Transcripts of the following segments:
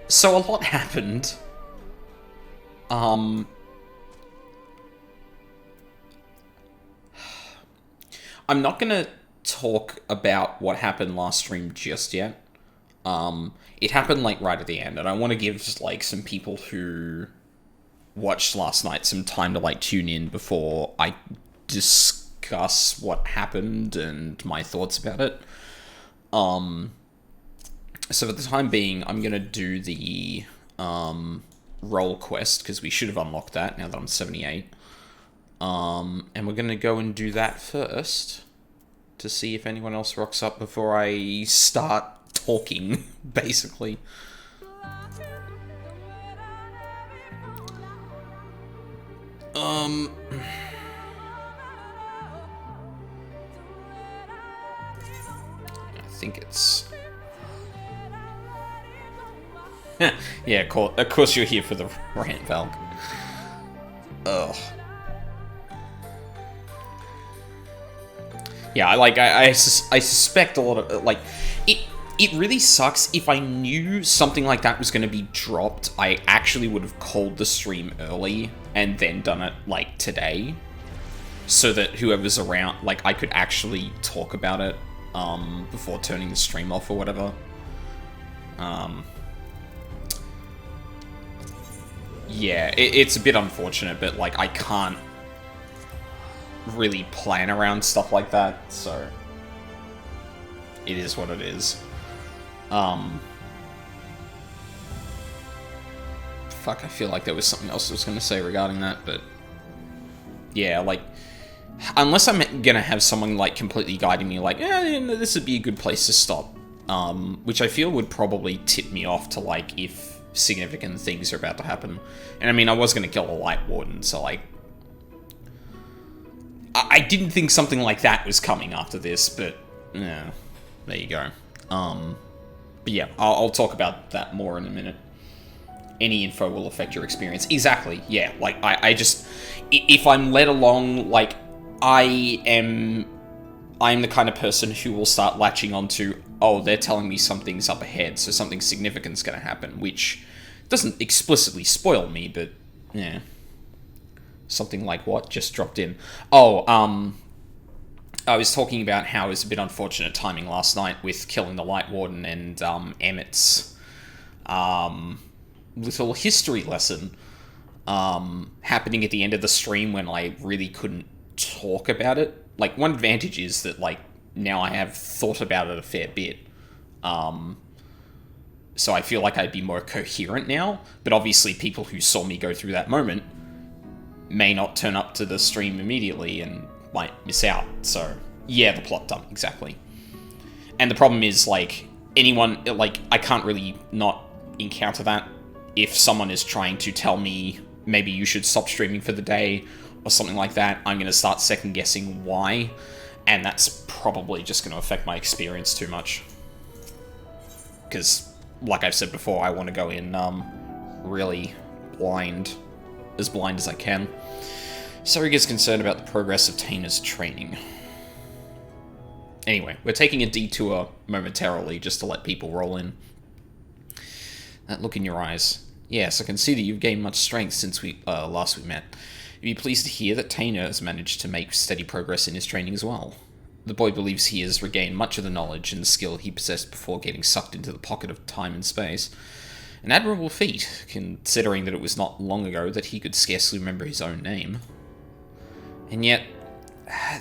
So a lot happened. I'm not gonna talk about what happened last stream just yet. It happened, like, right at the end, and I want to give, like, some people who watched last night some time to, like, tune in before I discuss what happened and my thoughts about it. So for the time being, I'm gonna do the, role quest, because we should have unlocked that now that I'm 78. And we're gonna go and do that first to see if anyone else rocks up before I start talking, basically. I think it's... yeah, of course you're here for the rant, Valk. Ugh. Yeah, I suspect a lot of, like, it really sucks. If I knew something like that was going to be dropped, I actually would have called the stream early and then done it, like, today. So that whoever's around, like, I could actually talk about it, before turning the stream off or whatever. Yeah, it's a bit unfortunate, but, like, I can't really plan around stuff like that, so it is what it is. Fuck, I feel like there was something else I was going to say regarding that, but yeah, like, unless I'm gonna have someone, like, completely guiding me, like, this would be a good place to stop, which I feel would probably tip me off to, like, if significant things are about to happen. And I mean, I was gonna kill a Light Warden, so, like, I didn't think something like that was coming after this, but, yeah, there you go. But yeah, I'll talk about that more in a minute. Any info will affect your experience. Exactly, yeah, like, I just... If I'm led along, like, I'm the kind of person who will start latching onto, oh, they're telling me something's up ahead, so something significant's gonna happen, which doesn't explicitly spoil me, but, yeah. Something like what just dropped in? Oh, I was talking about how it was a bit unfortunate timing last night with killing the Light Warden and Emmett's little history lesson happening at the end of the stream when I really couldn't talk about it. Like, one advantage is that, like, now I have thought about it a fair bit. So I feel like I'd be more coherent now, but obviously people who saw me go through that moment may not turn up to the stream immediately and might miss out. So, yeah, the plot dump, exactly. And the problem is, like, anyone, like, I can't really not encounter that. If someone is trying to tell me, maybe you should stop streaming for the day, or something like that, I'm going to start second-guessing why, and that's probably just going to affect my experience too much. Because, like I've said before, I want to go in, really blind as I can. Sorry gets concerned about the progress of Tana's training. Anyway, we're taking a detour momentarily just to let people roll in. That look in your eyes. Yes, I can see that you've gained much strength since last we met. You'd be pleased to hear that Tana has managed to make steady progress in his training as well. The boy believes he has regained much of the knowledge and the skill he possessed before getting sucked into the pocket of time and space. An admirable feat, considering that it was not long ago that he could scarcely remember his own name. And yet,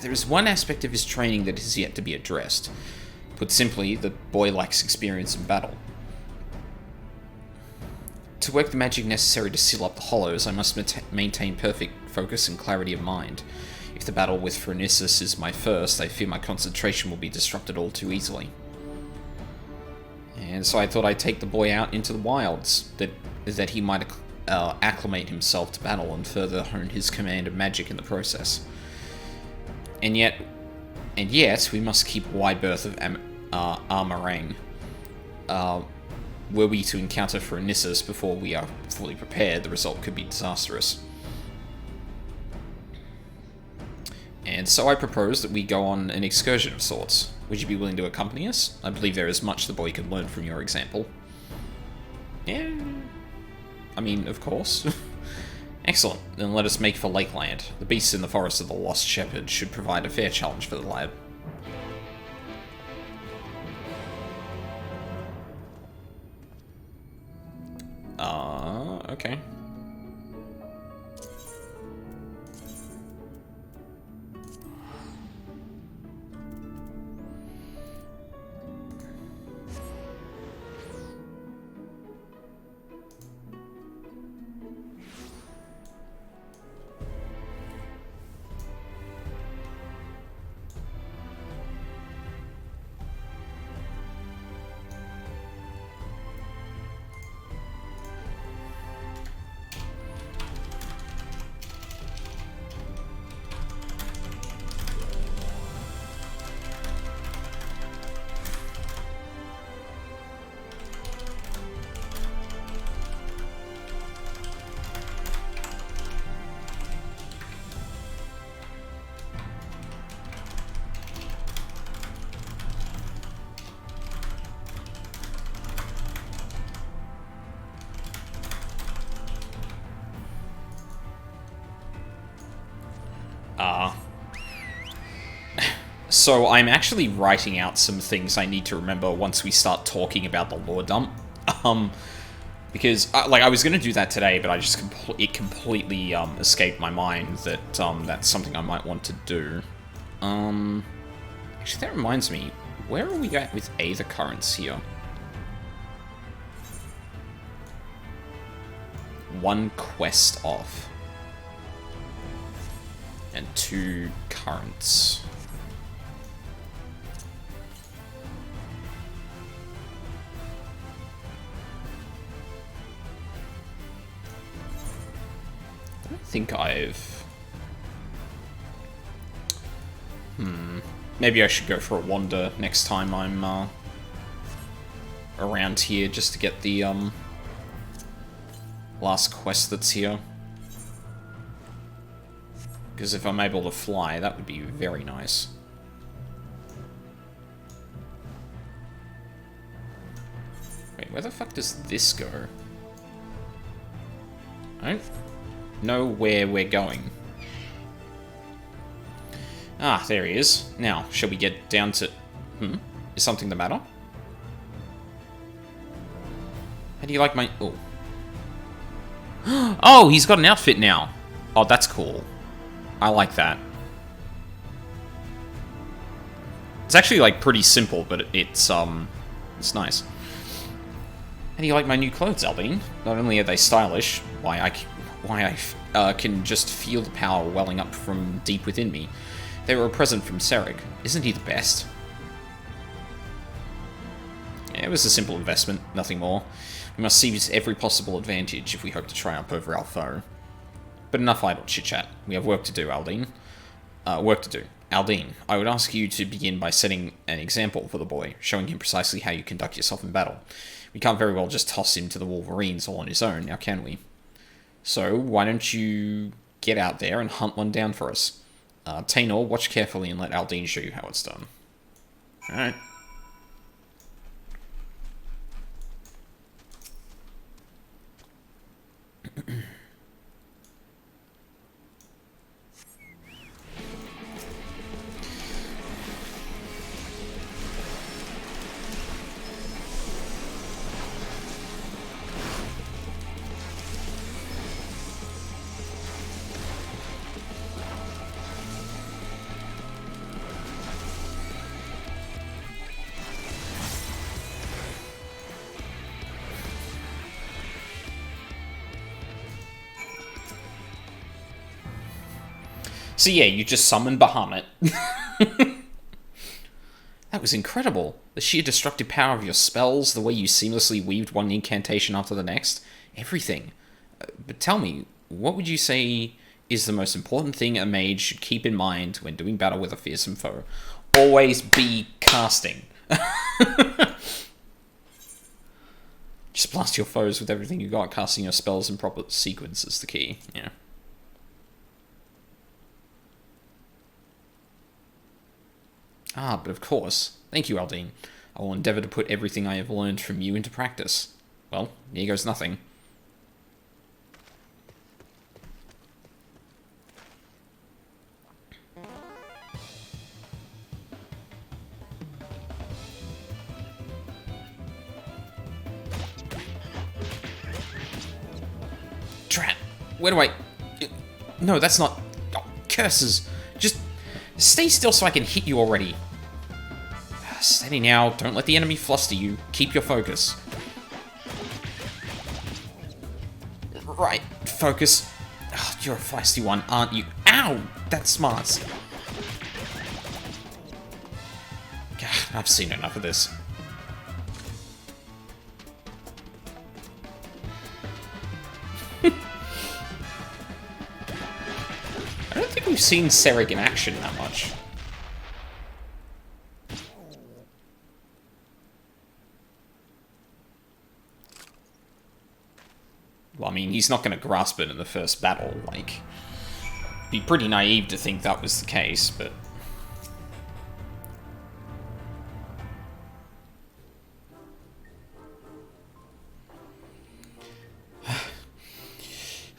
there is one aspect of his training that is yet to be addressed. Put simply, the boy lacks experience in battle. To work the magic necessary to seal up the hollows, I must maintain perfect focus and clarity of mind. If the battle with Phronesis is my first, I fear my concentration will be disrupted all too easily. And so I thought I'd take the boy out into the wilds, that he might acclimate himself to battle and further hone his command of magic in the process. And yet, we must keep wide berth of Armarang. Were we to encounter Phronesis before we are fully prepared, the result could be disastrous. And so I propose that we go on an excursion of sorts. Would you be willing to accompany us? I believe there is much the boy could learn from your example. Yeah. I mean, of course. Excellent. Then let us make for Lakeland. The beasts in the forest of the Lost Shepherd should provide a fair challenge for the lad. Okay. So I'm actually writing out some things I need to remember once we start talking about the lore dump. Because, like, I was going to do that today, but I just it completely escaped my mind that that's something I might want to do. Actually, that reminds me, where are we at with Aether Currents here? 1 quest off. And 2 currents. I don't think I've... Maybe I should go for a wander next time I'm around here just to get the last quest that's here. Because if I'm able to fly, that would be very nice. Wait, where the fuck does this go? I don't know where we're going. Ah, there he is. Now, shall we get down to... Is something the matter? How do you like my... Oh. Oh, he's got an outfit now. Oh, that's cool. I like that. It's actually, like, pretty simple, but it's nice. How do you like my new clothes, Albine? Not only are they stylish, why I can just feel the power welling up from deep within me. They were a present from Serig. Isn't he the best? Yeah, it was a simple investment, nothing more. We must seize every possible advantage if we hope to triumph over our foe. But enough idle chit-chat. We have work to do, Aldine. Aldine, I would ask you to begin by setting an example for the boy, showing him precisely how you conduct yourself in battle. We can't very well just toss him to the Wolverines all on his own, now can we? So, why don't you get out there and hunt one down for us? Tainor, watch carefully and let Aldine show you how it's done. Alright. So yeah, you just summon Bahamut. That was incredible. The sheer destructive power of your spells, the way you seamlessly weaved one incantation after the next. Everything. But tell me, what would you say is the most important thing a mage should keep in mind when doing battle with a fearsome foe? Always be casting. Just blast your foes with everything you got. Casting your spells in proper sequence is the key. Yeah. But of course. Thank you, Aldine. I will endeavour to put everything I have learned from you into practice. well, here goes nothing. Trap! Where do I... No, that's not... Oh, curses! Just stay still so I can hit you already. Steady now. Don't let the enemy fluster you. Keep your focus. Right. Focus. Oh, you're a feisty one, aren't you? Ow! That's smart. God, I've seen enough of this. I don't think we've seen Serig in action that much. Well, I mean, he's not going to grasp it in the first battle, like... It'd be pretty naive to think that was the case, but...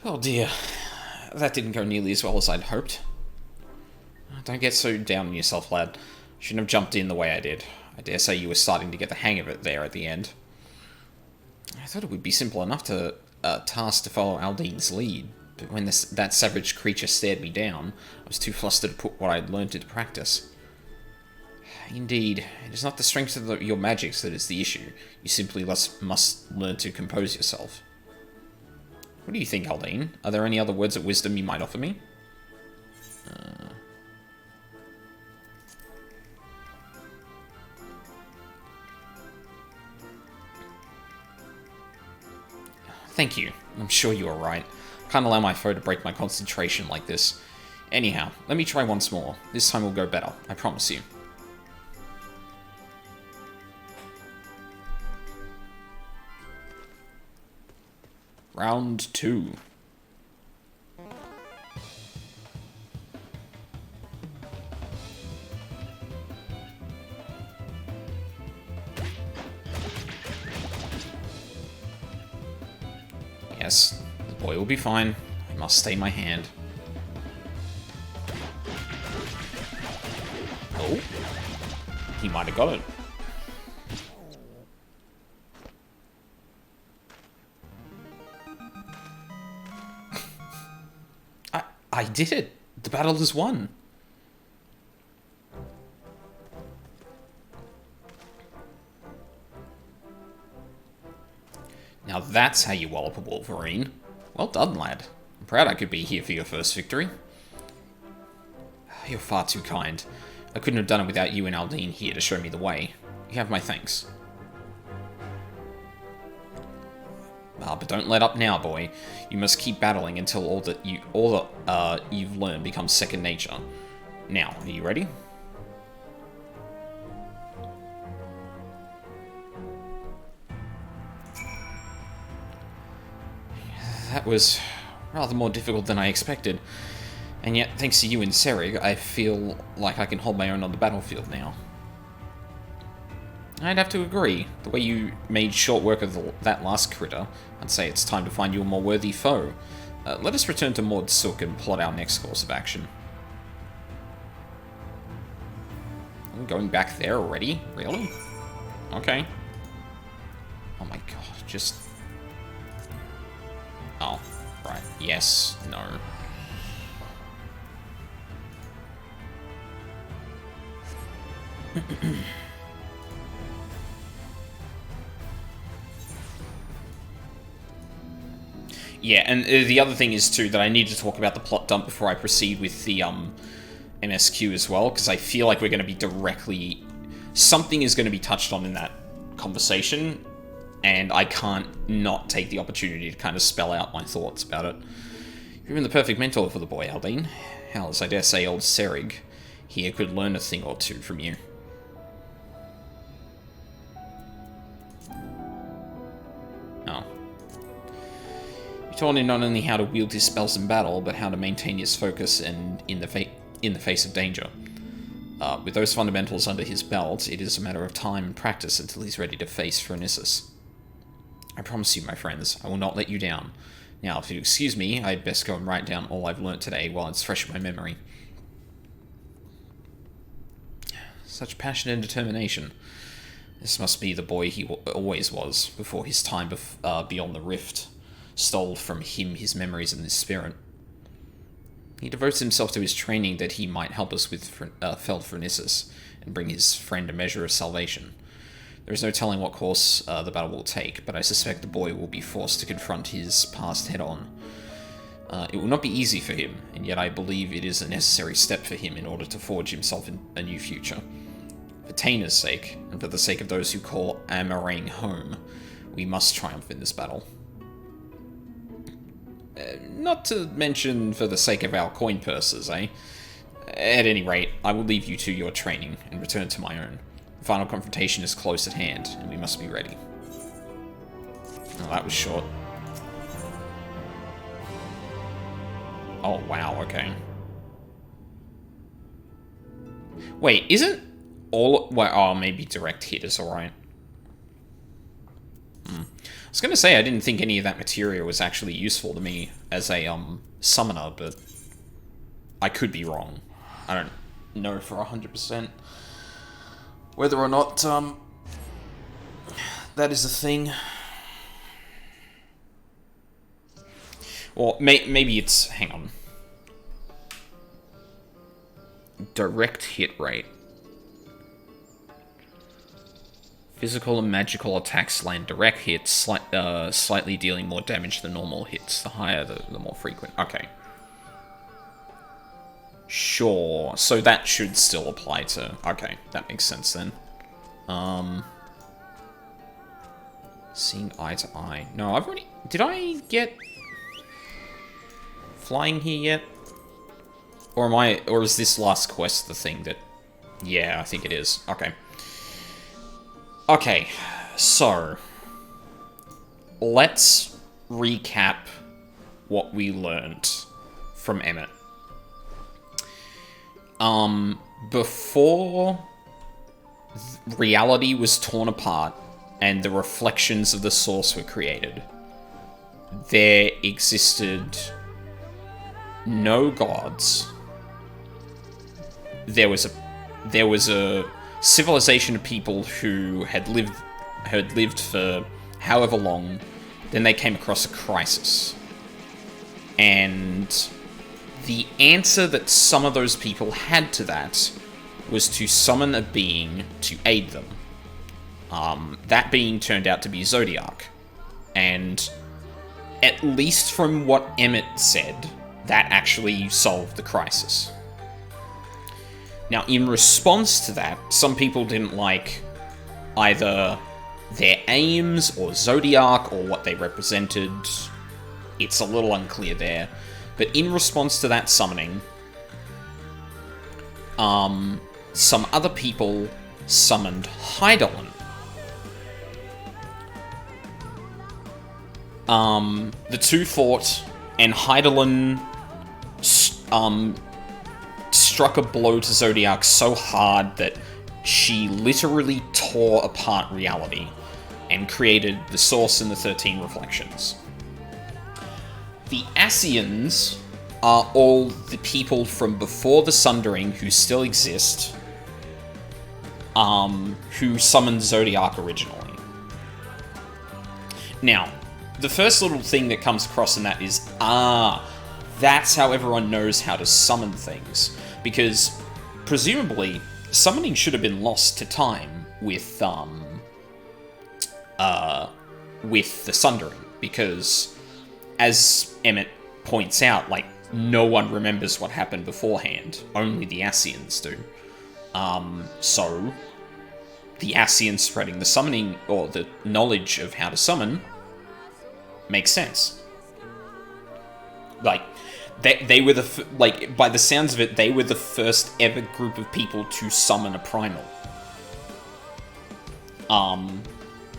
Oh dear. That didn't go nearly as well as I'd hoped. Don't get so down on yourself, lad. Shouldn't have jumped in the way I did. I dare say you were starting to get the hang of it there at the end. I thought it would be simple enough to task to follow Aldine's lead, but when that savage creature stared me down, I was too flustered to put what I'd learned into practice. Indeed, it is not the strength of your magics that is the issue. You simply must learn to compose yourself. What do you think, Aldine? Are there any other words of wisdom you might offer me? Thank you. I'm sure you are right. Can't allow my foe to break my concentration like this. Anyhow, let me try once more. This time will go better, I promise you. Round 2. Yes, the boy will be fine. I must stay my hand. Oh, he might have got it. I did it. The battle is won. Now that's how you wallop a Wolverine. Well done, lad. I'm proud I could be here for your first victory. You're far too kind. I couldn't have done it without you and Aldine here to show me the way. You have my thanks. But don't let up now, boy. You must keep battling until all that you've learned becomes second nature. Now, are you ready? That was rather more difficult than I expected. And yet, thanks to you and Serig, I feel like I can hold my own on the battlefield now. I'd have to agree. The way you made short work of that last critter, I'd say it's time to find you a more worthy foe. Let us return to Maud Sook and plot our next course of action. I'm going back there already? Really? Okay. Oh my god, just... Oh, right. Yes, no. Yeah, and the other thing is, too, that I need to talk about the plot dump before I proceed with the MSQ as well, because I feel like we're going to be directly... Something is going to be touched on in that conversation, and I can't not take the opportunity to kind of spell out my thoughts about it. You're the perfect mentor for the boy, Aldine. Hell, as I dare say old Serig here could learn a thing or two from you. Oh. You taught him not only how to wield his spells in battle, but how to maintain his focus and in the face of danger. With those fundamentals under his belt, it is a matter of time and practice until he's ready to face Phronesis. I promise you, my friends, I will not let you down. Now, if you excuse me, I'd best go and write down all I've learnt today while it's fresh in my memory. Such passion and determination. This must be the boy he always was, before his time beyond the rift stole from him his memories and his spirit. He devotes himself to his training that he might help us with Feldphronissus and bring his friend a measure of salvation. There is no telling what course the battle will take, but I suspect the boy will be forced to confront his past head-on. It will not be easy for him, and yet I believe it is a necessary step for him in order to forge himself in a new future. For Taina's sake, and for the sake of those who call Amarang home, we must triumph in this battle. Not to mention for the sake of our coin purses, eh? At any rate, I will leave you to your training and return to my own. The final confrontation is close at hand, and we must be ready. Oh, that was short. Oh, wow, okay. Wait, isn't all... Well, oh, maybe direct hit is alright. I was going to say I didn't think any of that material was actually useful to me as a summoner, but I could be wrong. I don't know for 100% whether or not that is a thing. Or maybe it's... Hang on. Direct hit rate. Physical and magical attacks land direct hits, slightly dealing more damage than normal hits. The higher, the more frequent. Okay. Sure. So that should still apply to... Okay, that makes sense then. Seeing eye to eye. No, I've already... Did I get... flying here yet? Or am I... Or is this last quest the thing that... Yeah, I think it is. Okay. Okay, so... Let's recap what we learned from Emmett. Before reality was torn apart and the reflections of the source were created, there existed no gods. There was a civilization of people who had lived for however long. Then they came across a crisis. And the answer that some of those people had to that was to summon a being to aid them. That being turned out to be Zodiac. And at least from what Emmett said, that actually solved the crisis. Now, in response to that, some people didn't like either their aims or Zodiac or what they represented. It's a little unclear there. But in response to that summoning, some other people summoned Hydaelyn. The two fought, and Hydaelyn struck a blow to Zodiac so hard that she literally tore apart reality and created the Source and the 13 Reflections. The Ascians are all the people from before the Sundering who still exist, who summoned Zodiac originally. Now, the first little thing that comes across in that is, that's how everyone knows how to summon things. Because, presumably, summoning should have been lost to time with the Sundering. Because, as Emmett points out, like, no one remembers what happened beforehand. Only the Ascians do. So, the Ascians spreading the summoning, or the knowledge of how to summon, makes sense. Like, they were by the sounds of it, they were the first ever group of people to summon a Primal.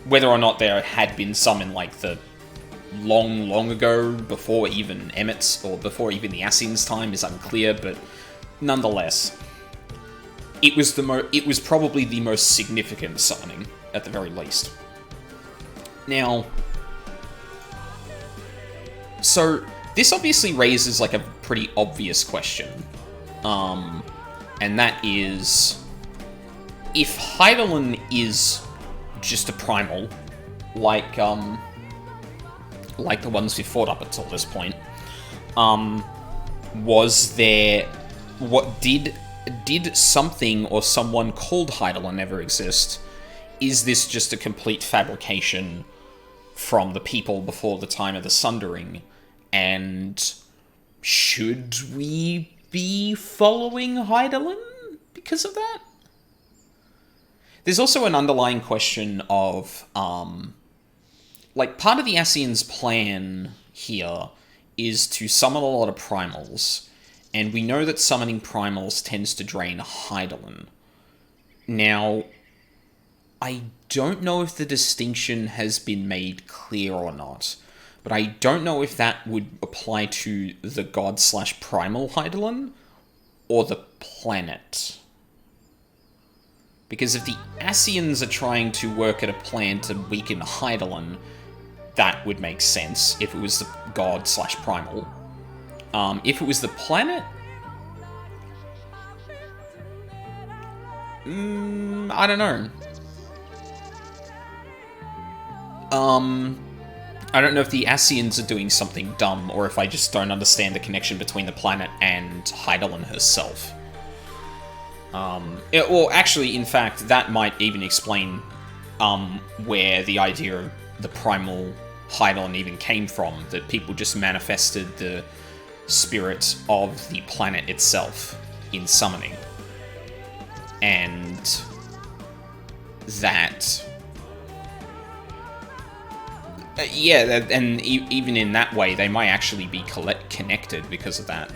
Whether or not there had been some in, like, the long ago, before even Emmett's, or before even the Ascians' time, is unclear, but nonetheless, it was probably the most significant summoning, at the very least. Now, So, this obviously raises, like, a pretty obvious question. And that is... if Hydaelyn is just a primal, like the ones we fought up until this point, was there... Did something or someone called Hydaelyn ever exist? Is this just a complete fabrication from the people before the time of the Sundering? And should we be following Hydaelyn because of that? There's also an underlying question of, like, part of the Ascians' plan here is to summon a lot of Primals, and we know that summoning Primals tends to drain Hydaelyn. Now, I don't know if the distinction has been made clear or not, but I don't know if that would apply to the god/primal Hydaelyn or the planet. Because if the Ascians are trying to work at a plan to weaken Hydaelyn, that would make sense if it was the god/primal. If it was the planet... I don't know. I don't know if the Ascians are doing something dumb, or if I just don't understand the connection between the planet and Hydaelyn herself. Well, actually, in fact, that might even explain where the idea of the primal Hydaelyn even came from, that people just manifested the spirit of the planet itself in summoning. And that... yeah, and even in that way, they might actually be connected because of that.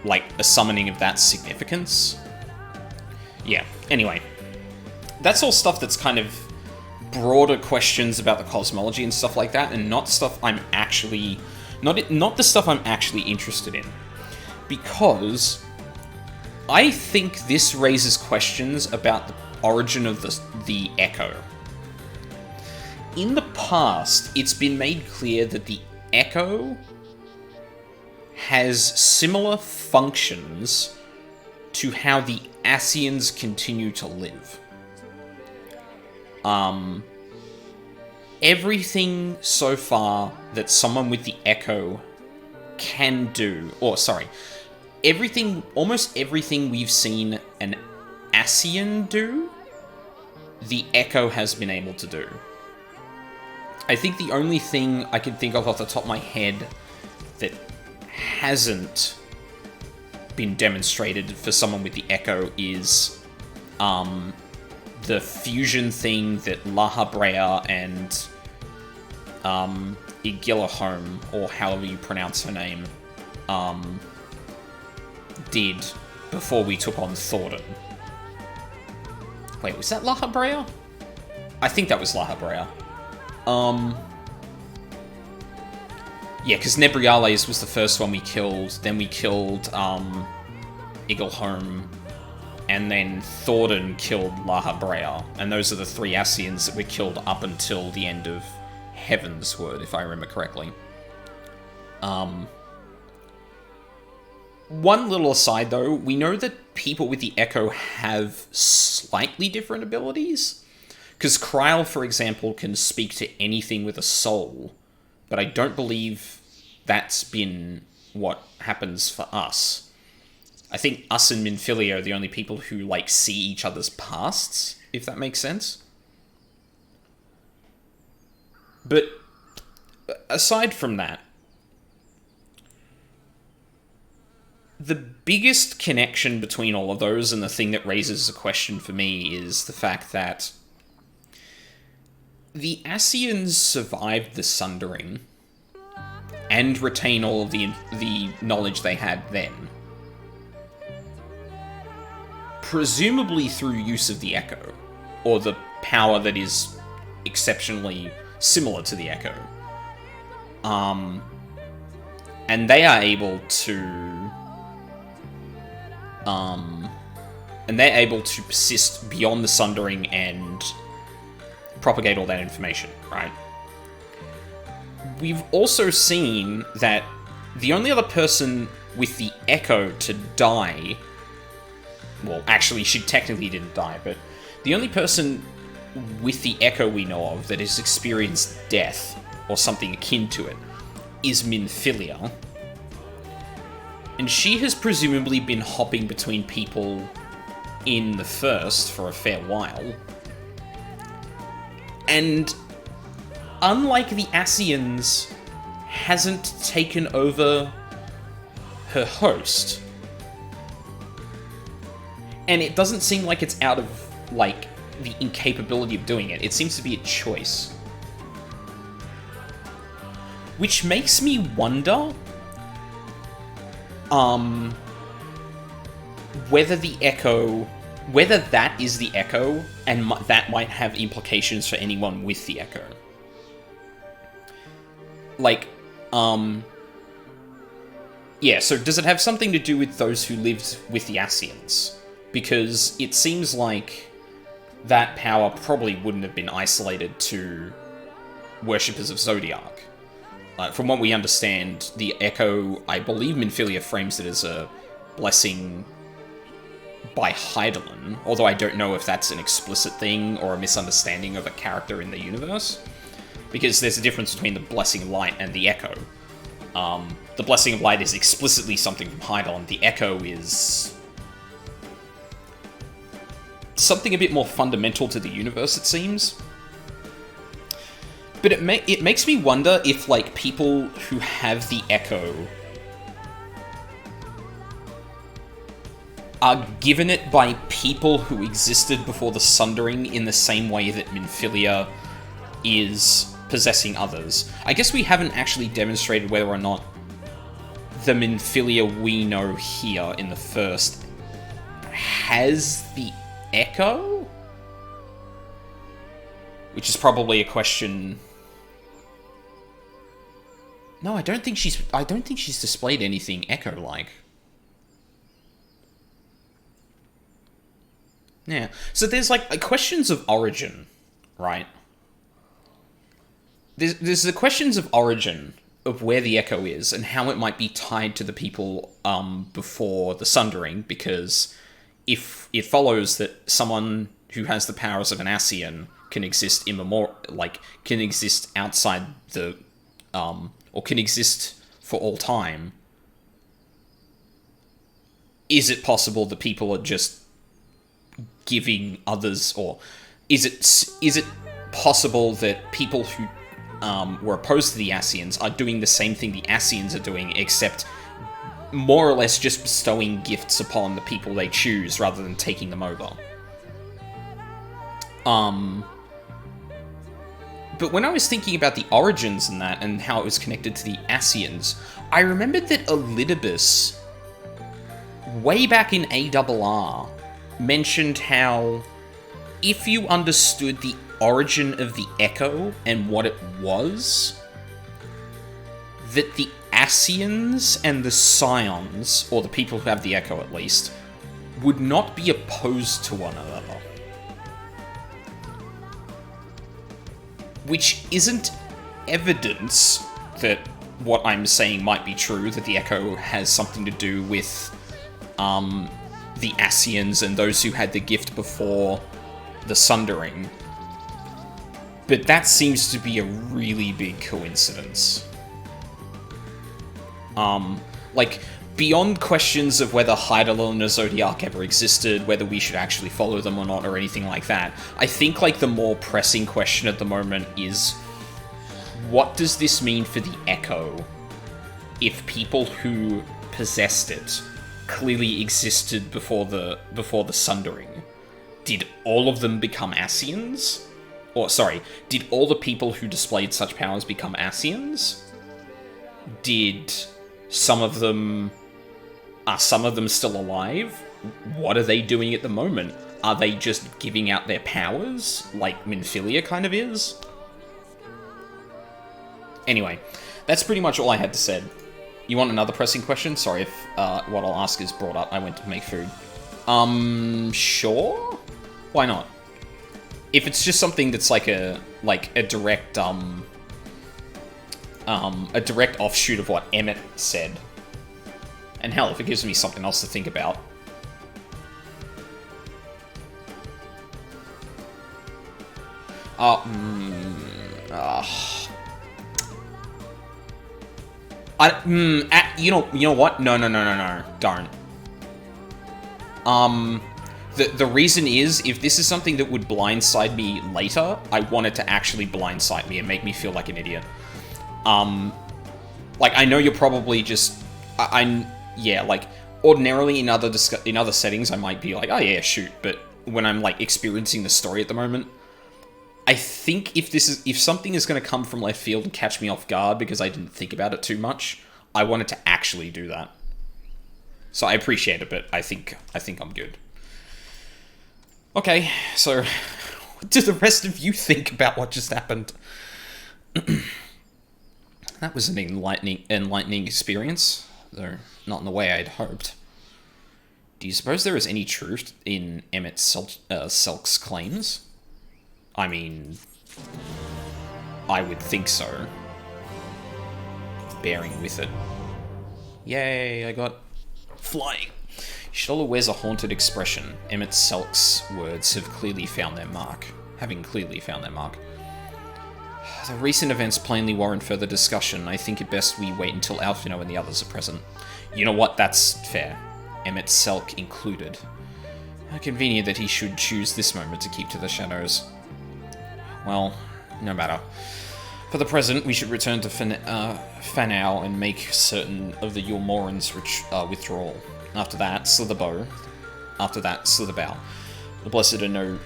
Like, a summoning of that significance? Yeah, anyway. That's all stuff that's kind of broader questions about the cosmology and stuff like that, and not stuff I'm actually... Not the stuff I'm actually interested in. Because I think this raises questions about the origin of the Echo. In the past, it's been made clear that the Echo has similar functions to how the Ascians continue to live. Everything so far that someone with the Echo can do, almost everything we've seen an Ascian do, the Echo has been able to do. I think the only thing I can think of off the top of my head that hasn't been demonstrated for someone with the Echo is the fusion thing that Lahabrea and Igilahome, or however you pronounce her name, did before we took on Thordan. Wait, was that Lahabrea? I think that was Lahabrea. Yeah, because Nebriales was the first one we killed, then we killed Igilahome, and then Thordan killed Lahabrea, and those are the three Ascians that were killed up until the end of Heaven's Word, if I remember correctly. One little aside, though, we know that people with the Echo have slightly different abilities. Because Kryl, for example, can speak to anything with a soul, but I don't believe that's been what happens for us. I think us and Minfilia are the only people who, like, see each other's pasts, if that makes sense. But aside from that, the biggest connection between all of those, and the thing that raises a question for me, is the fact that the Ascians survived the Sundering and retain all of the knowledge they had then. Presumably through use of the Echo, or the power that is exceptionally similar to the Echo. And they are able to... and they're able to persist beyond the Sundering and propagate all that information, right? We've also seen that the only other person with the Echo to die... Well, actually, she technically didn't die, but the only person with the Echo we know of that has experienced death, or something akin to it, is Minfilia. And she has presumably been hopping between people in the First for a fair while. And unlike the Ascians, hasn't taken over her host. And it doesn't seem like it's out of, like, the incapability of doing it. It seems to be a choice. Which makes me wonder... whether the Echo... Whether that is the Echo, and that might have implications for anyone with the Echo. Like, yeah, so does it have something to do with those who lived with the Ascians? Because it seems like that power probably wouldn't have been isolated to worshippers of Zodiark. From what we understand, the Echo, I believe Minfilia frames it as a blessing by Hydaelyn, although I don't know if that's an explicit thing or a misunderstanding of a character in the universe. Because there's a difference between the Blessing of Light and the Echo. The Blessing of Light is explicitly something from Hydaelyn. The Echo is something a bit more fundamental to the universe, it seems. But it makes me wonder if, like, people who have the Echo are given it by people who existed before the Sundering in the same way that Minfilia is possessing others. I guess we haven't actually demonstrated whether or not the Minfilia we know here in the First has the Echo? Which is probably a question... No, I don't think she's displayed anything Echo-like. Yeah. So there's, like, questions of origin, right? There's the questions of origin of where the Echo is and how it might be tied to the people before the Sundering, because if it follows that someone who has the powers of an Ascian can exist can exist outside the or can exist for all time, is it possible that people are just giving others, or is it possible that people who were opposed to the Ascians are doing the same thing the Ascians are doing, except more or less just bestowing gifts upon the people they choose rather than taking them over? But when I was thinking about the origins and that, and how it was connected to the Ascians, I remembered that Elidibus, way back in ARR, mentioned how if you understood the origin of the Echo and what it was, that the Ascians and the Scions, or the people who have the Echo at least, would not be opposed to one another. Which isn't evidence that what I'm saying might be true, that the Echo has something to do with the Ascians and those who had the gift before the Sundering. But that seems to be a really big coincidence. Like, beyond questions of whether Hydaelyn or Zodiark ever existed, whether we should actually follow them or not, or anything like that, I think, like, the more pressing question at the moment is, what does this mean for the Echo if people who possessed it clearly existed before the Sundering? Did all of them become Ascians? Or, sorry, did all the people who displayed such powers become Ascians? Did some of them... Are some of them still alive? What are they doing at the moment? Are they just giving out their powers, like Minfilia kind of is? Anyway, that's pretty much all I had to say. You want another pressing question? Sorry if what I'll ask is brought up. I went to make food. Sure? Why not? if it's just something that's like a direct offshoot of what Emmett said, and hell, if it gives me something else to think about. You know what? No, don't. The reason is, if this is something that would blindside me later, I want it to actually blindside me and make me feel like an idiot. Like, I know you're probably just... yeah, like, ordinarily in other settings, I might be like, oh yeah, shoot, but when I'm, like, experiencing the story at the moment, I think if something is going to come from left field and catch me off guard because I didn't think about it too much, I want it to actually do that. So I appreciate it, but I think I'm good. Okay, so what do the rest of you think about what just happened? That was an enlightening experience, though not in the way I'd hoped. Do you suppose there is any truth in Emmett Selk's claims? I mean, I would think so. Bearing with it. Yay, I got flying. Shola wears a haunted expression. Emmett Selk's words have clearly found their mark. The recent events plainly warrant further discussion. I think it best we wait until Alphino and the others are present. You know what? That's fair. Emmett Selk included. How convenient that he should choose this moment to keep to the shadows. Well, no matter. For the present, we should return to Fanau and make certain of the Yulmoran's withdrawal. After that, slither bow. After that, slither bow. The Blessed are no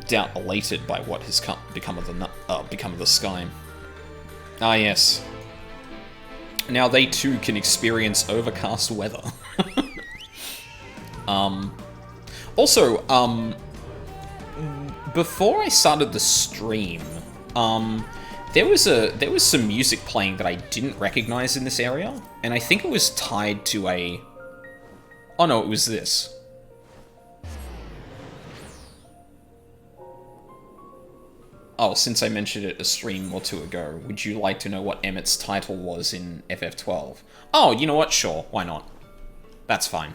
doubt elated by what has become of the sky. Ah, yes. Now they too can experience overcast weather. Also, before I started the stream, there was some music playing that I didn't recognize in this area, and I think it was tied to a... Oh no, it was this. Oh, since I mentioned it a stream or two ago, would you like to know what Emmett's title was in FF12? Oh, you know what? Sure, why not? That's fine.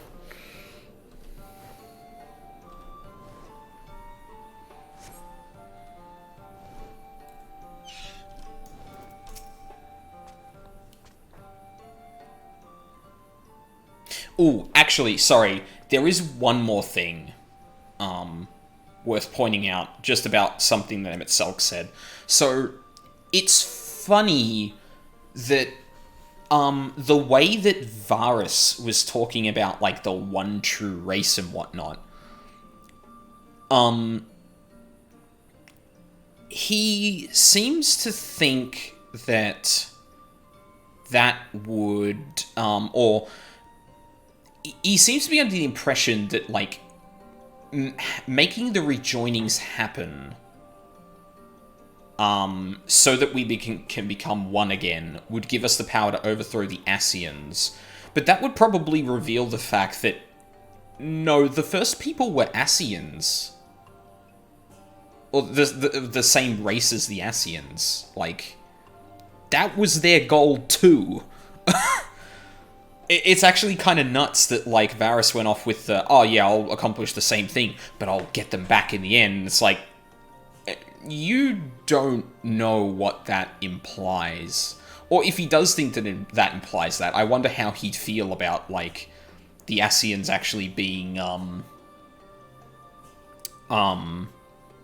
Ooh, actually, sorry. There is one more thing worth pointing out, just about something that Emmett Selk said. So, it's funny that the way that Varus was talking about, like, the one true race and whatnot, he seems to think that that would, or... He seems to be under the impression that, like, making the rejoinings happen, so that we can become one again, would give us the power to overthrow the Ascians. But that would probably reveal the fact that, no, the first people were Ascians. Or the same race as the Ascians. Like, that was their goal too. It's actually kind of nuts that, like, Varus went off with the, oh yeah, I'll accomplish the same thing, but I'll get them back in the end. It's like, you don't know what that implies. Or if he does think that that implies that, I wonder how he'd feel about, like, the Ascians actually being, more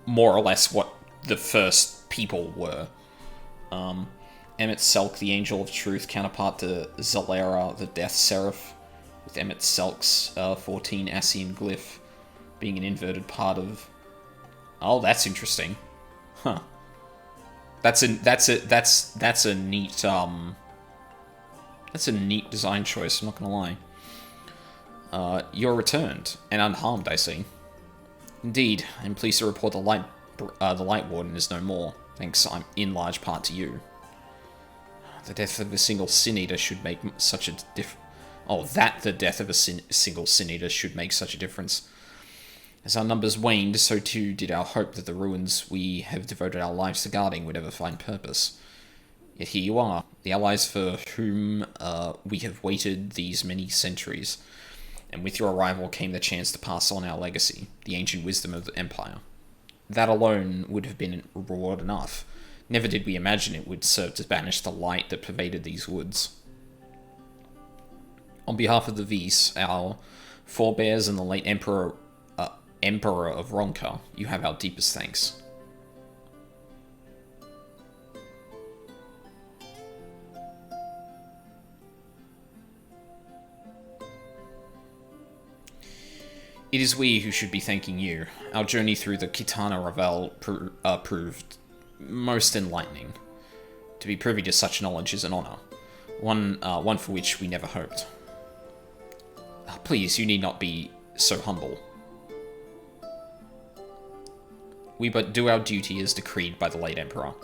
or less what the first people were. Emmett Selk, the Angel of Truth, counterpart to Zalera, the Death Seraph, with Emmett Selk's 14 Ascian glyph being an inverted part of... Oh, that's interesting. Huh. That's a neat, that's a neat design choice, I'm not gonna lie. You're returned, and unharmed, I see. Indeed, I'm pleased to report the Light Warden is no more, thanks in large part to you. The death of a single Sin Eater should make such a the death of a single Sin Eater should make such a difference. As our numbers waned, so too did our hope that the ruins we have devoted our lives to guarding would ever find purpose. Yet here you are, the allies for whom we have waited these many centuries. And with your arrival came the chance to pass on our legacy, the ancient wisdom of the Empire. That alone would have been reward enough. Never did we imagine it would serve to banish the light that pervaded these woods. On behalf of the Vis, our forebears and the late Emperor of Ronka, you have our deepest thanks. It is we who should be thanking you. Our journey through the Kitana Ravel proved most enlightening. To be privy to such knowledge is an honor, one for which we never hoped. Please, you need not be so humble. We but do our duty as decreed by the late Emperor.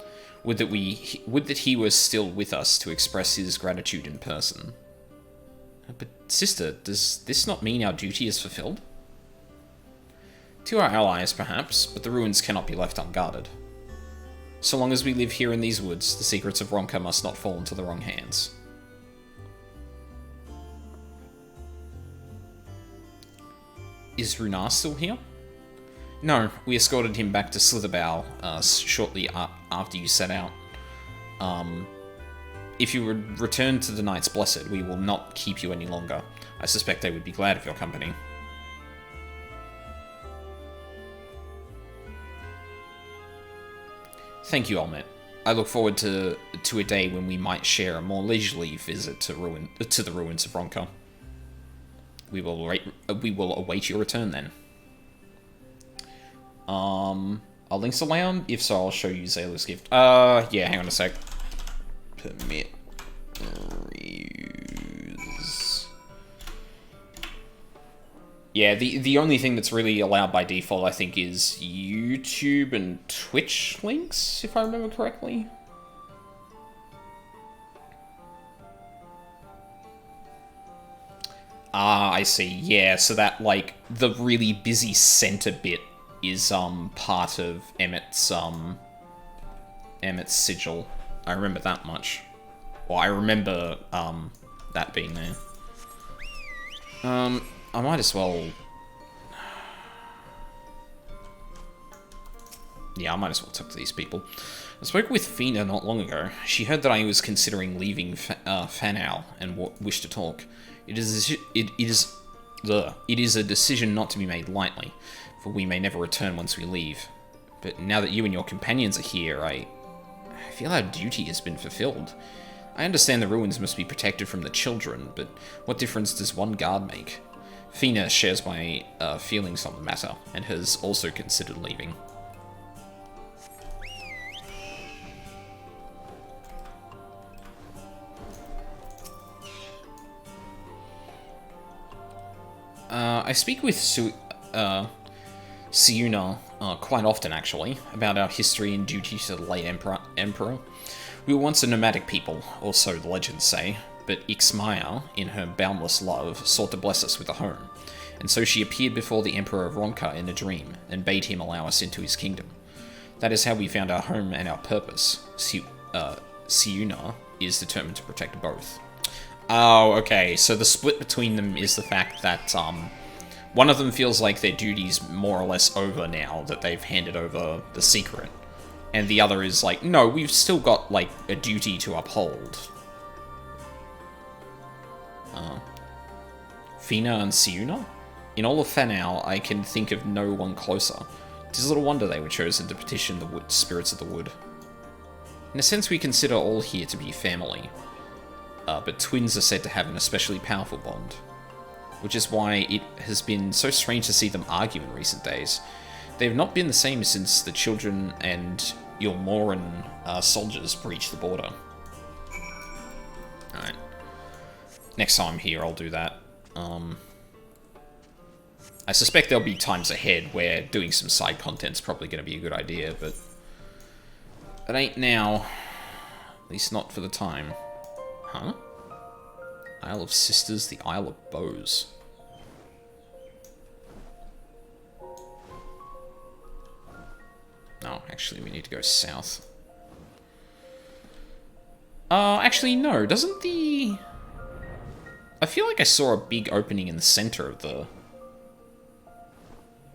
Would that he was still with us to express his gratitude in person. But, sister, does this not mean our duty is fulfilled? To our allies, perhaps, but the ruins cannot be left unguarded. So long as we live here in these woods, the secrets of Ronka must not fall into the wrong hands. Is Runar still here? No, we escorted him back to Slitherbow shortly after you set out. If you would return to the Knights Blessed, we will not keep you any longer. I suspect they would be glad of your company. Thank you, Olmet. I look forward to a day when we might share a more leisurely visit to the ruins of Ronka. We will await your return then. Are links around? If so, I'll show you Zayla's gift. Yeah, hang on a sec. Permit reuse. Yeah, the only thing that's really allowed by default, I think, is YouTube and Twitch links, if I remember correctly. Ah, I see. Yeah, so that, like, the really busy center bit is, part of Emmett's sigil. I remember that much. Well, I remember, that being there. I might as well... Yeah, I might as well talk to these people. I spoke with Fina not long ago. She heard that I was considering leaving Fanau and wished to talk. It is a decision not to be made lightly, for we may never return once we leave. But now that you and your companions are here, I feel our duty has been fulfilled. I understand the ruins must be protected from the children, but what difference does one guard make? Fina shares my feelings on the matter, and has also considered leaving. I speak with Siuna quite often, actually, about our history and duty to the late Emperor. We were once a nomadic people, or so the legends say, but Ixmaya, in her boundless love, sought to bless us with a home, and so she appeared before the Emperor of Ronka in a dream, and bade him allow us into his kingdom. That is how we found our home and our purpose. Siuna is determined to protect both. Oh, okay, so the split between them is the fact that, one of them feels like their duty's more or less over now that they've handed over the secret. And the other is like, no, we've still got, like, a duty to uphold. Fina and Siuna? In all of Fanau, I can think of no one closer. 'Tis little wonder they were chosen to petition the spirits of the wood. In a sense, we consider all here to be family. But twins are said to have an especially powerful bond. Which is why it has been so strange to see them argue in recent days. They have not been the same since the children and Yulmoran soldiers breached the border. Alright. Next time I'm here, I'll do that. I suspect there'll be times ahead where doing some side content's probably going to be a good idea, but it ain't now. At least not for the time. Huh? Isle of Sisters, the Isle of Bows. Oh, actually, we need to go south. Actually, no. Doesn't the... I feel like I saw a big opening in the center of the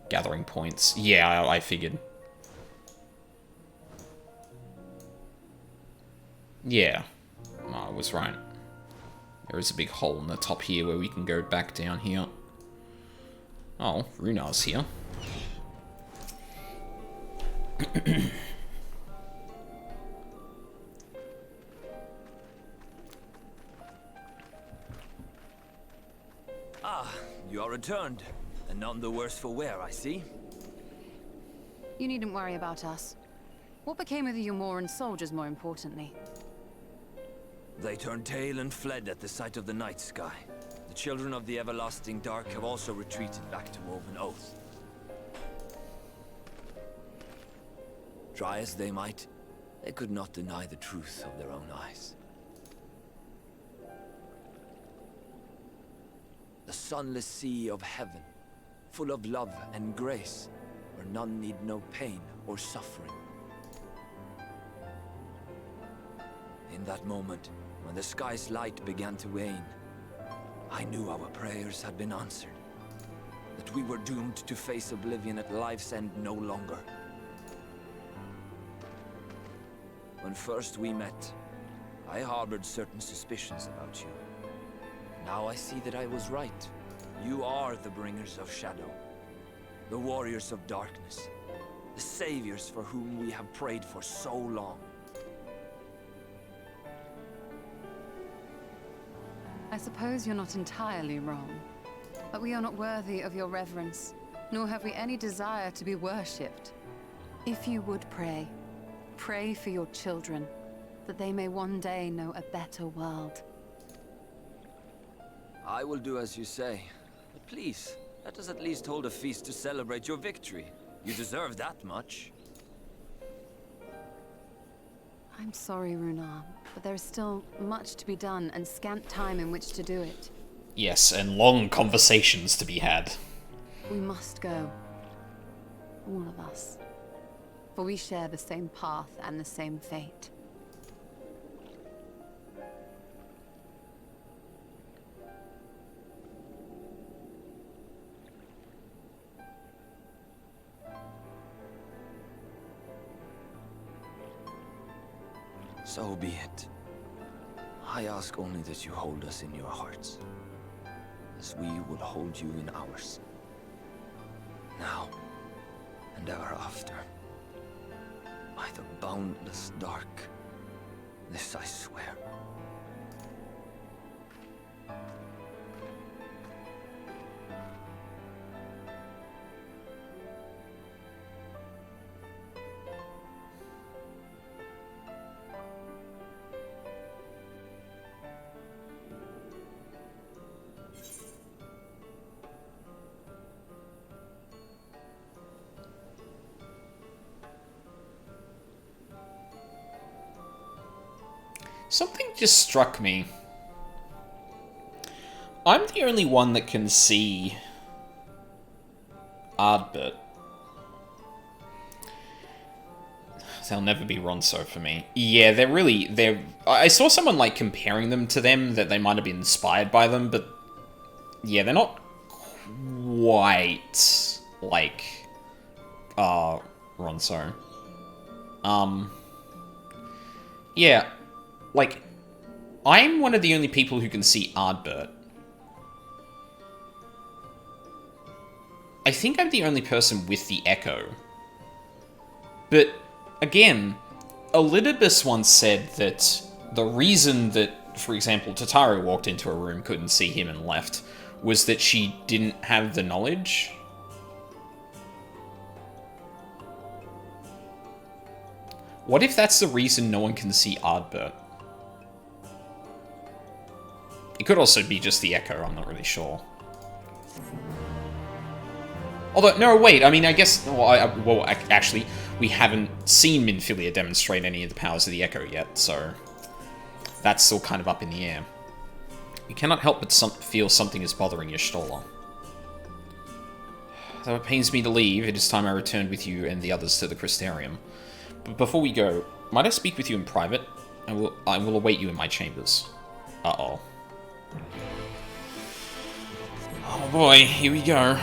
gathering points. Yeah, I figured. Yeah. I was right. There is a big hole in the top here where we can go back down here. Oh, Runar's here. Ah, you are returned. And none the worse for wear, I see. You needn't worry about us. What became of the Umoran soldiers, more importantly? They turned tail and fled at the sight of the night sky. The children of the everlasting dark have also retreated back to Woven Oath. Try as they might, they could not deny the truth of their own eyes. The sunless sea of heaven, full of love and grace, where none need know pain or suffering. In that moment, when the sky's light began to wane, I knew our prayers had been answered. That we were doomed to face oblivion at life's end no longer. When first we met, I harbored certain suspicions about you. Now I see that I was right. You are the bringers of shadow, the warriors of darkness, the saviors for whom we have prayed for so long. I suppose you're not entirely wrong, but we are not worthy of your reverence, nor have we any desire to be worshipped. If you would pray, pray for your children, that they may one day know a better world. I will do as you say, but please, let us at least hold a feast to celebrate your victory. You deserve that much. I'm sorry, Runar, but there is still much to be done and scant time in which to do it. Yes, and long conversations to be had. We must go. All of us. For we share the same path and the same fate. So be it. I ask only that you hold us in your hearts, as we will hold you in ours. Now, and ever after. By the boundless dark, this I swear. Something just struck me. I'm the only one that can see Ardbert. They'll never be Ronso for me. Yeah, they're... I saw someone, like, comparing them to them, that they might have been inspired by them, but... Yeah, they're not quite like... Ronso. Yeah... Like, I'm one of the only people who can see Ardbert. I think I'm the only person with the Echo. But, again, Elidibus once said that the reason that, for example, Tataru walked into a room, couldn't see him, and left, was that she didn't have the knowledge. What if that's the reason no one can see Ardbert? It could also be just the Echo, I'm not really sure. Although, no, wait, I mean, I guess... Well, actually, we haven't seen Minfilia demonstrate any of the powers of the Echo yet, so... That's still kind of up in the air. You cannot help but feel something is bothering your Stola. Though it pains me to leave, it is time I returned with you and the others to the Crystarium. But before we go, might I speak with you in private? I will await you in my chambers. Uh-oh. Oh boy, here we go.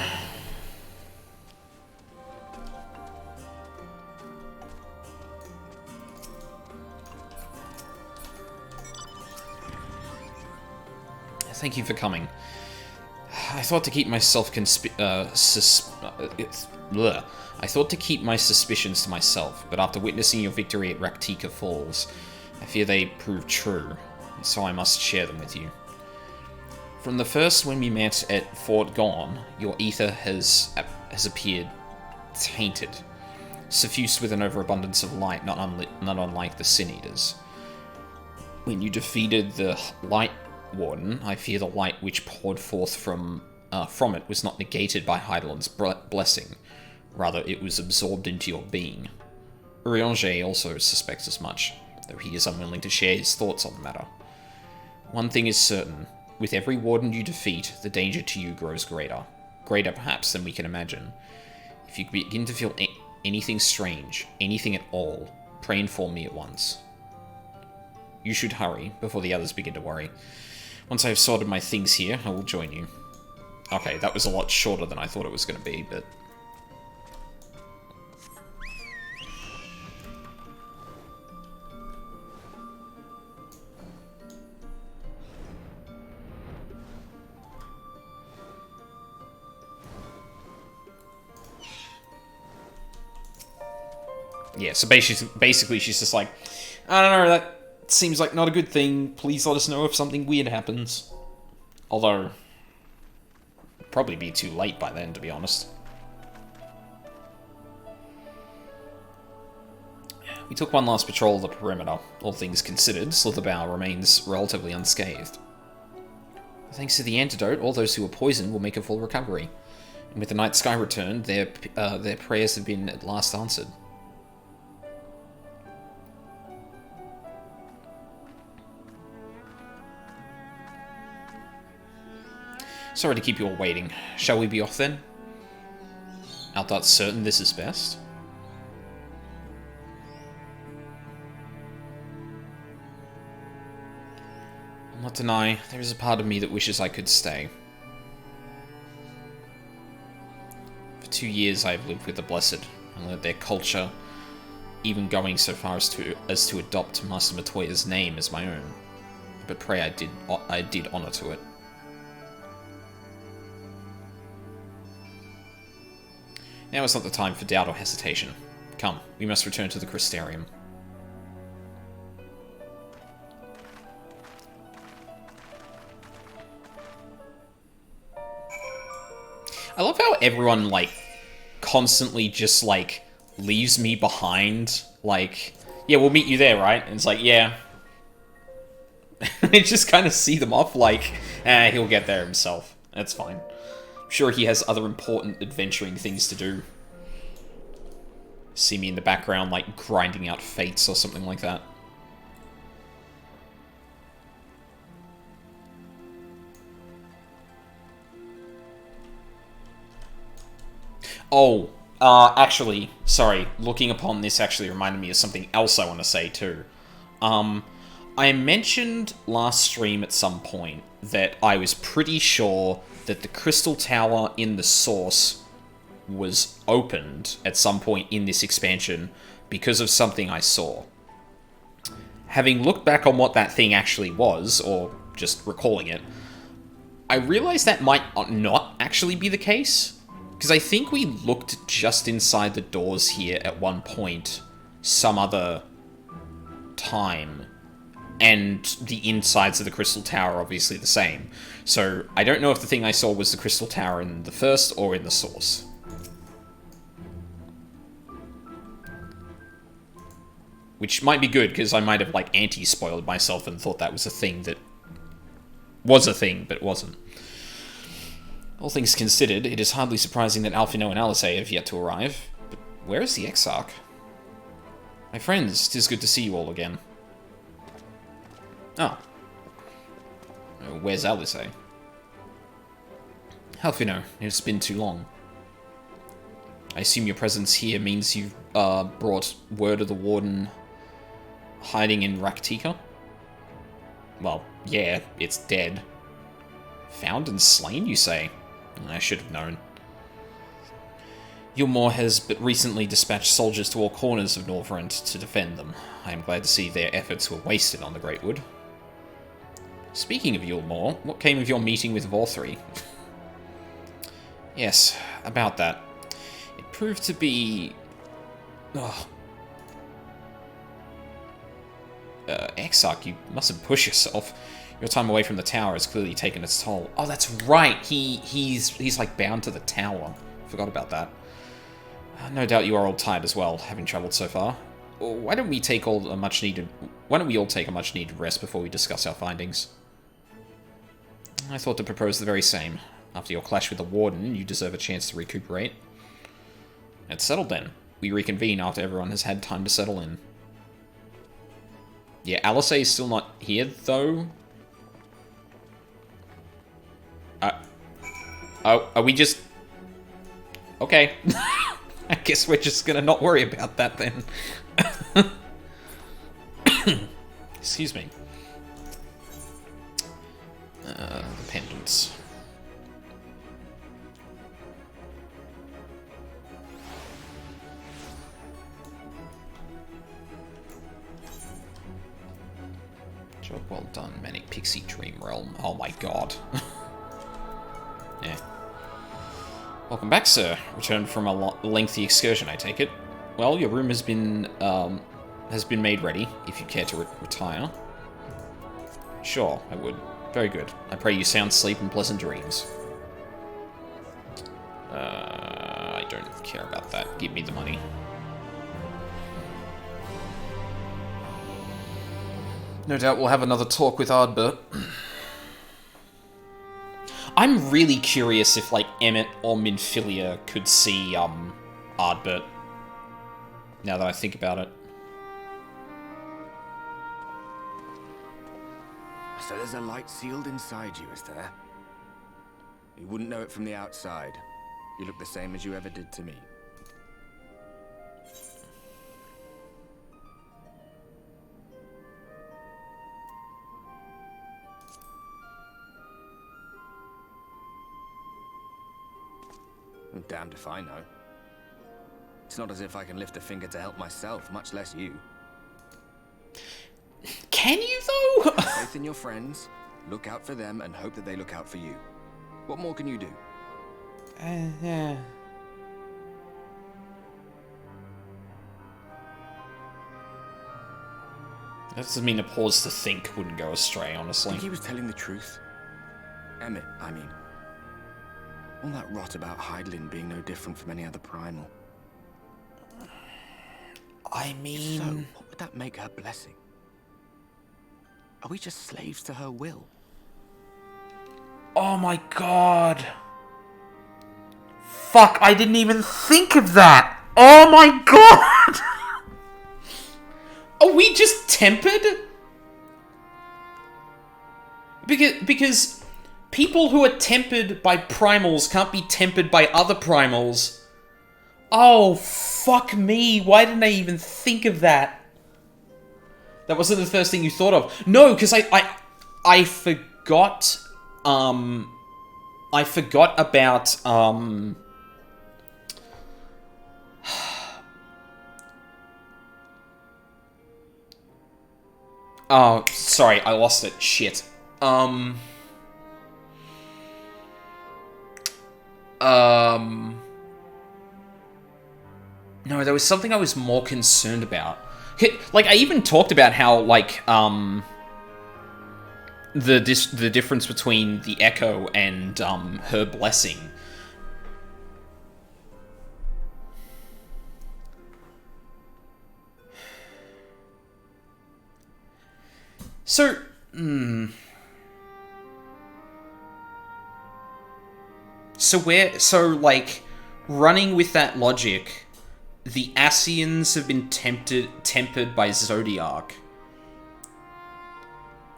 Thank you for coming. I thought to keep myself I thought to keep my suspicions to myself, but after witnessing your victory at Raktika Falls, I fear they proved true, and so I must share them with you. From the first when we met at Fort Gone, your ether has appeared tainted, suffused with an overabundance of light, not unlike the Sin Eaters. When you defeated the Light Warden, I fear the light which poured forth from it was not negated by Heideland's blessing. Rather, it was absorbed into your being. Urianger also suspects as much, though he is unwilling to share his thoughts on the matter. One thing is certain. With every Warden you defeat, the danger to you grows greater. Greater, perhaps, than we can imagine. If you begin to feel anything strange, anything at all, pray inform me at once. You should hurry, before the others begin to worry. Once I have sorted my things here, I will join you. Okay, that was a lot shorter than I thought it was going to be, but... yeah, so basically she's just like, I don't know, that seems like not a good thing. Please let us know if something weird happens. Although, it'd probably be too late by then, to be honest. We took one last patrol of the perimeter. All things considered, Slitherbow remains relatively unscathed. Thanks to the antidote, all those who were poisoned will make a full recovery. And with the night sky returned, their prayers have been at last answered. Sorry to keep you all waiting. Shall we be off then? Art thou certain this is best? I'll not deny, there is a part of me that wishes I could stay. For 2 years I have lived with the Blessed, and learned their culture, even going so far as to adopt Master Matoya's name as my own. But pray I did honor to it. Now is not the time for doubt or hesitation. Come, we must return to the Crystarium. I love how everyone, like, constantly just, like, leaves me behind. Like, yeah, we'll meet you there, right? And it's like, yeah. I just kind of see them off like, he'll get there himself. That's fine. Sure, he has other important adventuring things to do. See me in the background, like, grinding out fates or something like that. Oh, actually, sorry, looking upon this actually reminded me of something else I want to say, too. I mentioned last stream at some point that I was pretty sure that the Crystal Tower in the Source was opened at some point in this expansion because of something I saw. Having looked back on what that thing actually was, or just recalling it, I realized that might not actually be the case. Because I think we looked just inside the doors here at one point, some other time, and the insides of the Crystal Tower are obviously the same. So I don't know if the thing I saw was the Crystal Tower in the first or in the Source. Which might be good, because I might have, like, anti-spoiled myself and thought that was a thing that was a thing, but wasn't. All things considered, it is hardly surprising that Alphino and Alice have yet to arrive. But where is the Exarch? My friends, 'tis good to see you all again. Oh. Where's Alice? Alphino, it's been too long. I assume your presence here means you've brought word of the Warden hiding in Raktika? Well, yeah, it's dead. Found and slain, you say? I should have known. Yulmore has but recently dispatched soldiers to all corners of Northrend to defend them. I am glad to see their efforts were wasted on the Great Wood. Speaking of Yulmore, what came of your meeting with Vorthri? Yes, about that. It proved to be... Exarch, you mustn't push yourself. Your time away from the tower has clearly taken its toll. Oh, that's right. He's like bound to the tower. Forgot about that. No doubt you are all tired as well, having travelled so far. Why don't we all take a much needed rest before we discuss our findings? I thought to propose the very same. After your clash with the Warden, you deserve a chance to recuperate. It's settled then. We reconvene after everyone has had time to settle in. Yeah, Alice is still not here, though. Are we just... Okay. I guess we're just gonna not worry about that then. Excuse me. The pendants. Job well done, Manic Pixie Dream Realm. Oh my god. Yeah. Welcome back, sir. Returned from a lengthy excursion, I take it. Well, your room has been made ready, if you care to retire. Sure, I would. Very good. I pray you sound sleep and pleasant dreams. I don't care about that. Give me the money. No doubt we'll have another talk with Ardbert. I'm really curious if, like, Emmett or Minfilia could see, Ardbert. Now that I think about it. So there's a light sealed inside you, is there? You wouldn't know it from the outside. You look the same as you ever did to me. I'm damned if I know. It's not as if I can lift a finger to help myself, much less you. Can you, though? Faith in your friends, look out for them, and hope that they look out for you. What more can you do? Yeah. That doesn't mean a pause to think wouldn't go astray, honestly. I think he was telling the truth. Emmett, I mean. All that rot about Hydaelyn being no different from any other primal. I mean... If so, what would that make her blessing? Are we just slaves to her will? Oh my god. Fuck, I didn't even think of that. Oh my god. Are we just tempered? Because people who are tempered by primals can't be tempered by other primals. Oh, fuck me. Why didn't I even think of that? That wasn't the first thing you thought of. No, because I forgot, I forgot about, oh, sorry, I lost it. Shit. No, there was something I was more concerned about. Like, I even talked about how, like, the difference between the Echo and, her blessing. So, So, like, running with that logic, the Ascians have been tempered by Zodiark.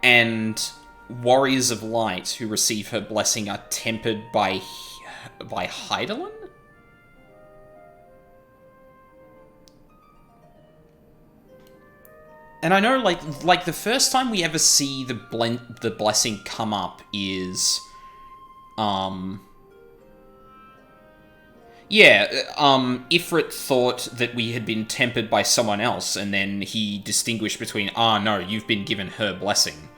And Warriors of Light, who receive her blessing, are tempered by Hydaelyn? And I know, like the first time we ever see the blessing come up is, Ifrit thought that we had been tempered by someone else, and then he distinguished between, no, you've been given her blessing.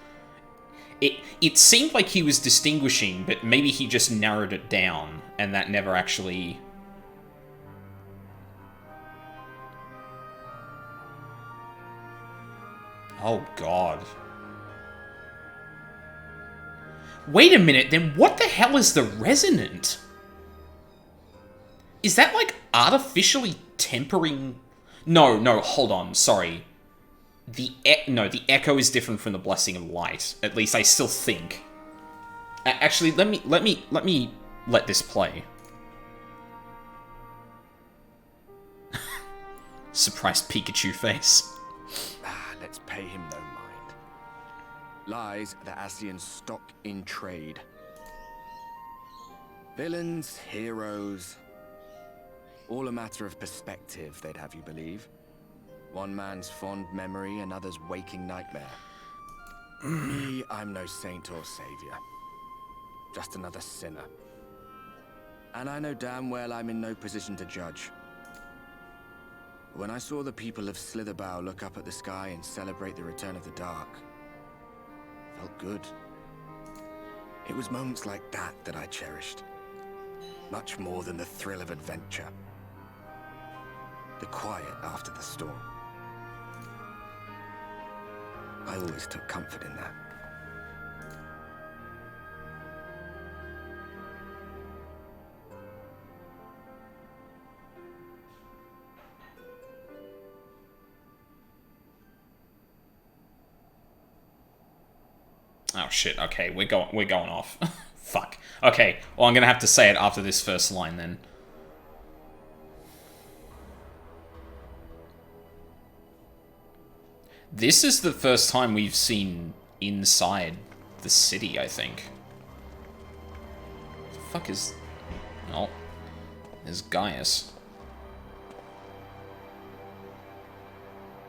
It seemed like he was distinguishing, but maybe he just narrowed it down, and that never actually... Oh, God. Wait a minute, then what the hell is the resonant? Is that, like, artificially tempering... No, hold on, sorry. The echo is different from the blessing of light. At least I still think. Actually, let me let this play. Surprised Pikachu face. Let's pay him no mind. Lies the Asian stock in trade. Villains, heroes, all a matter of perspective, they'd have you believe. One man's fond memory, another's waking nightmare. Me, I'm no saint or savior. Just another sinner. And I know damn well I'm in no position to judge. When I saw the people of Slitherbow look up at the sky and celebrate the return of the dark, felt good. It was moments like that that I cherished. Much more than the thrill of adventure. The quiet after the storm. I always took comfort in that. Oh shit, okay, we're going off. Fuck. Okay, well I'm gonna have to say it after this first line then. This is the first time we've seen inside the city, I think. What the fuck is... Oh. There's Gaius.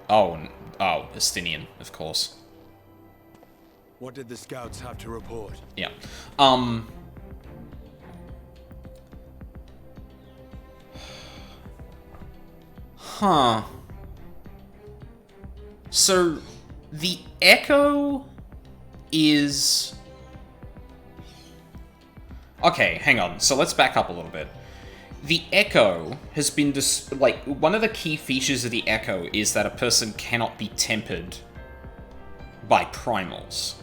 Oh, Estinian, of course. What did the scouts have to report? Yeah. Huh. So, the Echo is... Okay, hang on. So let's back up a little bit. The Echo has been... one of the key features of the Echo is that a person cannot be tempered by Primals.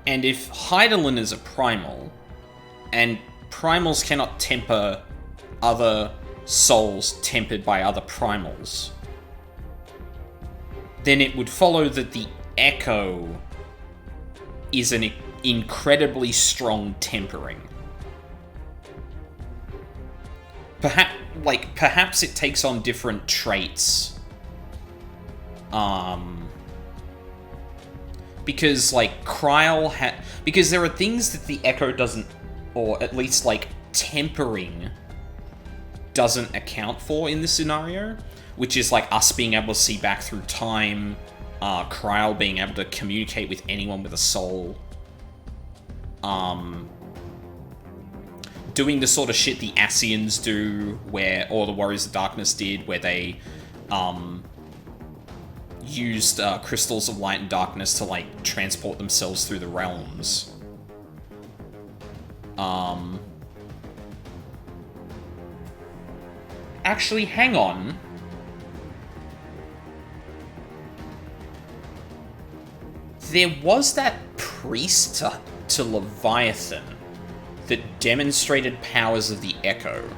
And if Hydaelyn is a Primal, and Primals cannot temper other souls tempered by other Primals, then it would follow that the Echo is an incredibly strong tempering. Perhaps it takes on different traits. Because, like, Kryl because there are things that the Echo doesn't, or at least, like, tempering doesn't account for in this scenario, which is, like, us being able to see back through time, Kryl being able to communicate with anyone with a soul, doing the sort of shit the Asians do, or the Warriors of Darkness did, where they, used crystals of light and darkness to, like, transport themselves through the realms. Actually, hang on. There was that priest to Leviathan that demonstrated powers of the Echo.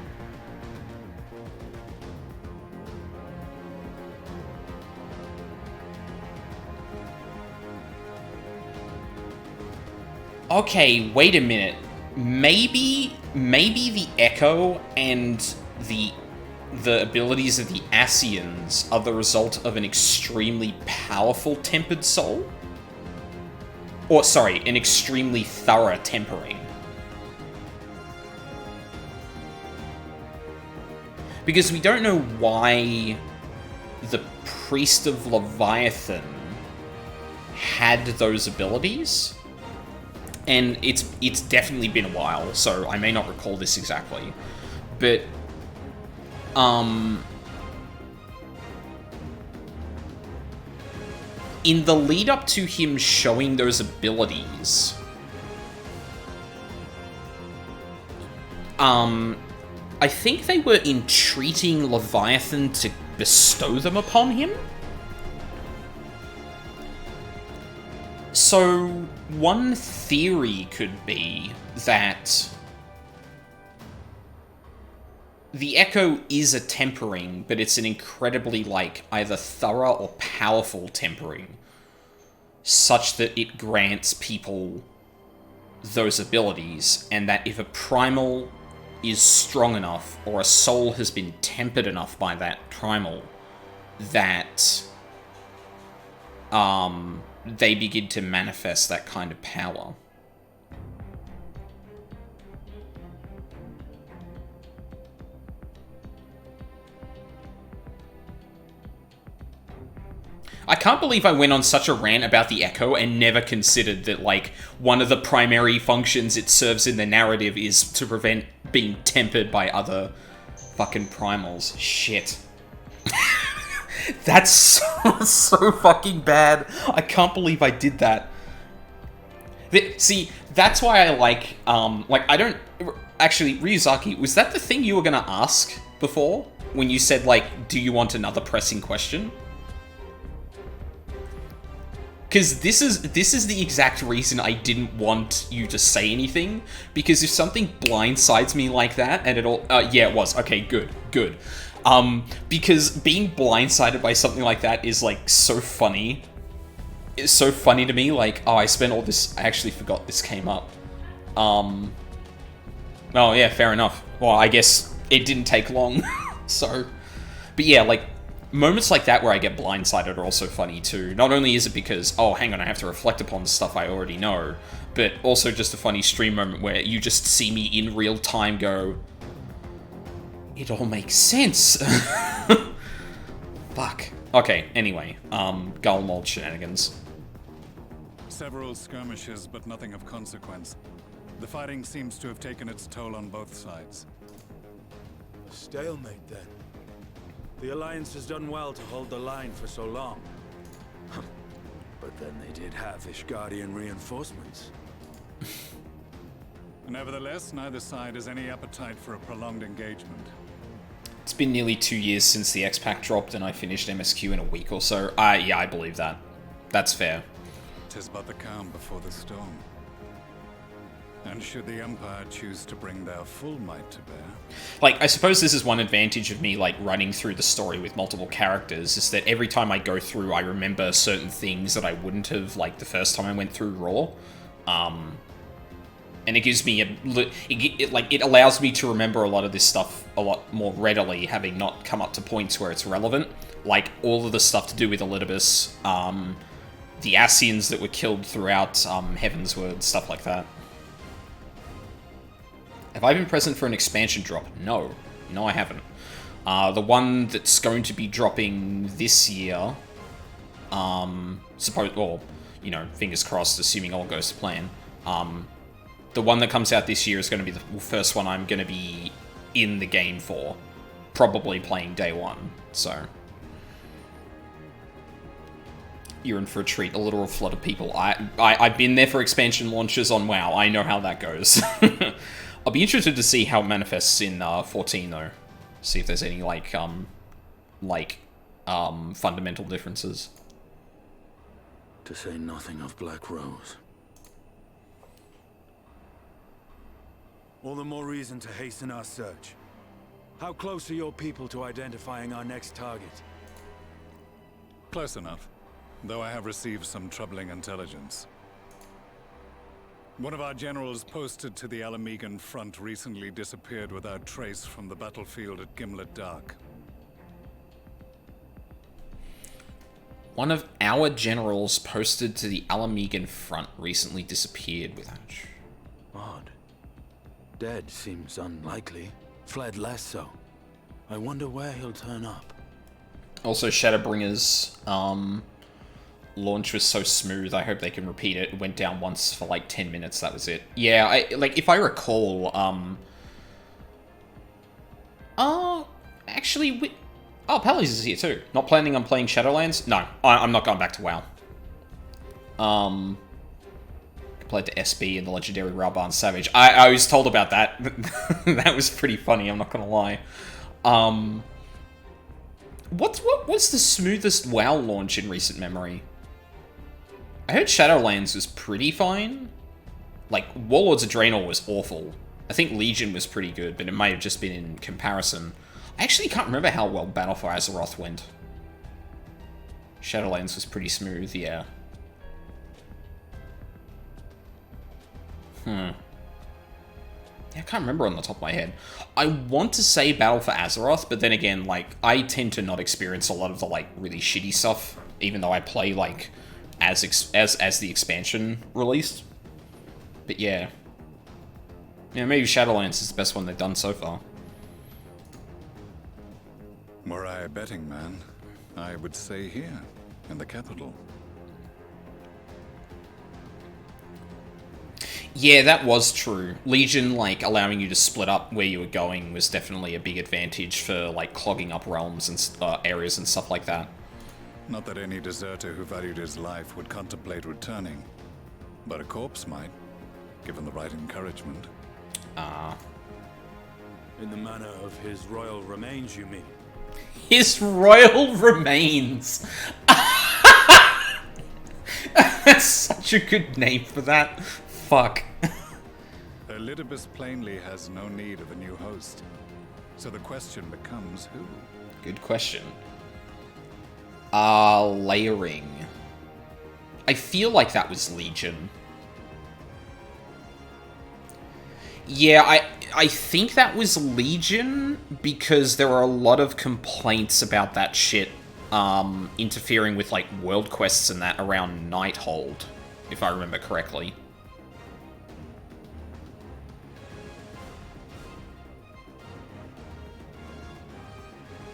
Okay, wait a minute. Maybe the Echo and the abilities of the Asians are the result of an extremely powerful tempered soul? Or, sorry, an extremely thorough tempering. Because we don't know why the Priest of Leviathan had those abilities. And it's definitely been a while, so I may not recall this exactly. But, in the lead up to him showing those abilities, I think they were entreating Leviathan to bestow them upon him. So, one theory could be that the Echo is a tempering, but it's an incredibly, like, either thorough or powerful tempering, such that it grants people those abilities, and that if a primal is strong enough, or a soul has been tempered enough by that primal, that they begin to manifest that kind of power. I can't believe I went on such a rant about the Echo and never considered that, like, one of the primary functions it serves in the narrative is to prevent being tempered by other fucking primals. Shit. That's so fucking bad. I can't believe I did that. See, that's why I like, I don't... Actually, Ryuzaki, was that the thing you were gonna ask before? When you said, like, do you want another pressing question? Because this is the exact reason I didn't want you to say anything. Because if something blindsides me like that, and it all... yeah, it was. Okay, good. Because being blindsided by something like that is, like, so funny. It's so funny to me, like, oh, I spent all this... I actually forgot this came up. Oh, yeah, fair enough. Well, I guess it didn't take long, so... But yeah, like, moments like that where I get blindsided are also funny, too. Not only is it because, oh, hang on, I have to reflect upon the stuff I already know, but also just a funny stream moment where you just see me in real time go... It all makes sense. Fuck. Okay, anyway, Gull Mold shenanigans. Several skirmishes, but nothing of consequence. The fighting seems to have taken its toll on both sides. Stalemate, then. The Alliance has done well to hold the line for so long. But then they did have Ishgardian reinforcements. Nevertheless, neither side has any appetite for a prolonged engagement. It's been nearly 2 years since the X-Pack dropped and I finished MSQ in a week or so. Yeah, I believe that. That's fair. 'Tis but the calm before the storm. And should the Empire choose to bring their full might to bear... Like, I suppose this is one advantage of me, like, running through the story with multiple characters, is that every time I go through, I remember certain things that I wouldn't have, like, the first time I went through Raw. And it gives me it allows me to remember a lot of this stuff a lot more readily, having not come up to points where it's relevant. Like, all of the stuff to do with Elidibus, the Ascians that were killed throughout Heavensward, stuff like that. Have I been present for an expansion drop? No. No, I haven't. The one that's going to be dropping this year, fingers crossed, assuming all goes to plan, the one that comes out this year is going to be the first one I'm going to be in the game for. Probably playing day one, so... You're in for a treat, a literal flood of people. I've been there for expansion launches on WoW, I know how that goes. I'll be interested to see how it manifests in 14, though. See if there's any, fundamental differences. To say nothing of Black Rose. All the more reason to hasten our search. How close are your people to identifying our next target? Close enough, though I have received some troubling intelligence. One of our generals posted to the Alamegan front recently disappeared without trace from the battlefield at Gimlet Dark. One of our generals posted to the Alamegan front recently disappeared without... Odd. Dead seems unlikely. Fled less so. I wonder where he'll turn up. Also, Shadowbringers launch was so smooth. I hope they can repeat it. It went down once for like 10 minutes. That was it. Yeah, if I recall, actually, oh, Pally's is here too. Not planning on playing Shadowlands? No, I'm not going back to WoW. Played to SB and the legendary Ralbarn Savage. I was told about that. That was pretty funny, I'm not gonna lie. What was the smoothest WoW launch in recent memory? I heard Shadowlands was pretty fine. Like, Warlords Adrenal was awful. I think Legion was pretty good, but it might have just been in comparison. I actually can't remember how well Battle for Azeroth went. Shadowlands was pretty smooth, yeah. Yeah, I can't remember on the top of my head. I want to say Battle for Azeroth, but then again, like, I tend to not experience a lot of the, like, really shitty stuff, even though I play, like, as the expansion released. But yeah. Yeah, maybe Shadowlands is the best one they've done so far. Were I a betting man, I would say here, in the capital. Yeah, that was true. Legion, like, allowing you to split up where you were going was definitely a big advantage for, like, clogging up realms and areas and stuff like that. Not that any deserter who valued his life would contemplate returning, but a corpse might, given the right encouragement. In the manner of his royal remains, you mean? His royal remains! That's such a good name for that. Fuck. Elidibus plainly has no need of a new host. So the question becomes who? Good question. Layering. I feel like that was Legion. Yeah, I think that was Legion because there were a lot of complaints about that shit interfering with, like, world quests and that around Nighthold, if I remember correctly.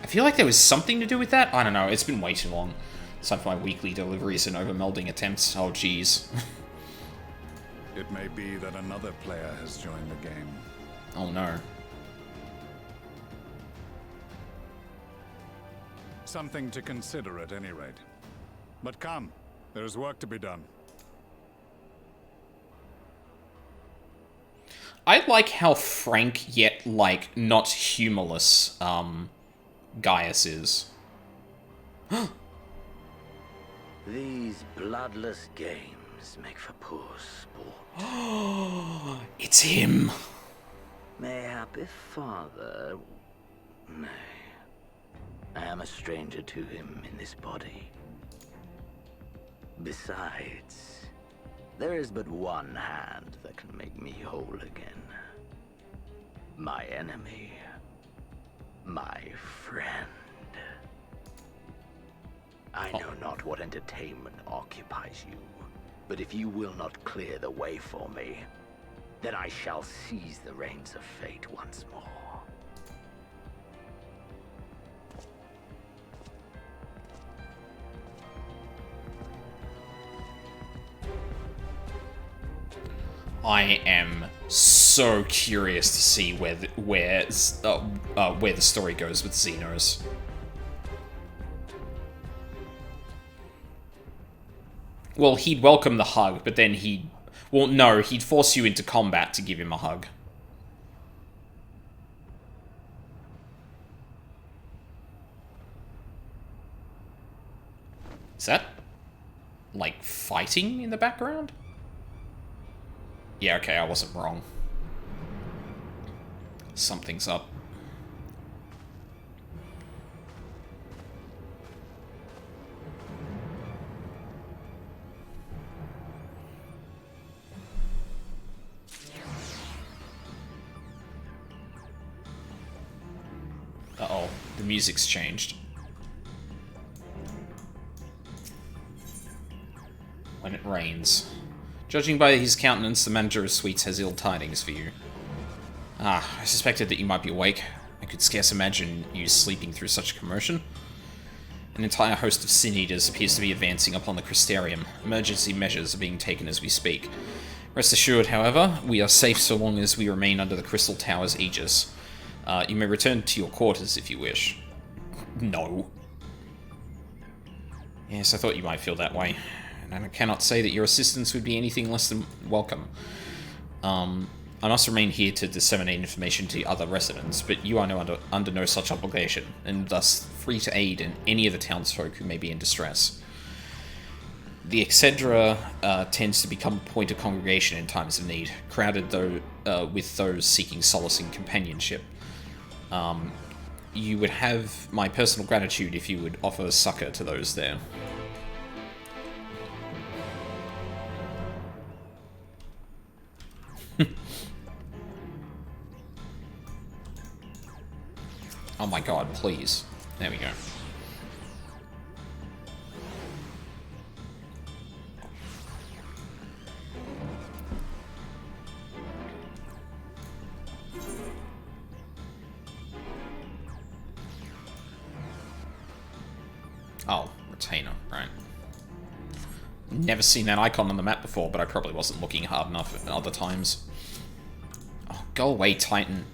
I feel like there was something to do with that. I don't know. It's been way too long. Aside from my weekly deliveries and overmelding attempts. Oh, jeez. It may be that another player has joined the game. Oh, no. Something to consider at any rate. But come, there is work to be done. I like how frank yet, like, not humorless, Gaius is. These bloodless games make for poor sport. It's him. Mayhap if father... Nay. I am a stranger to him in this body. Besides, there is but one hand that can make me whole again. My enemy. My friend. I know not what entertainment occupies you, but if you will not clear the way for me, then I shall seize the reins of fate once more. I am so curious to see where the story goes with Xenos. Well, he'd welcome the hug, but then he'd force you into combat to give him a hug. Is that, like, fighting in the background? Yeah, okay, I wasn't wrong. Something's up. Uh-oh, the music's changed. When it rains. Judging by his countenance, the manager of Sweets has ill tidings for you. Ah, I suspected that you might be awake. I could scarce imagine you sleeping through such a commotion. An entire host of Sin Eaters appears to be advancing upon the Crystarium. Emergency measures are being taken as we speak. Rest assured, however, we are safe so long as we remain under the Crystal Tower's aegis. You may return to your quarters if you wish. No. Yes, I thought you might feel that way. And I cannot say that your assistance would be anything less than welcome. I must remain here to disseminate information to other residents, but you are under no such obligation, and thus free to aid in any of the townsfolk who may be in distress. The Excedra tends to become a point of congregation in times of need, crowded with those seeking solace and companionship. You would have my personal gratitude if you would offer succor to those there. Oh my god, please. There we go. Oh, retainer, right. Never seen that icon on the map before, but I probably wasn't looking hard enough at other times. Oh, go away, Titan.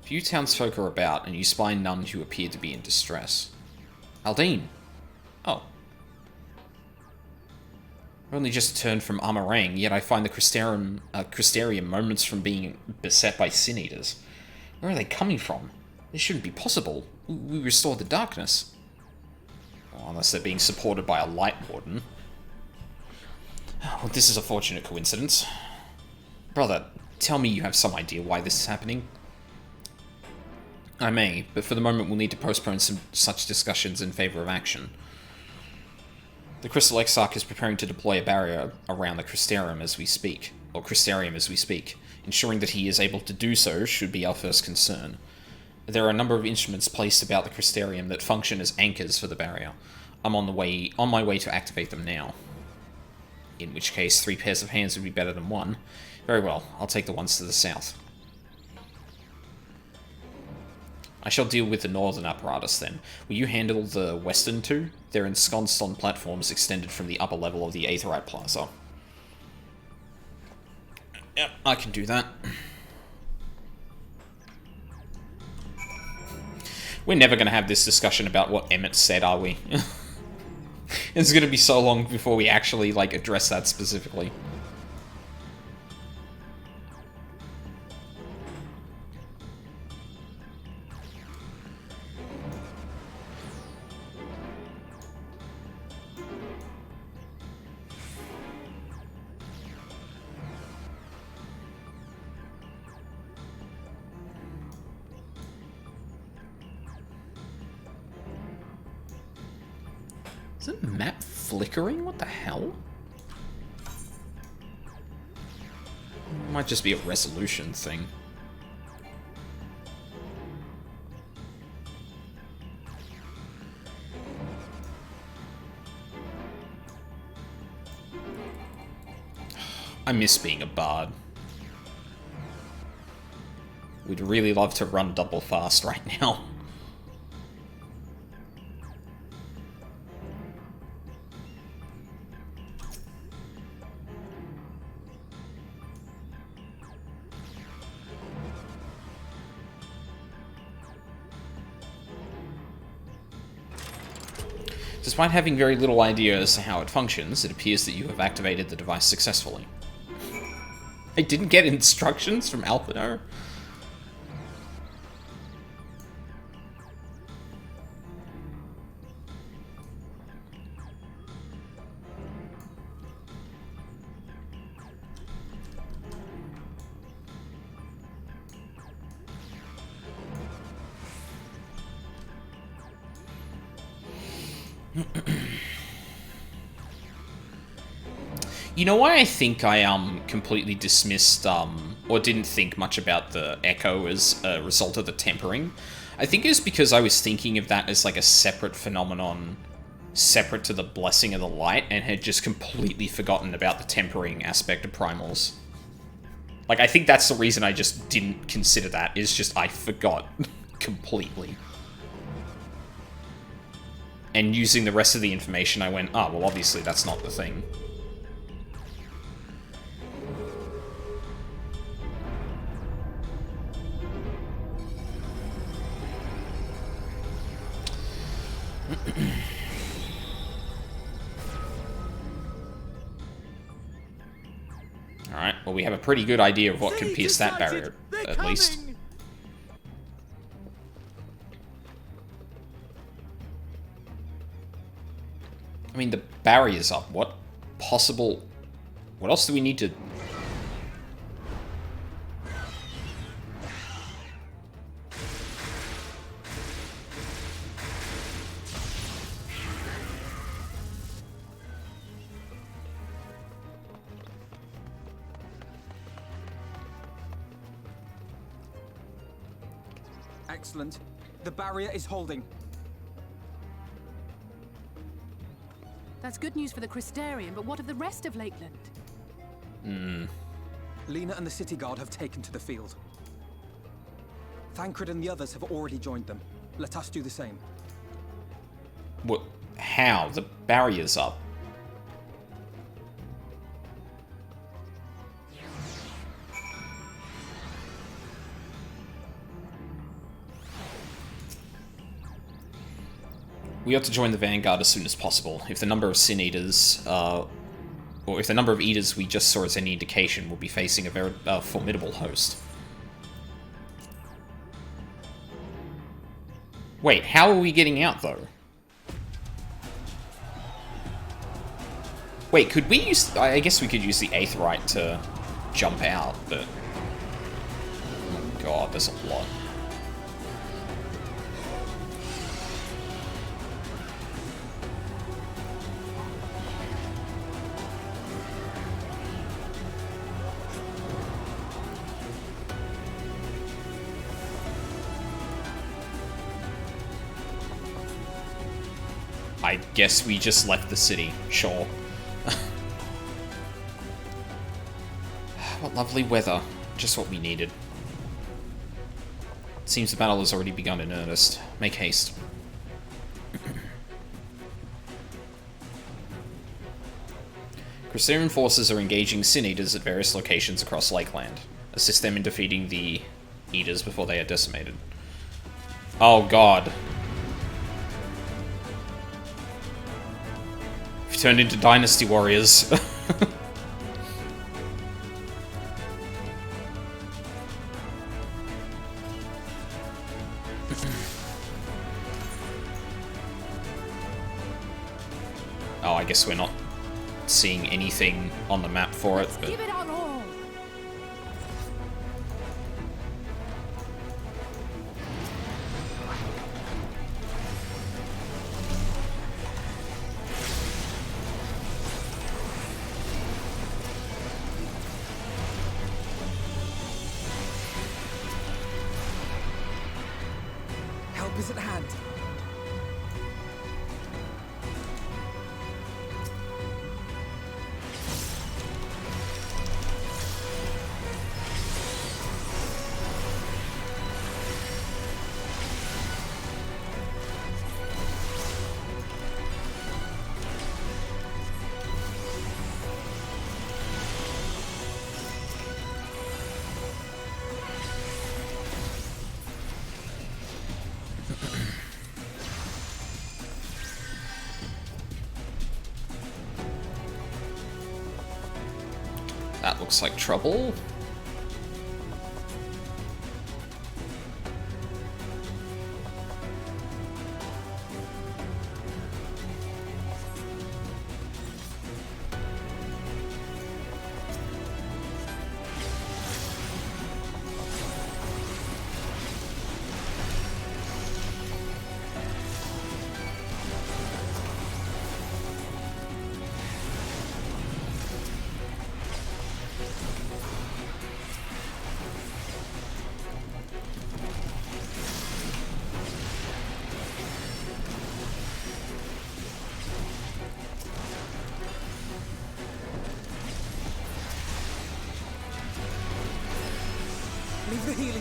Few townsfolk are about, and you spy none who appear to be in distress. Aldine. Oh. I've only just returned from Amarang, yet I find the Crystarium moments from being beset by Sin Eaters. Where are they coming from? This shouldn't be possible. We restored the darkness. Well, unless they're being supported by a Light Warden. Well, this is a fortunate coincidence. Brother, tell me you have some idea why this is happening. I may, but for the moment we'll need to postpone some such discussions in favor of action. The Crystal Exarch is preparing to deploy a barrier around the Crystarium as we speak, Ensuring that he is able to do so should be our first concern. There are a number of instruments placed about the Crystarium that function as anchors for the barrier. I'm on my way to activate them now. In which case, 3 pairs of hands would be better than 1. Very well, I'll take the ones to the south. I shall deal with the northern apparatus then. Will you handle the western two? They're ensconced on platforms extended from the upper level of the Aetherite Plaza. Yep, I can do that. We're never going to have this discussion about what Emmett said, are we? It's going to be so long before we actually, like, address that specifically. Is the map flickering? What the hell? Might just be a resolution thing. I miss being a bard. We'd really love to run double fast right now. Despite having very little idea as to how it functions, it appears that you have activated the device successfully. I didn't get instructions from Alphino. You know why I think I completely dismissed or didn't think much about the Echo as a result of the tempering? I think it's because I was thinking of that as like a separate phenomenon, separate to the Blessing of the Light, and had just completely forgotten about the tempering aspect of Primals. Like, I think that's the reason I just didn't consider that, is just I forgot completely. And using the rest of the information, I went, oh, well, obviously that's not the thing. Alright, well, we have a pretty good idea of what can pierce that barrier, at least. I mean, the barrier's up. What possible... What else do we need to... Excellent. The barrier is holding. That's good news for the Crystarian, but what of the rest of Lakeland? Lena and the City Guard have taken to the field. Thancred and the others have already joined them. Let us do the same. What? How? The barrier's up. We ought to join the Vanguard as soon as possible. If the number of Sin Eaters, or if the number of Eaters we just saw is any indication, we'll be facing a very formidable host. Wait, how are we getting out, though? Wait, could we use... I guess we could use the Aetheryte to jump out, but... Oh my god, there's a lot. I guess we just left the city, sure. What lovely weather. Just what we needed. Seems the battle has already begun in earnest. Make haste. Crystarian forces are engaging Sin Eaters at various locations across Lakeland. Assist them in defeating the Eaters before they are decimated. Oh god. We've turned into Dynasty Warriors. Oh, I guess we're not seeing anything on the map for it, but... Give it our all. Help is at hand. That looks like trouble.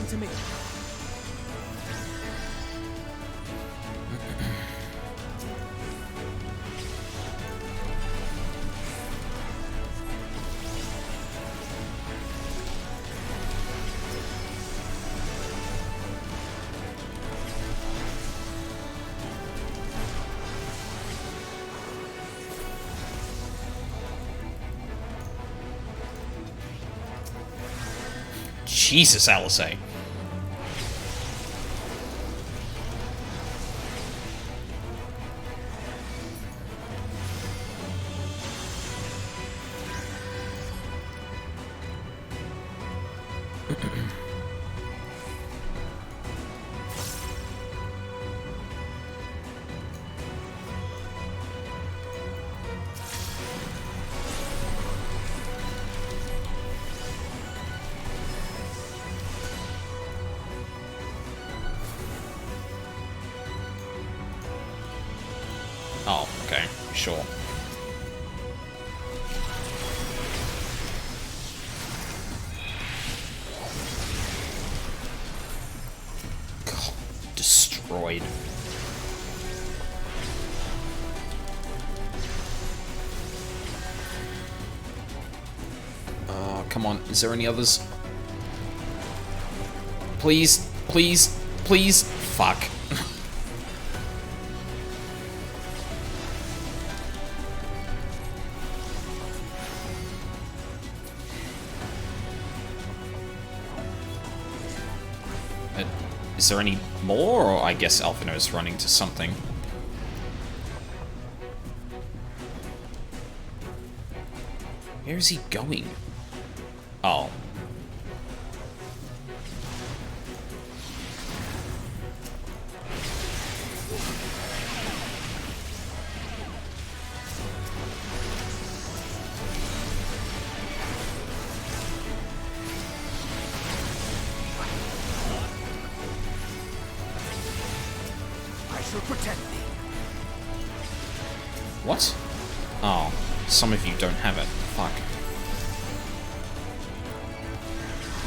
to me. Jesus, Alizé. Oh, okay, sure. God, destroyed. Come on, is there any others? Please, please, please. Fuck. Is there any more, or I guess Alphino's running to something? Where is he going? Oh. Protect me. What? Oh, some of you don't have it. Fuck.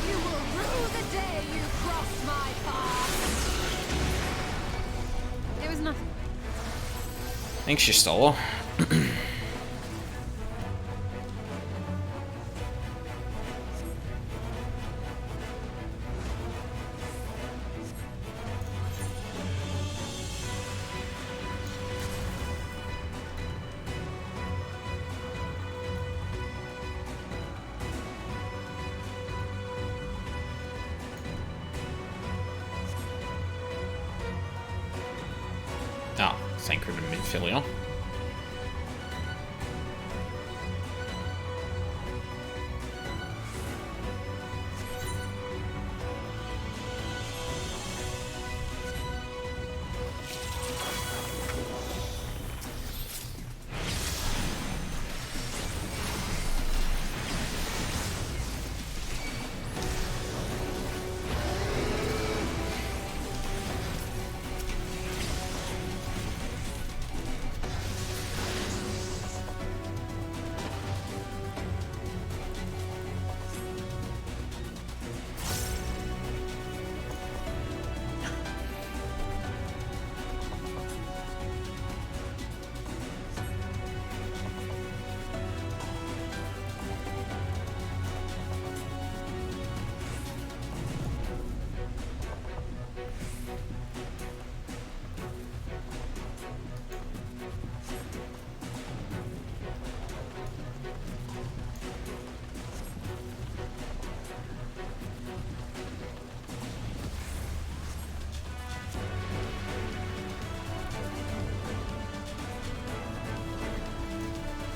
You will rue the day you crossed my path. It was nothing. Thanks, Shistola. Ah, thank you, Midfilia.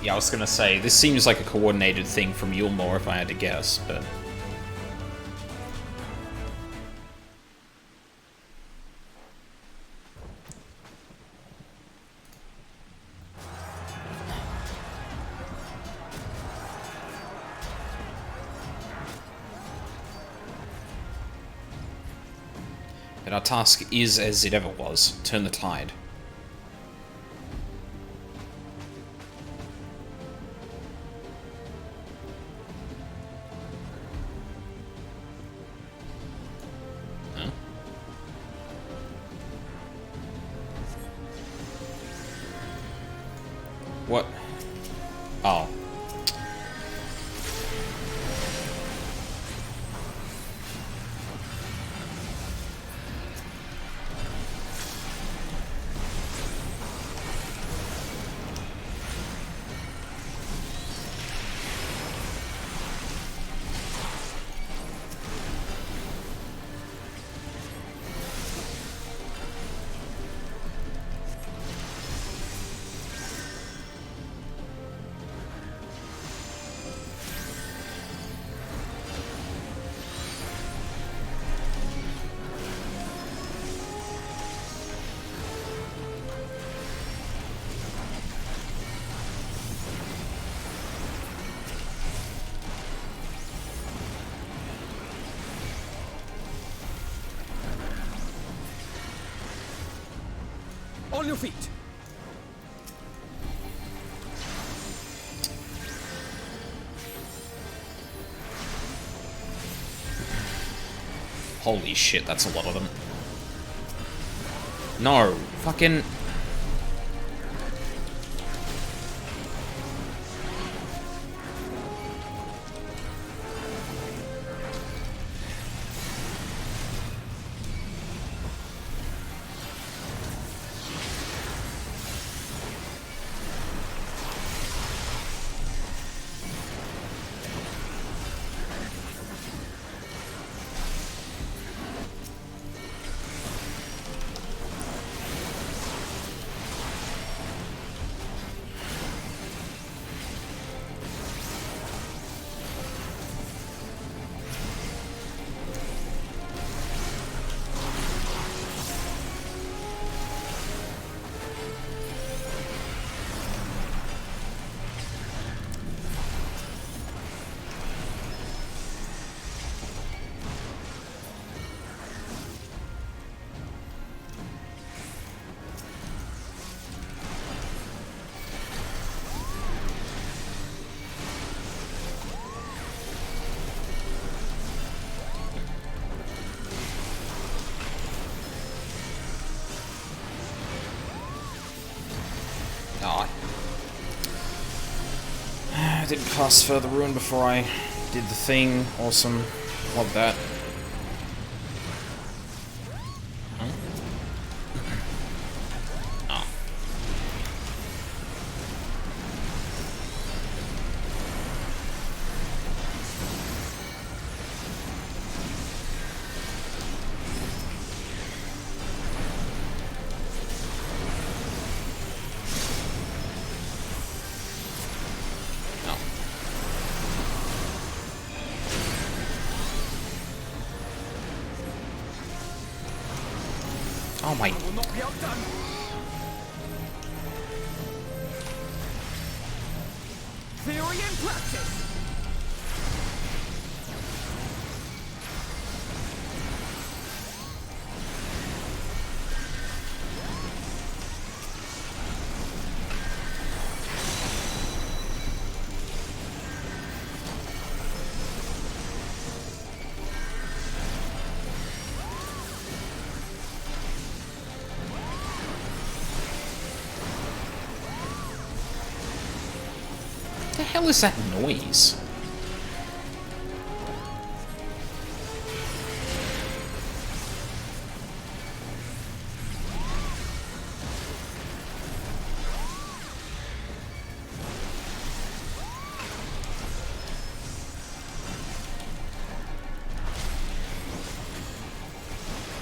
Yeah, I was gonna say, this seems like a coordinated thing from Yulmore if I had to guess, but... But our task is as it ever was, turn the tide. What? Oh. On your feet! Holy shit, that's a lot of them. No, fucking... Oh. I didn't cast Further Ruin before I did the thing. Awesome. Love that. Huh? Oh. Oh my... Will not be outdone! Theory in practice! What the hell is that noise?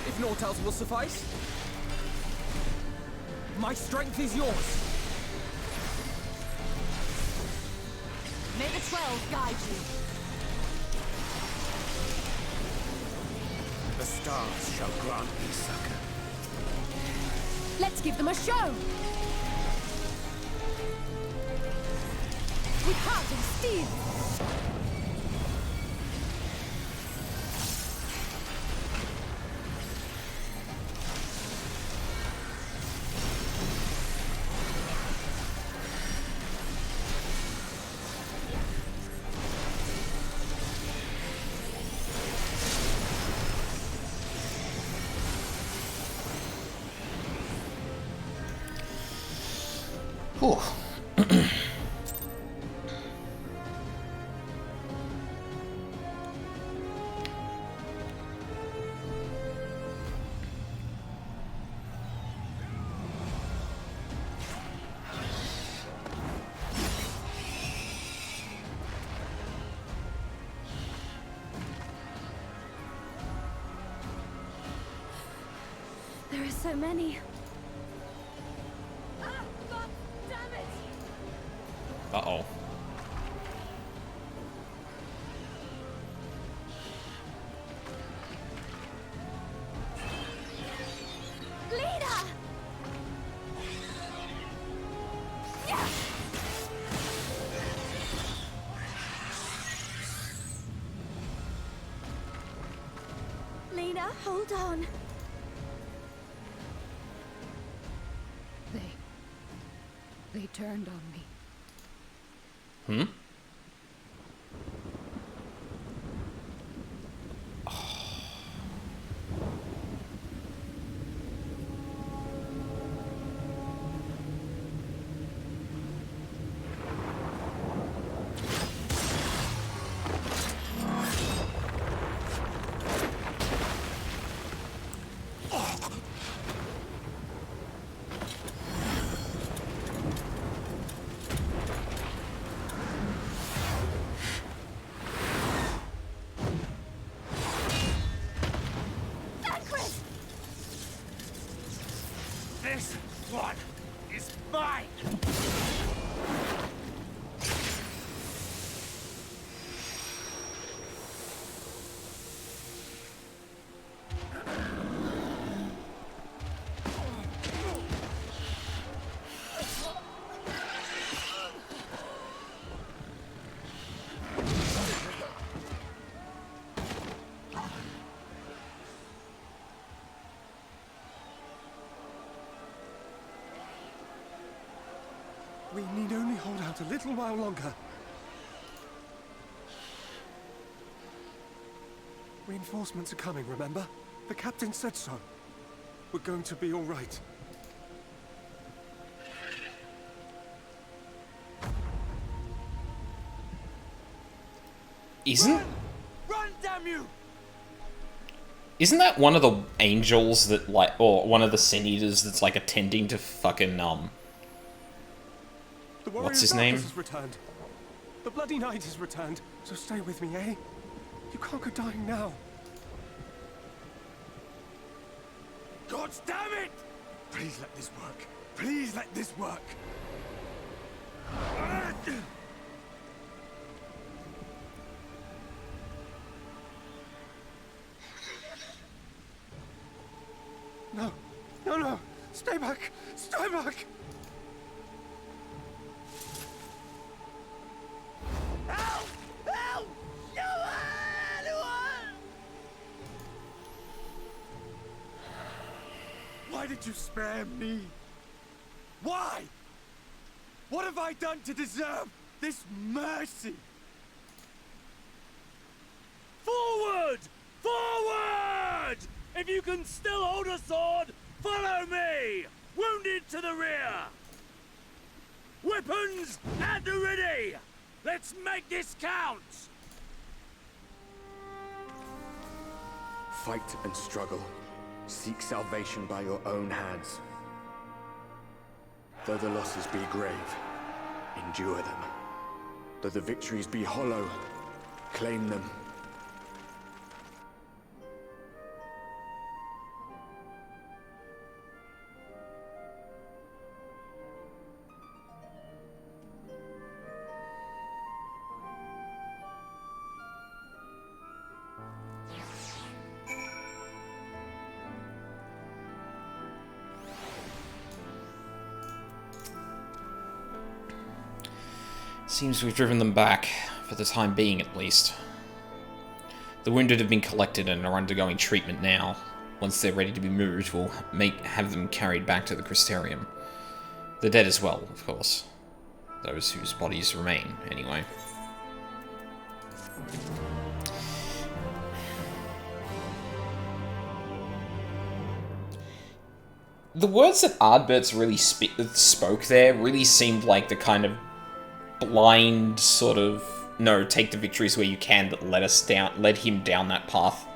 If naught else will suffice, my strength is yours. May the 12 guide you. The stars shall grant thee succor. Let's give them a show! With heart and steel! Whew. There are so many. God damn it! Uh-oh. Leader! Lena, hold on. They turned on me. Hmm? This one is mine! We need only hold out a little while longer. Reinforcements are coming, remember? The captain said so. We're going to be all right. Run, damn you! Isn't that one of the angels that, like, or one of the Sin Eaters that's, like, attending to fucking, The what's his Warrior of name? Darkness has returned. The Bloody Knight has returned. So stay with me, eh? You can't go dying now. God damn it! Please let this work. Please let this work. No. No, no. Stay back. Stay back. Help! Help! Anyone! Why did you spare me? Why? What have I done to deserve this mercy? Forward! Forward! If you can still hold a sword, follow me! Wounded to the rear! Weapons at the ready! Let's make this count! Fight and struggle. Seek salvation by your own hands. Though the losses be grave, endure them. Though the victories be hollow, claim them. Seems we've driven them back, for the time being at least. The wounded have been collected and are undergoing treatment now. Once they're ready to be moved, we'll have them carried back to the Crystarium. The dead as well, of course. Those whose bodies remain, anyway. the words that Ardbert's really spoke there really seemed like the kind of blind sort of, no, take the victories where you can, that led him down that path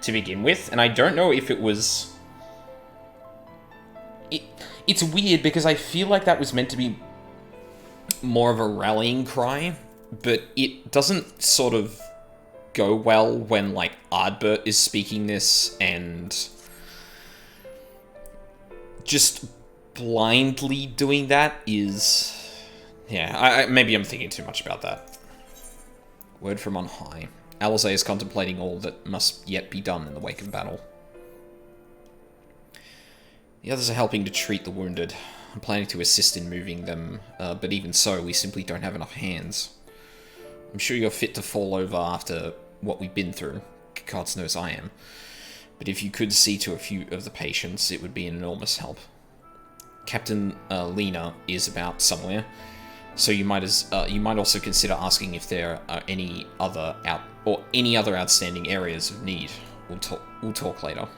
to begin with. And I don't know if it was... It's weird, because I feel like that was meant to be more of a rallying cry, but it doesn't sort of go well when, like, Ardbert is speaking this, and just blindly doing that is... Yeah, maybe I'm thinking too much about that. Word from on high. Alizé is contemplating all that must yet be done in the wake of battle. The others are helping to treat the wounded. I'm planning to assist in moving them, but even so, we simply don't have enough hands. I'm sure you're fit to fall over after what we've been through. God knows I am. But if you could see to a few of the patients, it would be an enormous help. Captain Lena is about somewhere, so you might also consider asking if there are any other outstanding areas of need. We'll talk later.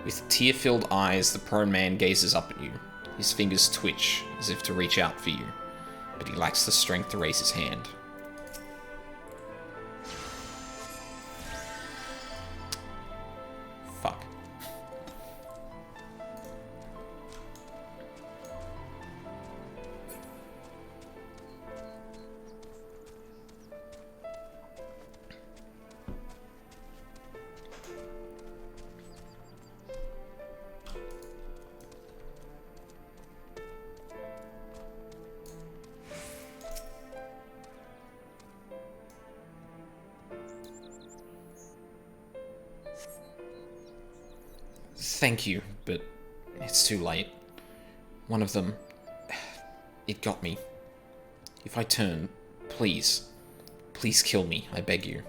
With tear-filled eyes, the prone man gazes up at you. His fingers twitch, as if to reach out for you, but he lacks the strength to raise his hand. Fuck. Thank you, but it's too late. One of them... It got me. If I turn, please kill me, I beg you.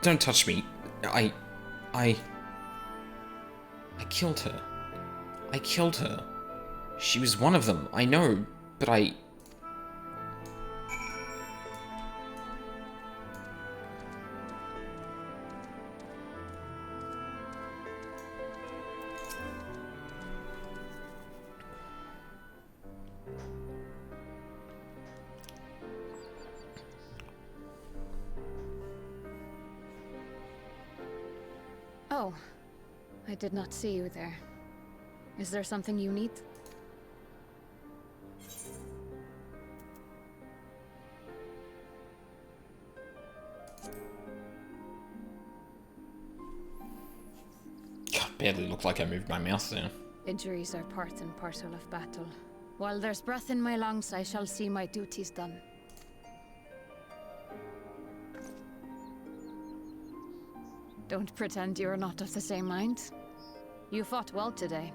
Don't touch me. I killed her. I killed her. She was one of them, I know, but I... Oh, I did not see you there. Is there something you need? God, barely looked like I moved my mouth there. Injuries are part and parcel of battle. While there's breath in my lungs, I shall see my duties done. Don't pretend you're not of the same mind. You fought well today.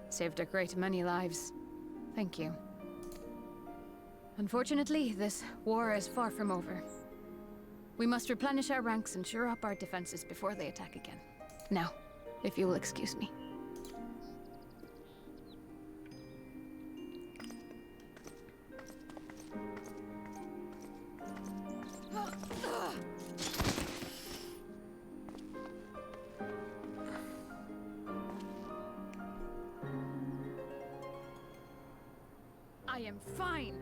Saved a great many lives. Thank you. Unfortunately, this war is far from over. We must replenish our ranks and shore up our defenses before they attack again. Now, if you will excuse me. I am fine.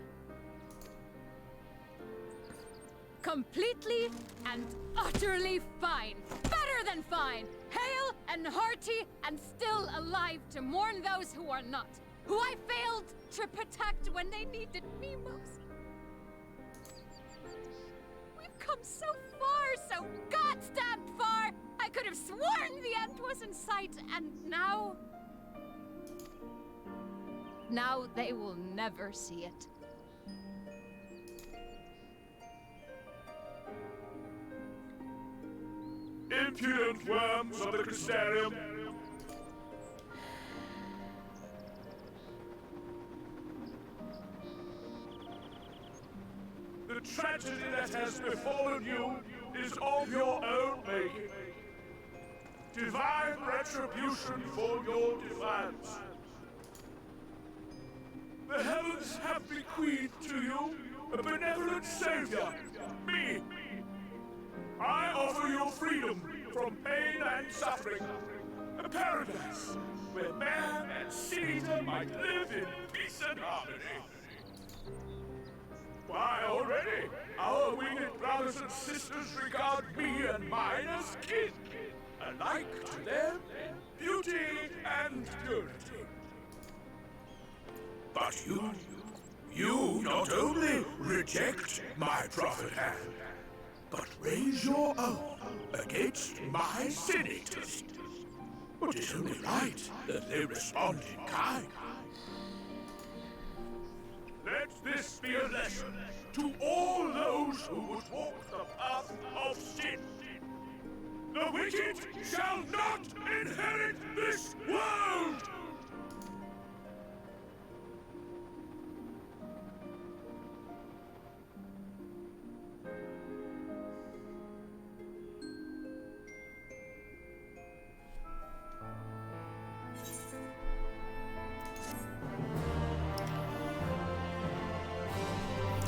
Completely and utterly fine. Better than fine. Hale and hearty and still alive to mourn those who are not. Who I failed to protect when they needed me most. We've come so far, so goddamn far. I could have sworn the end was in sight, and now... Now they will never see it. Impudent worms of the Crystarium! The tragedy that has befallen you is of your own making. Divine retribution for your defiance. The heavens have bequeathed to you a benevolent savior, me. I offer you freedom from pain and suffering. A paradise where man and Caesar might live in peace and harmony. Why, already, our winged brothers and sisters regard me and mine as kin, alike to them in beauty and purity. But you not only reject my prophet hand, but raise your own against my senators. But it's only right that they respond in kind. Let this be a lesson to all those who would walk the path of sin. The wicked shall not inherit this world!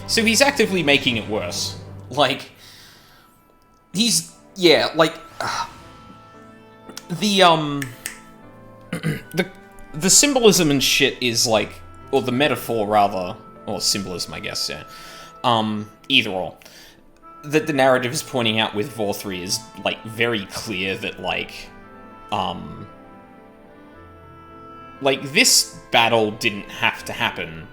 So he's actively making it worse. Like, he's, yeah, like, the symbolism and shit is like, or the metaphor rather, or symbolism, I guess, yeah. Either or. That the narrative is pointing out with Vor3 is, like, very clear that, like, this battle didn't have to happen.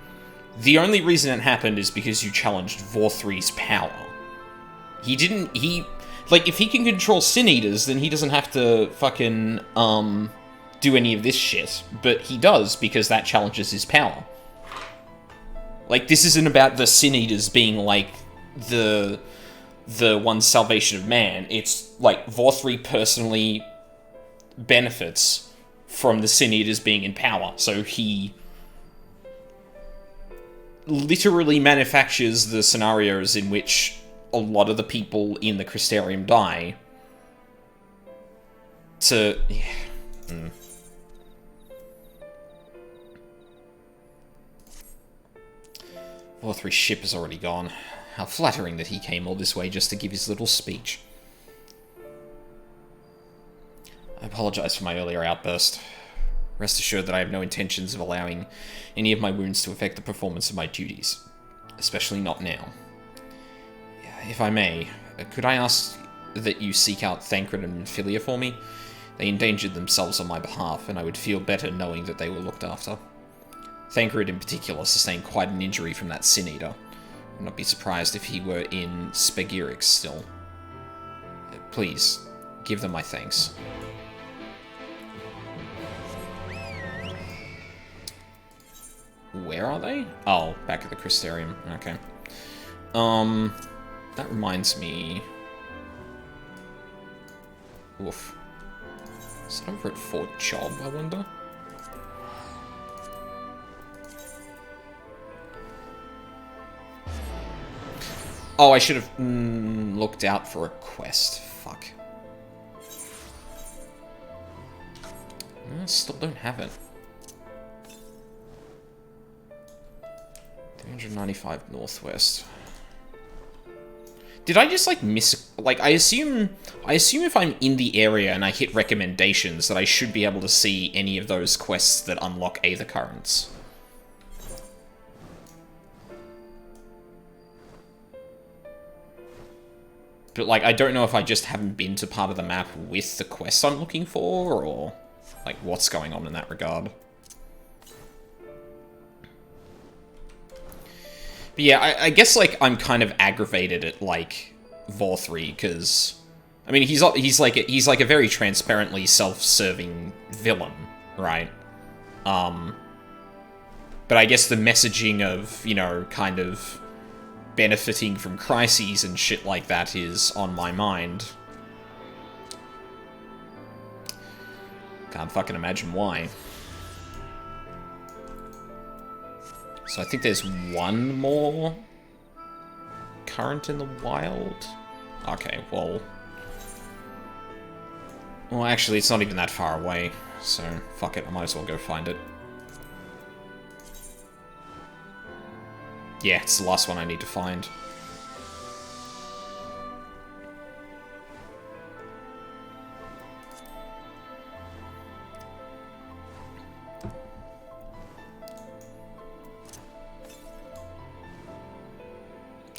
The only reason it happened is because you challenged Vor3's power. Like, if he can control Sin Eaters, then he doesn't have to fucking, do any of this shit. But he does, because that challenges his power. Like, this isn't about the Sin Eaters being, like, the one salvation of man. It's, like, Vor3 personally benefits from the Sin Eaters being in power. So he literally manufactures the scenarios in which a lot of the people in the Crystarium die to... Yeah. Vor3's ship is already gone. How flattering that he came all this way just to give his little speech. I apologize for my earlier outburst. Rest assured that I have no intentions of allowing any of my wounds to affect the performance of my duties. Especially not now. If I may, could I ask that you seek out Thancred and Philia for me? They endangered themselves on my behalf, and I would feel better knowing that they were looked after. Thancred in particular sustained quite an injury from that Sin Eater. I would not be surprised if he were in Spagirix still. Please, give them my thanks. Where are they? Oh, back at the Crystarium. Okay. That reminds me... Oof. Is it over at Fort Job, I wonder? Oh, I should have looked out for a quest. Fuck. I still don't have it. 395 Northwest. Did I just, like, miss... Like, I assume if I'm in the area and I hit recommendations that I should be able to see any of those quests that unlock Aether Currents. But, like, I don't know if I just haven't been to part of the map with the quests I'm looking for, or, like, what's going on in that regard. But yeah, I guess, like, I'm kind of aggravated at, like, Vor3, because... I mean, he's like a very transparently self-serving villain, right? But I guess the messaging of, you know, kind of benefiting from crises and shit like that is on my mind. Can't fucking imagine why. So I think there's one more current in the wild. Okay, well... Well, actually, it's not even that far away, so fuck it, I might as well go find it. Yeah, it's the last one I need to find.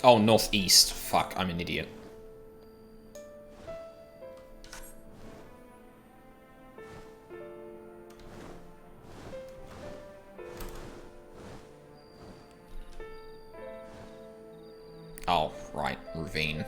Oh, northeast. Fuck, I'm an idiot. Oh, right, ravine.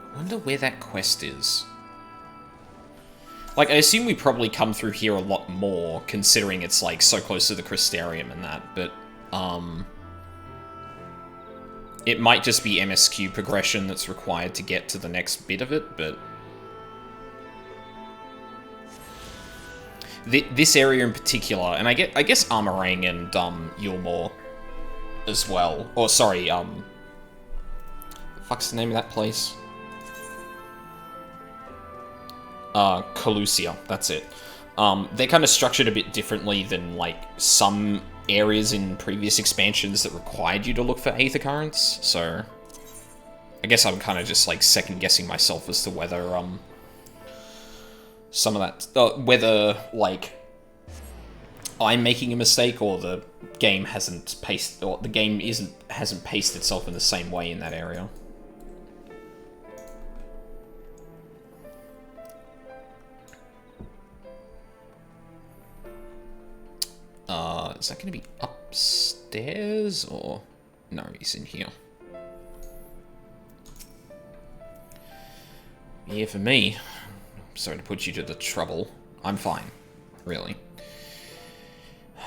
I wonder where that quest is. Like, I assume we probably come through here a lot more, considering it's, like, so close to the Crystarium and that, but, it might just be MSQ progression that's required to get to the next bit of it, but... This area in particular, and I guess Armorang and, Yulmore as well. Or, sorry, the fuck's the name of that place? Calusia, that's it. They're kind of structured a bit differently than, like, some areas in previous expansions that required you to look for Aether Currents, so... I guess I'm kind of just, like, second-guessing myself as to whether, some of that... whether, like, I'm making a mistake, or the game hasn't paced... or the game hasn't paced itself in the same way in that area. Is that going to be upstairs, or... No, he's in here. Yeah, for me. Sorry to put you to the trouble. I'm fine. Really.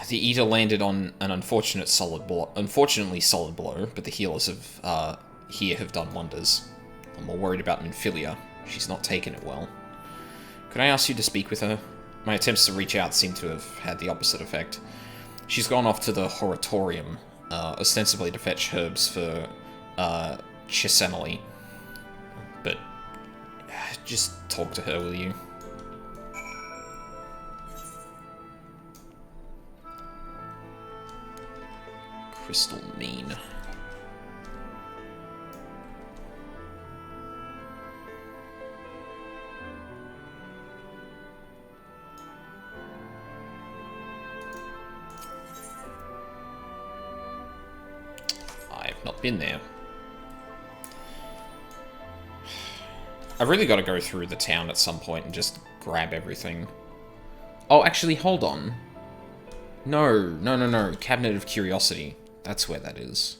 The Eater landed on an unfortunately solid blow, but the healers of here have done wonders. I'm more worried about Minfilia. She's not taken it well. Could I ask you to speak with her? My attempts to reach out seem to have had the opposite effect. She's gone off to the Horatorium, ostensibly to fetch herbs for Chisemele. But just talk to her, will you? Crystal Mean. Not been there. I've really got to go through the town at some point and just grab everything. Oh, actually, hold on. No. Cabinet of Curiosity. That's where that is.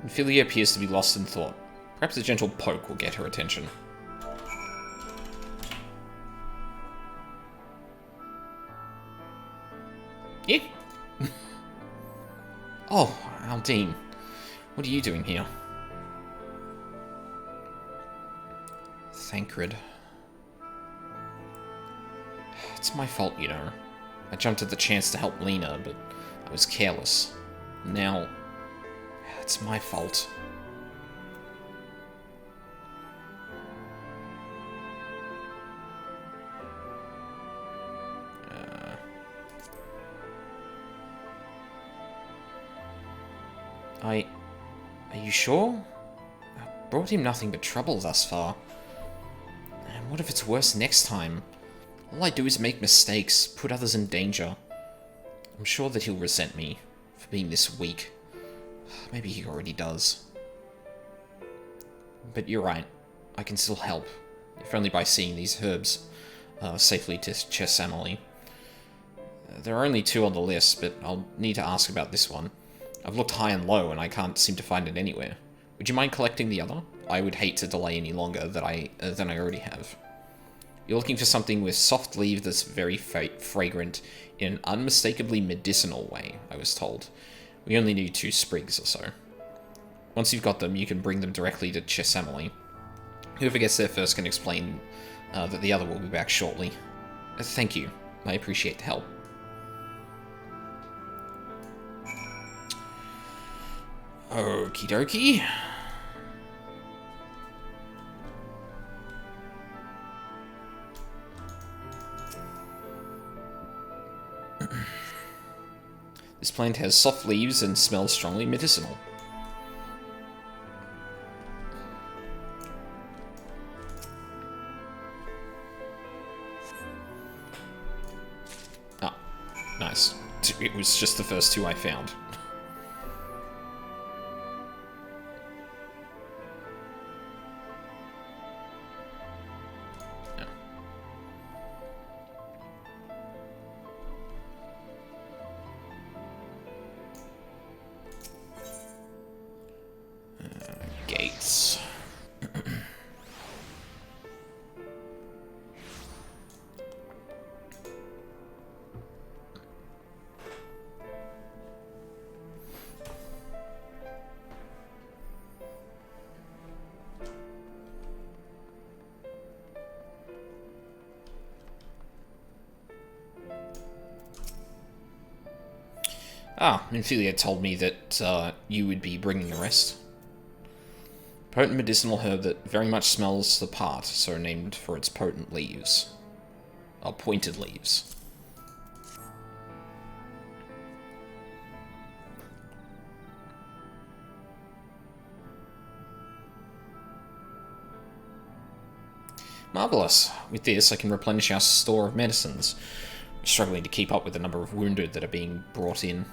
Minfilia appears to be lost in thought. Perhaps a gentle poke will get her attention. Yeah. Oh, Aldine. What are you doing here? Thancred. It's my fault, you know. I jumped at the chance to help Lena, but I was careless. Now, it's my fault. Are you sure? I brought him nothing but trouble thus far. And what if it's worse next time? All I do is make mistakes, put others in danger. I'm sure that he'll resent me for being this weak. Maybe he already does. But you're right. I can still help, if only by seeing these herbs safely to Chesamali. There are only 2 on the list, but I'll need to ask about this one. I've looked high and low, and I can't seem to find it anywhere. Would you mind collecting the other? I would hate to delay any longer than I already have. You're looking for something with soft leaf that's very fragrant in an unmistakably medicinal way, I was told. We only need 2 sprigs or so. Once you've got them, you can bring them directly to Chesamali. Whoever gets there first can explain that the other will be back shortly. Thank you. I appreciate the help. Okie dokie. This plant has soft leaves and smells strongly medicinal. Ah, nice. It was just the first 2 I found. Gates. Ah, Infilia told me that you would be bringing the rest. Potent medicinal herb that very much smells the part, so named for its potent leaves. Or pointed leaves. Marvelous. With this, I can replenish our store of medicines. We're struggling to keep up with the number of wounded that are being brought in.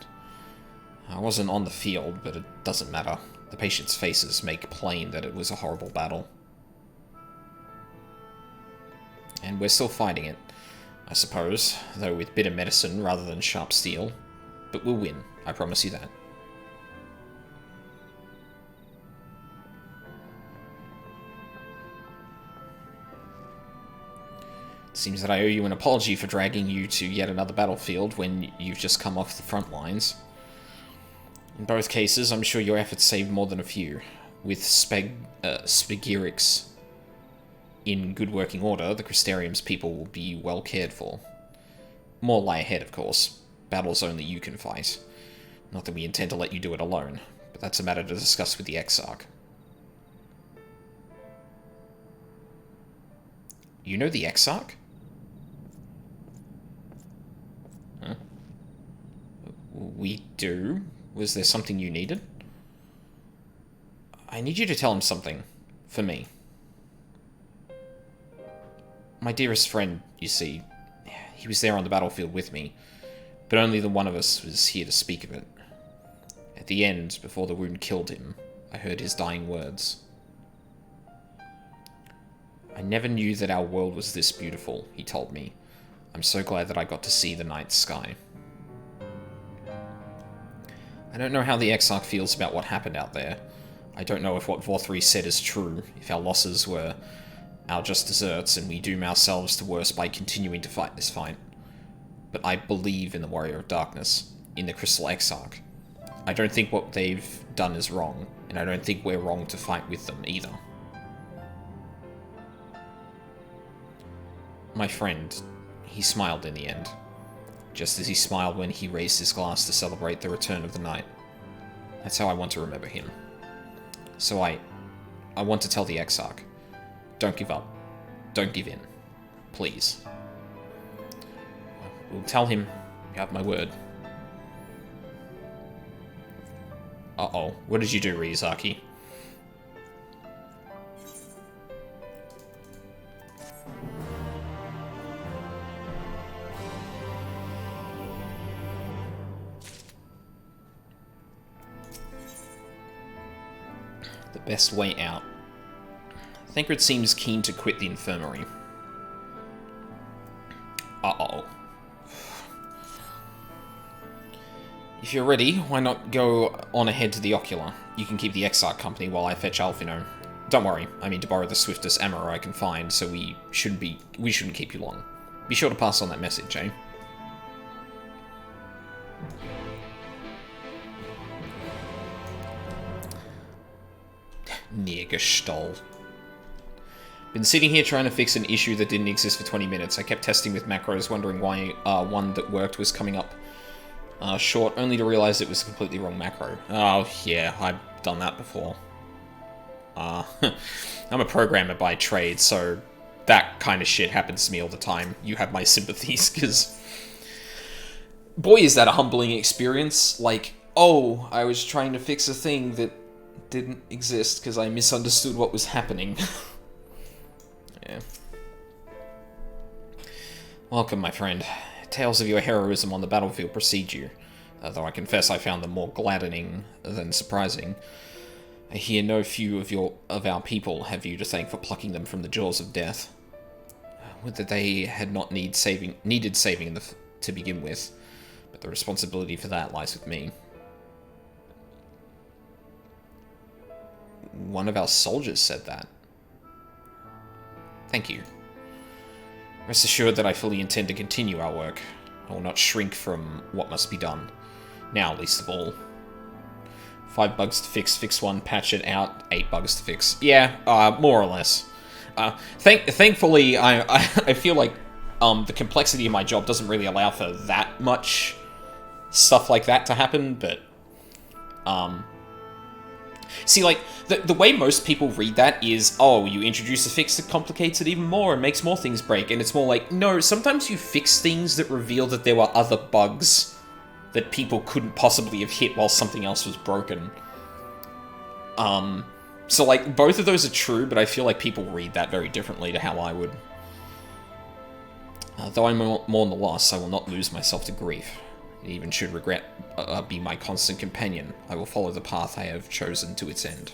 I wasn't on the field, but it doesn't matter. The patients' faces make plain that it was a horrible battle. And we're still fighting it, I suppose, though with bitter medicine rather than sharp steel. But we'll win, I promise you that. It seems that I owe you an apology for dragging you to yet another battlefield when you've just come off the front lines. In both cases, I'm sure your efforts saved more than a few. With Spigirix in good working order, the Crystarium's people will be well cared for. More lie ahead, of course. Battles only you can fight. Not that we intend to let you do it alone, but that's a matter to discuss with the Exarch. You know the Exarch? Huh? We do? Was there something you needed? I need you to tell him something. For me. My dearest friend, you see, he was there on the battlefield with me, but only the one of us was here to speak of it. At the end, before the wound killed him, I heard his dying words. I never knew that our world was this beautiful, he told me. I'm so glad that I got to see the night sky. I don't know how the Exarch feels about what happened out there. I don't know if what Vorthri said is true, if our losses were our just deserts and we doom ourselves to worse by continuing to fight this fight. But I believe in the Warrior of Darkness, in the Crystal Exarch. I don't think what they've done is wrong, and I don't think we're wrong to fight with them either. My friend, he smiled in the end, just as he smiled when he raised his glass to celebrate the return of the night. That's how I want to remember him. So I want to tell the Exarch, don't give up. Don't give in. Please. We'll tell him, you have my word. Uh-oh. What did you do, Ryuzaki? The best way out. Thancred seems keen to quit the infirmary. Uh-oh. If you're ready, why not go on ahead to the Ocular? You can keep the Exarch company while I fetch Alphino. Don't worry, I mean to borrow the swiftest ammo I can find, so we shouldn't keep you long. Be sure to pass on that message, eh? Niergestall. Been sitting here trying to fix an issue that didn't exist for 20 minutes. I kept testing with macros, wondering why one that worked was coming up short, only to realize it was a completely wrong macro. Oh, yeah, I've done that before. I'm a programmer by trade, so that kind of shit happens to me all the time. You have my sympathies, because... boy, is that a humbling experience. Like, oh, I was trying to fix a thing that didn't exist because I misunderstood what was happening. Yeah. Welcome, my friend. Tales of your heroism on the battlefield precede you, though I confess I found them more gladdening than surprising. I hear no few of our people have you to thank for plucking them from the jaws of death. Would that they had not needed saving to begin with, but the responsibility for that lies with me. One of our soldiers said that. Thank you. Rest assured that I fully intend to continue our work. I will not shrink from what must be done. Now, least of all. 5 bugs to fix one, patch it out, 8 bugs to fix. Yeah, more or less. Thankfully, I feel like the complexity of my job doesn't really allow for that much stuff like that to happen, but... See, like, the way most people read that is, oh, you introduce a fix that complicates it even more and makes more things break, and it's more like, no, sometimes you fix things that reveal that there were other bugs that people couldn't possibly have hit while something else was broken. So, like, both of those are true, but I feel like people read that very differently to how I would. Though I mourn the loss, I will not lose myself to grief. Even should regret be my constant companion, I will follow the path I have chosen to its end.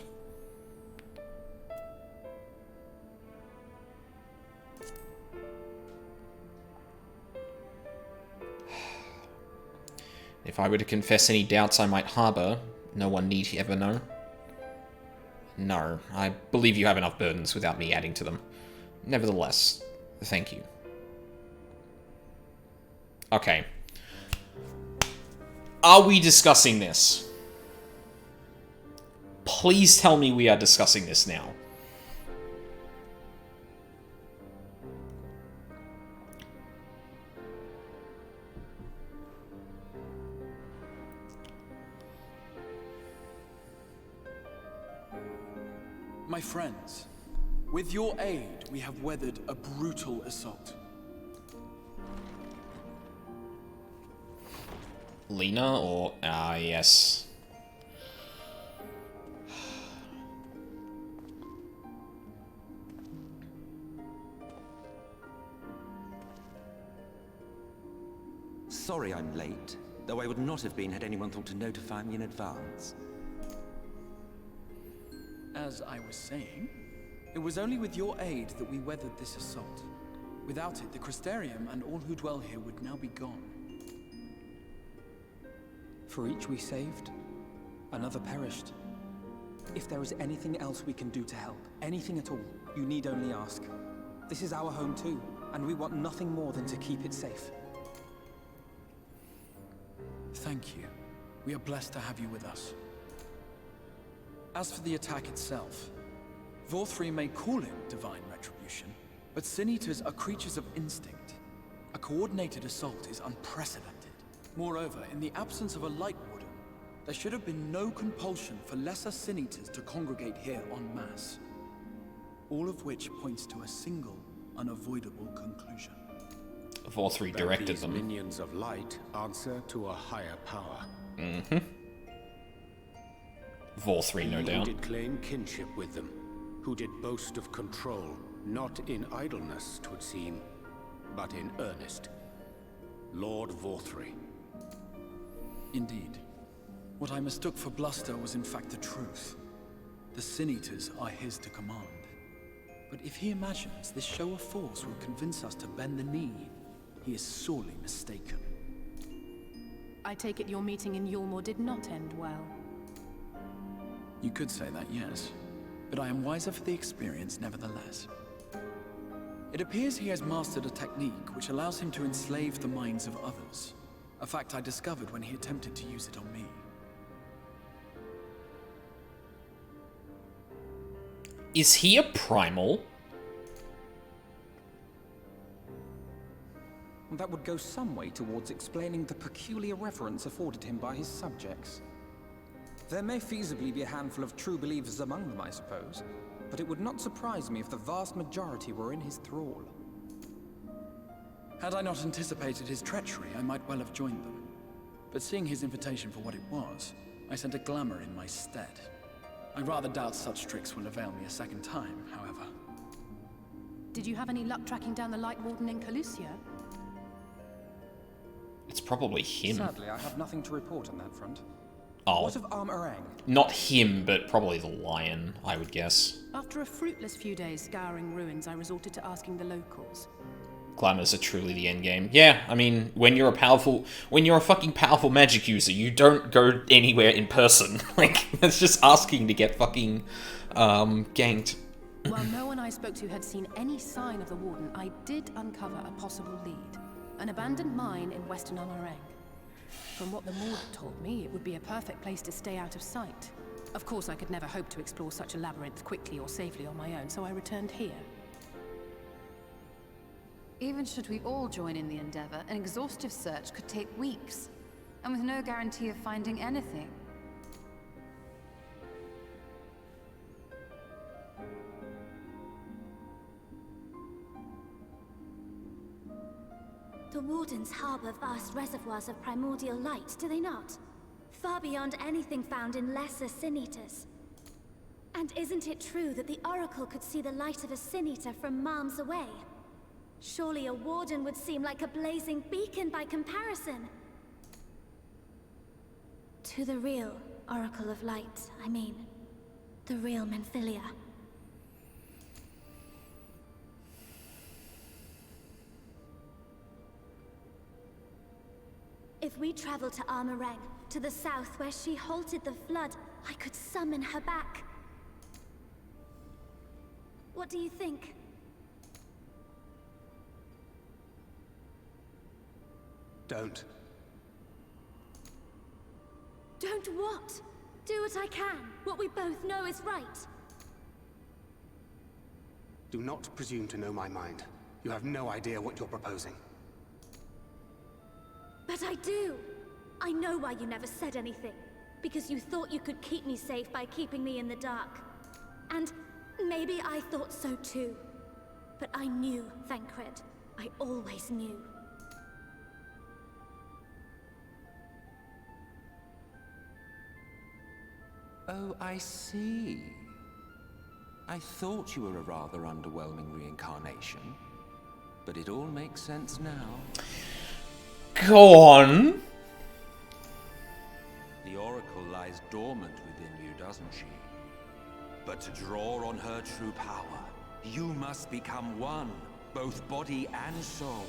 If I were to confess any doubts I might harbour, no one need ever know. No, I believe you have enough burdens without me adding to them. Nevertheless, thank you. Okay. Are we discussing this? Please tell me we are discussing this now. My friends, with your aid, we have weathered a brutal assault. Lena or... yes. Sorry I'm late, though I would not have been had anyone thought to notify me in advance. As I was saying, it was only with your aid that we weathered this assault. Without it, the Crystarium and all who dwell here would now be gone. For each we saved, another perished. If there is anything else we can do to help, anything at all, you need only ask. This is our home too, and we want nothing more than to keep it safe. Thank you. We are blessed to have you with us. As for the attack itself, Vorthri may call it divine retribution, but Sin Eaters are creatures of instinct. A coordinated assault is unprecedented. Moreover, in the absence of a Light Warden, there should have been no compulsion for lesser Sin Eaters to congregate here en masse. All of which points to a single, unavoidable conclusion. Vorthri directed these them. Minions of light answer to a higher power. Mm-hmm. Vorthri, no doubt. Who did claim kinship with them, who did boast of control, not in idleness, 'twould seem, but in earnest. Lord Vorthri. Indeed. What I mistook for bluster was in fact the truth. The Sin Eaters are his to command. But if he imagines this show of force will convince us to bend the knee, he is sorely mistaken. I take it your meeting in Yulmore did not end well. You could say that, yes. But I am wiser for the experience nevertheless. It appears he has mastered a technique which allows him to enslave the minds of others. A fact I discovered when he attempted to use it on me. Is he a primal? That would go some way towards explaining the peculiar reverence afforded him by his subjects. There may feasibly be a handful of true believers among them, I suppose, but it would not surprise me if the vast majority were in his thrall. Had I not anticipated his treachery, I might well have joined them. But seeing his invitation for what it was, I sent a glamour in my stead. I rather doubt such tricks will avail me a second time, however. Did you have any luck tracking down the Light Warden in Calusia? It's probably him. Sadly, I have nothing to report on that front. Oh. What of Armorang? Not him, but probably the lion, I would guess. After a fruitless few days scouring ruins, I resorted to asking the locals. Glamours are truly the endgame. Yeah, I mean, when you're a fucking powerful magic user, you don't go anywhere in person. Like, that's just asking to get fucking, ganked. While no one I spoke to had seen any sign of the Warden, I did uncover a possible lead. An abandoned mine in western Armorang. From what the Mord told me, it would be a perfect place to stay out of sight. Of course, I could never hope to explore such a labyrinth quickly or safely on my own, so I returned here. Even should we all join in the endeavor, an exhaustive search could take weeks, and with no guarantee of finding anything. The Wardens harbor vast reservoirs of primordial light, do they not? Far beyond anything found in lesser Sin Eaters. And isn't it true that the Oracle could see the light of a Sin Eater from miles away? Surely a Warden would seem like a blazing beacon by comparison. To the real Oracle of Light, I mean. The real Menphilia. If we travel to Armorang, to the south where she halted the flood, I could summon her back. What do you think? Don't. Don't what? Do what I can. What we both know is right. Do not presume to know my mind. You have no idea what you're proposing. But I do. I know why you never said anything. Because you thought you could keep me safe by keeping me in the dark. And maybe I thought so too. But I knew, Thancred. I always knew. Oh, I see. I thought you were a rather underwhelming reincarnation, but it all makes sense now. Go on. The Oracle lies dormant within you, doesn't she? But to draw on her true power, you must become one, both body and soul.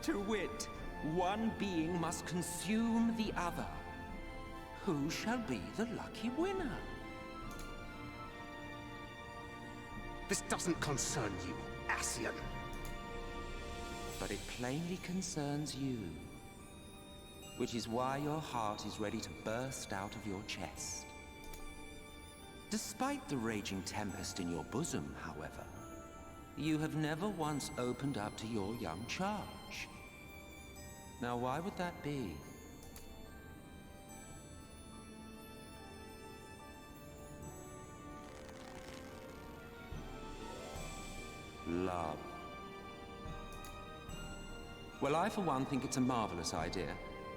To wit, one being must consume the other. Who shall be the lucky winner? This doesn't concern you, Ascian. But it plainly concerns you. which is why your heart is ready to burst out of your chest. Despite the raging tempest in your bosom, however, you have never once opened up to your young charge. Now, why would that be? Love. Well, I for one think it's a marvelous idea.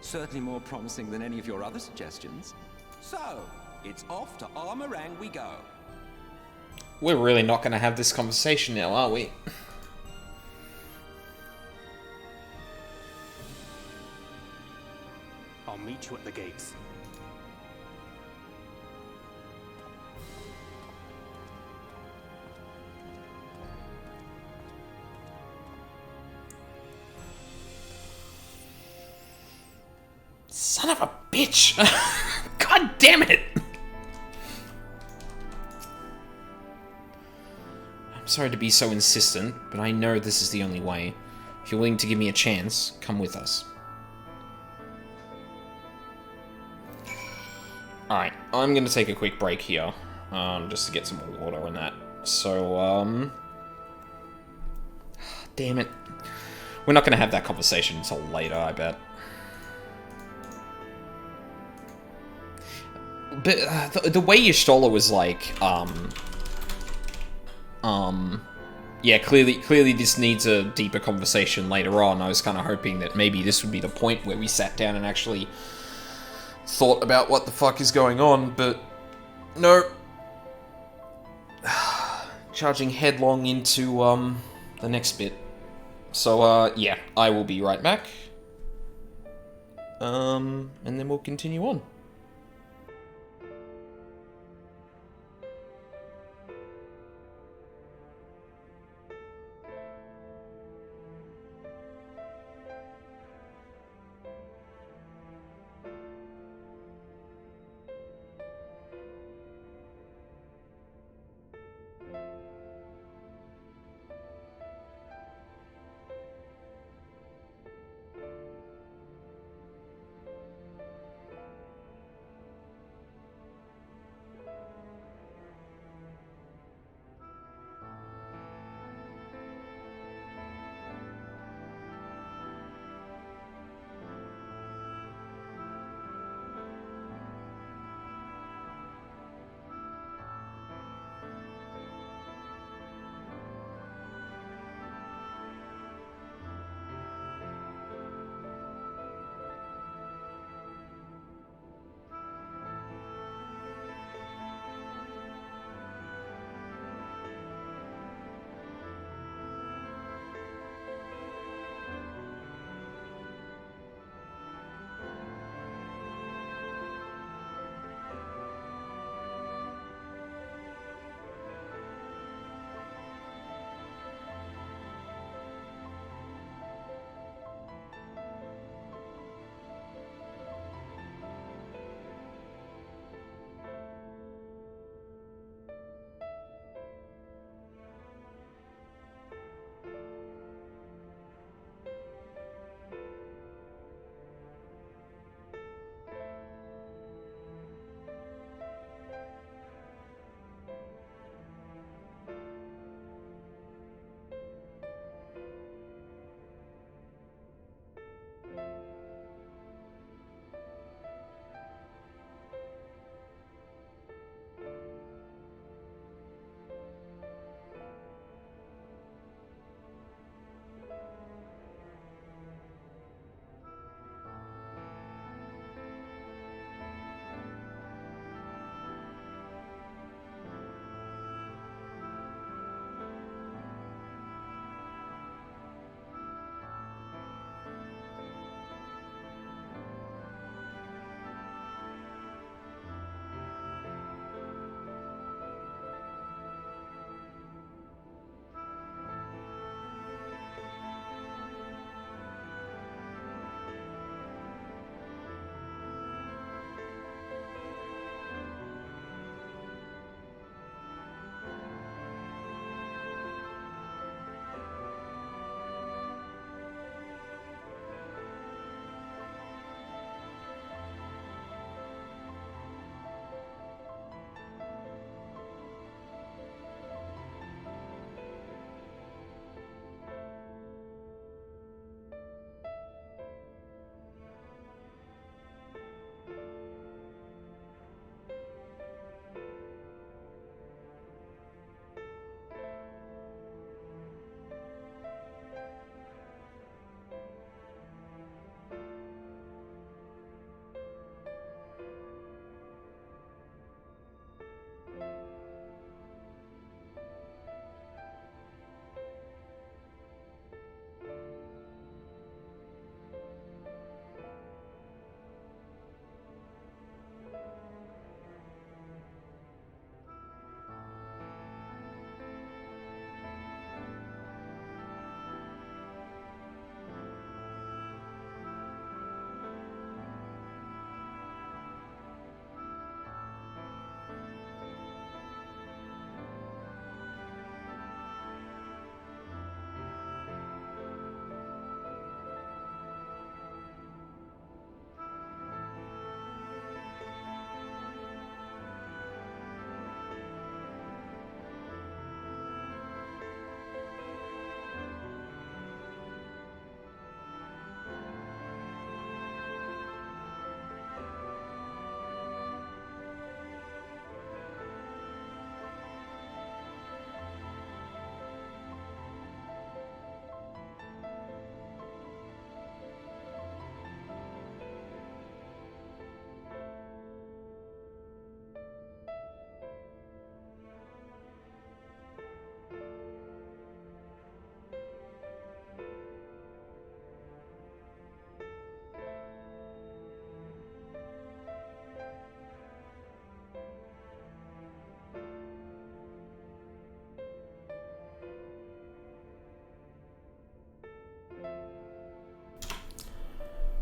Certainly more promising than any of your other suggestions. So, it's off to Armorang we go. We're really not going to have this conversation now, are we? I'll meet you at the gates. Son of a bitch! God damn it! I'm sorry to be so insistent, but I know this is the only way. If you're willing to give me a chance, come with us. Alright, I'm gonna take a quick break here, just to get some more water and that. So, damn it. We're not gonna have that conversation until later, I bet. But the way Y'shtola was like, yeah, clearly this needs a deeper conversation later on. I was kind of hoping that maybe this would be the point where we sat down and actually thought about what the fuck is going on, but no. Charging headlong into, the next bit. So, yeah, I will be right back. And then we'll continue on.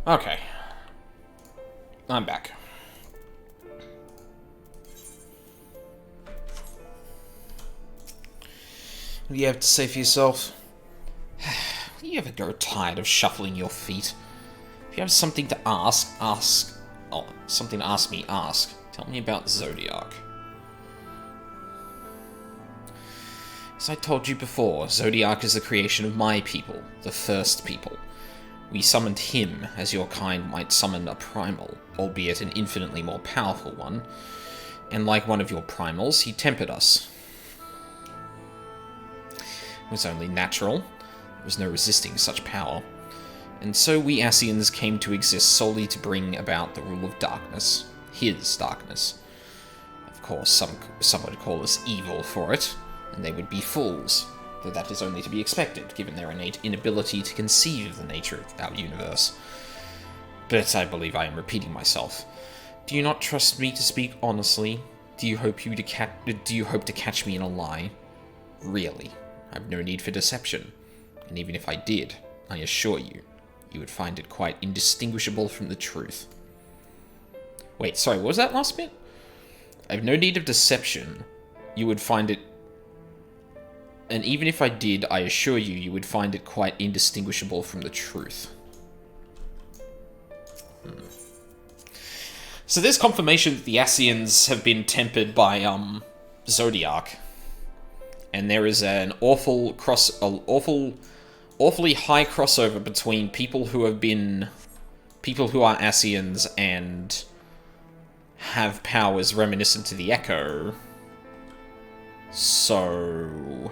Okay. I'm back. What do you have to say for yourself? Do you ever grow tired of shuffling your feet? If you have something to ask, ask. Oh, something to ask me, ask. Tell me about Zodiac. As I told you before, Zodiac is the creation of my people, the First People. We summoned him, as your kind might summon a Primal, albeit an infinitely more powerful one. And like one of your Primals, he tempered us. It was only natural. There was no resisting such power. And so we Ascians came to exist solely to bring about the rule of darkness. His darkness. Of course, some would call us evil for it, and they would be fools, though that is only to be expected, given their innate inability to conceive of the nature of our universe. But I believe I am repeating myself. Do you not trust me to speak honestly? Do you hope to catch me in a lie? Really, I have no need for deception, and even if I did, I assure you, you would find it quite indistinguishable from the truth. Wait, sorry, what was that last bit? I have no need of deception. You would find it... And even if I did, I assure you, you would find it quite indistinguishable from the truth. So there's confirmation that the Ascians have been tempered by, Zodiac. And there is an awfully high crossover between people who are Ascians and have powers reminiscent to the Echo. So...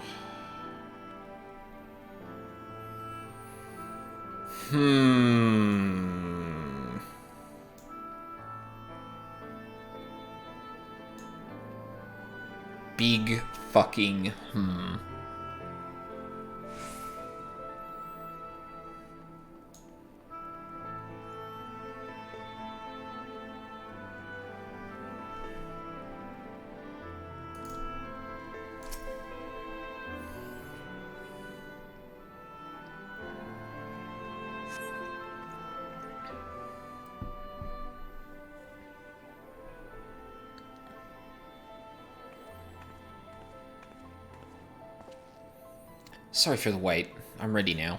Big fucking Sorry for the wait. I'm ready now.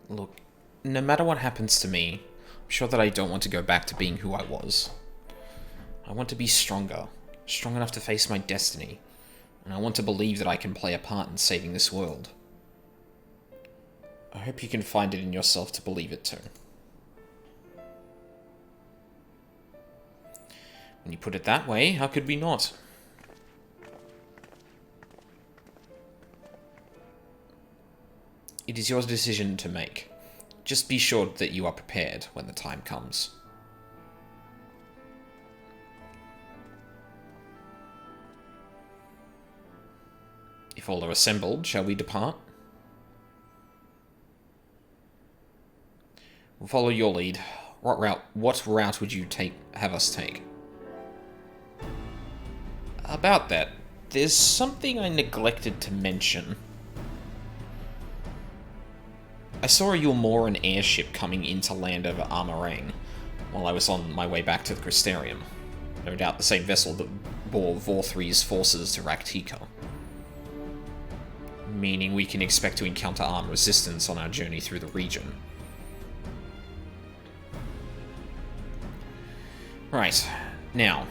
Look, no matter what happens to me, I'm sure that I don't want to go back to being who I was. I want to be stronger, strong enough to face my destiny, and I want to believe that I can play a part in saving this world. I hope you can find it in yourself to believe it too. When you put it that way, how could we not? It is your decision to make. Just be sure that you are prepared when the time comes. If all are assembled, shall we depart? We'll follow your lead. What route would you have us take? About that, there's something I neglected to mention. I saw a Yulmoran airship coming into land over Armarang while I was on my way back to the Crystarium. No doubt the same vessel that bore Vor3's forces to Raktika. Meaning we can expect to encounter armed resistance on our journey through the region. Right, now,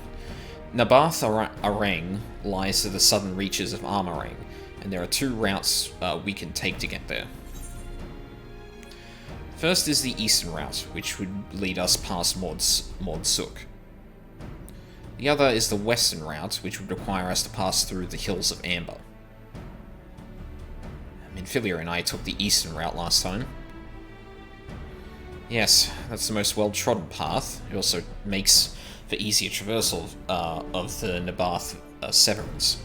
Nabath Arang lies to the southern reaches of Armarang, and there are two routes we can take to get there. First is the eastern route, which would lead us past Mordsuk. The other is the western route, which would require us to pass through the Hills of Amber. Minfilia and I took the eastern route last time. Yes, that's the most well-trodden path. It also makes for easier traversal of the Nabath Severance.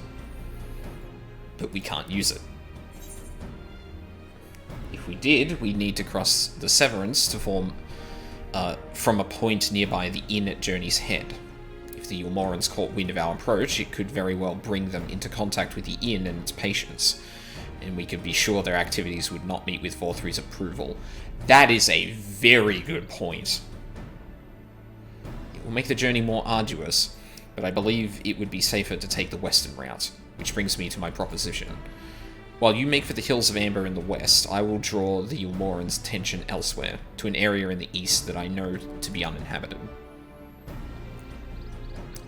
But we can't use it. If we did, we'd need to cross the Severance to form from a point nearby the inn at Journey's Head. If the Ulmorans caught wind of our approach, it could very well bring them into contact with the inn and its patients, and we could be sure their activities would not meet with Vorthri's approval. That is a very good point. It will make the journey more arduous, but I believe it would be safer to take the western route, which brings me to my proposition. While you make for the Hills of Amber in the west, I will draw the Ulmorans' attention elsewhere, to an area in the east that I know to be uninhabited.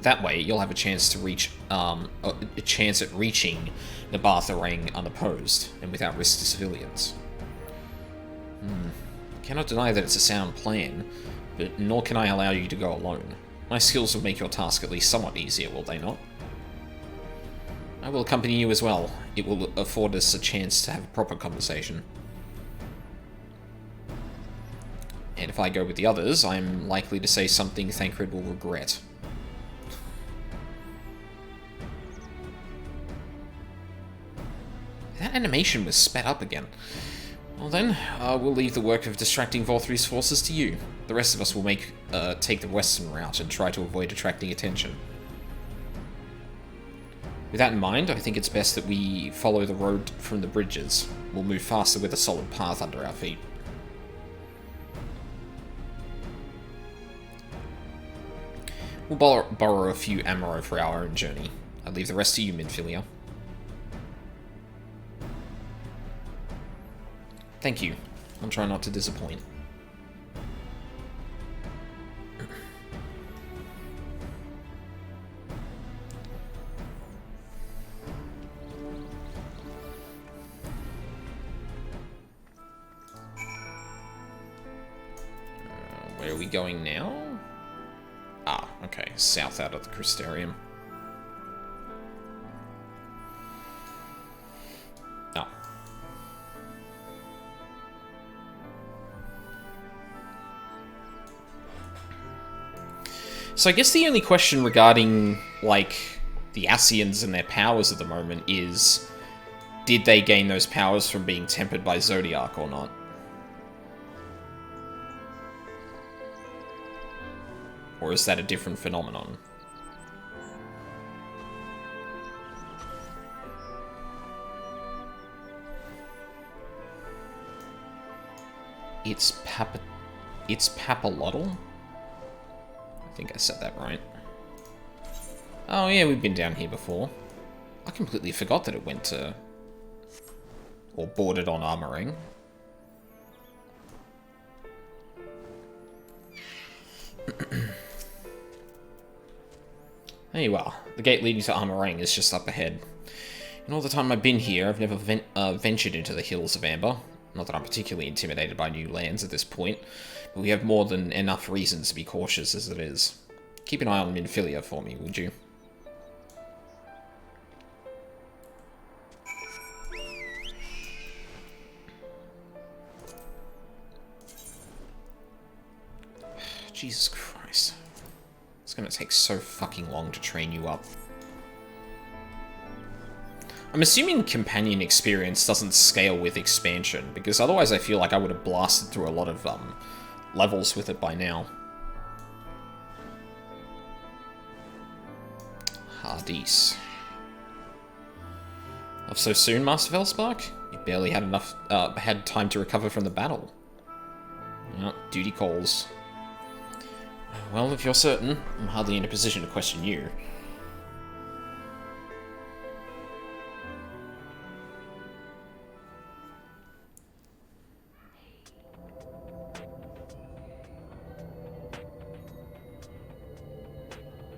That way, you'll have a chance to reach a chance at reaching Nabartharang unopposed and without risk to civilians. Cannot deny that it's a sound plan, but nor can I allow you to go alone. My skills will make your task at least somewhat easier, will they not? I will accompany you as well. It will afford us a chance to have a proper conversation. And if I go with the others, I'm likely to say something Thancred will regret. That animation was sped up again. Well then, we'll leave the work of distracting Vorthri's forces to you. The rest of us will take the western route and try to avoid attracting attention. With that in mind, I think it's best that we follow the road from the bridges. We'll move faster with a solid path under our feet. We'll borrow a few ammo for our own journey. I'll leave the rest to you, Midfilia. Thank you. I'll try not to disappoint. Where are we going now? Ah, okay. South out of the Crystarium. Oh. So I guess the only question regarding, like, the Ascians and their powers at the moment is, did they gain those powers from being tempered by Zodiac or not? Or is that a different phenomenon? It's Papalotl? I think I said that right. Oh yeah, we've been down here before. I completely forgot that it went to... or bordered on Armoring. There you are. The gate leading to Armorang is just up ahead. In all the time I've been here, I've never ventured into the Hills of Amber. Not that I'm particularly intimidated by new lands at this point, but we have more than enough reasons to be cautious as it is. Keep an eye on Minfilia for me, would you? Jesus Christ. It's gonna take so fucking long to train you up. I'm assuming companion experience doesn't scale with expansion, because otherwise I feel like I would have blasted through a lot of levels with it by now. Hardis. Off so soon, Master Velspark? You barely had had time to recover from the battle. Well, duty calls. Well, if you're certain, I'm hardly in a position to question you.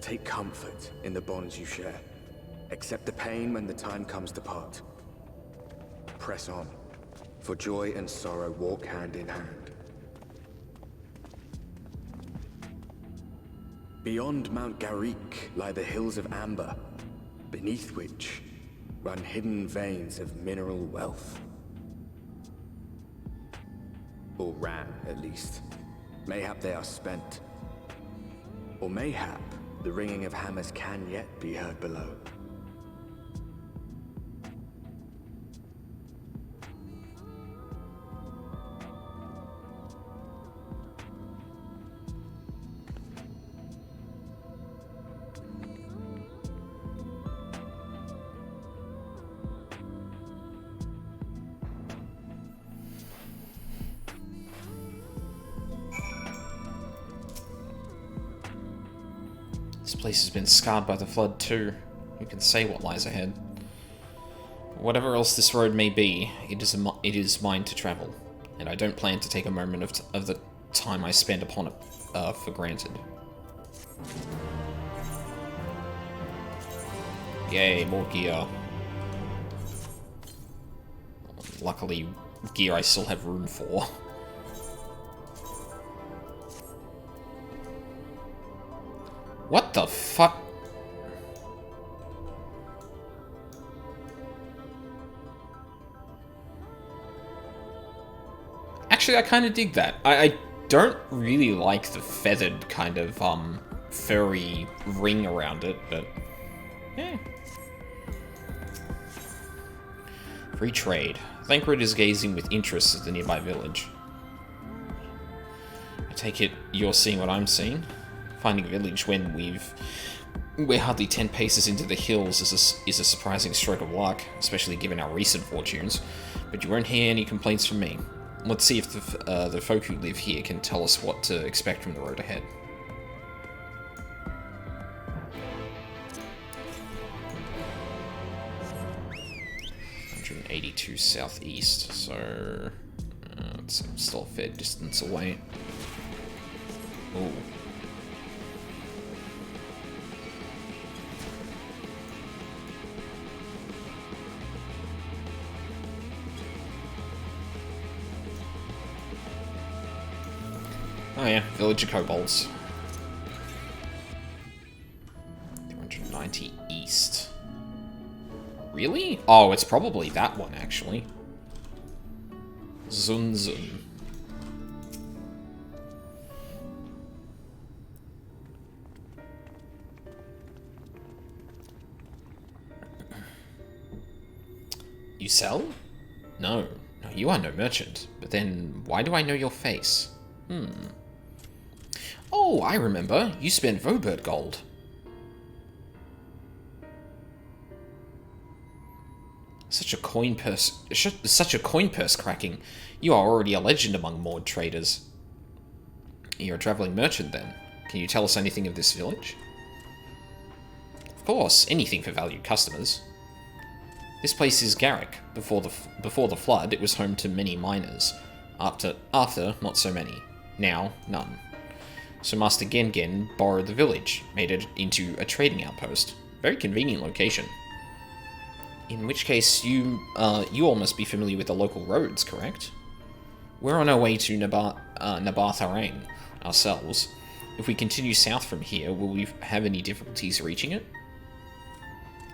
Take comfort in the bonds you share. Accept the pain when the time comes to part. Press on, for joy and sorrow walk hand in hand. Beyond Mount Garrick lie the Hills of Amber, beneath which run hidden veins of mineral wealth. Or ran, at least. Mayhap they are spent. Or mayhap the ringing of hammers can yet be heard below. place has been scarred by the flood too. Who can say what lies ahead? Whatever else this road may be, it is mine to travel, and I don't plan to take a moment of the time I spend upon it for granted. Yay, more gear. Luckily, gear I still have room for. What the fuck? Actually, I kind of dig that. I don't really like the feathered kind of, furry ring around it, but... yeah. Free trade. Thancred is gazing with interest at the nearby village. I take it you're seeing what I'm seeing? Finding a village when we're hardly 10 paces into the hills is a surprising stroke of luck, especially given our recent fortunes, but you won't hear any complaints from me. Let's see if the folk who live here can tell us what to expect from the road ahead. 182 southeast, so it's still a fair distance away. Ooh. Oh yeah, Village of Kobolds. 290 east. Really? Oh, it's probably that one, actually. Zun Zun. You sell? No. No, you are no merchant. But then, why do I know your face? Oh, I remember. You spent Vobert gold. Such a coin purse cracking. You are already a legend among Maud traders. You're a traveling merchant, then. Can you tell us anything of this village? Of course, anything for valued customers. This place is Garrick. Before the flood, it was home to many miners. After, not so many. Now, none. So Master Gengen borrowed the village, made it into a trading outpost. Very convenient location. In which case, you all must be familiar with the local roads, correct? We're on our way to Nabartharang ourselves. If we continue south from here, will we have any difficulties reaching it?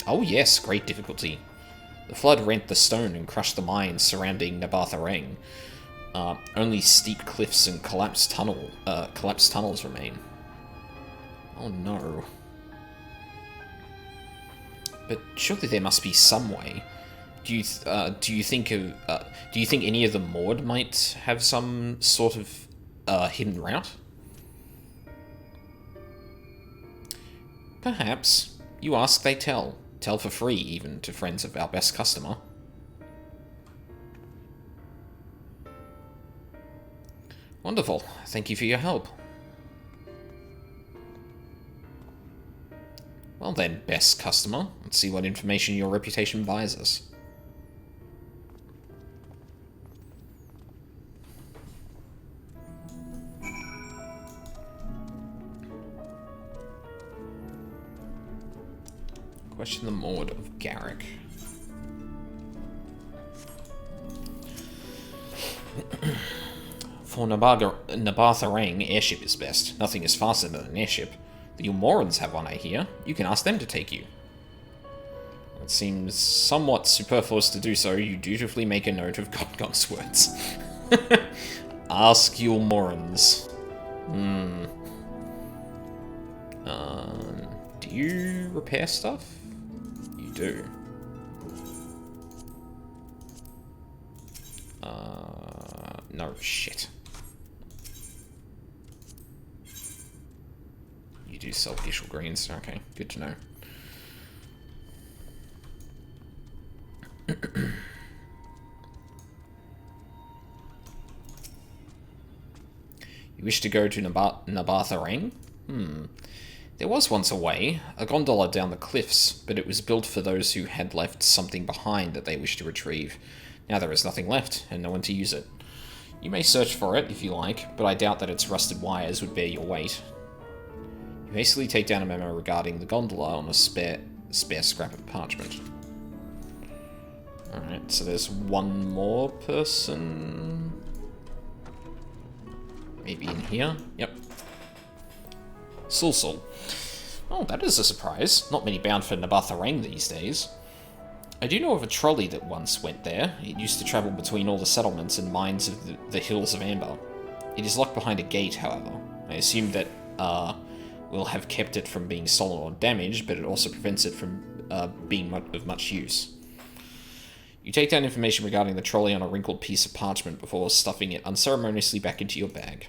Oh yes, great difficulty. The flood rent the stone and crushed the mines surrounding Nabartharang. Only steep cliffs and collapsed tunnels remain. Oh no. But surely there must be some way. Do you think any of the Maud might have some sort of hidden route? Perhaps. You ask, they tell. Tell for free, even to friends of our best customer. Wonderful. Thank you for your help. Well then, best customer, let's see what information your reputation buys us. Question the Maud of Garrick. For Nabartharang, airship is best. Nothing is faster than an airship. The Umorans have one, I hear. You can ask them to take you. It seems somewhat superfluous to do so. You dutifully make a note of Godgong's words. Ask Umorans. Do you repair stuff? You do. No shit. You do sell Gishel greens. Okay, good to know. You wish to go to Nabartharang? There was once a way, a gondola down the cliffs, but it was built for those who had left something behind that they wished to retrieve. Now there is nothing left, and no one to use it. You may search for it, if you like, but I doubt that its rusted wires would bear your weight. You hastily take down a memo regarding the gondola on a spare scrap of parchment. Alright, so there's one more person... Maybe in here? Yep. Sulsul. Oh, that is a surprise. Not many bound for Nabatharang these days. I do know of a trolley that once went there. It used to travel between all the settlements and mines of the Hills of Amber. It is locked behind a gate, however. I assume that will have kept it from being stolen or damaged, but it also prevents it from being of much use. You take down information regarding the trolley on a wrinkled piece of parchment before stuffing it unceremoniously back into your bag.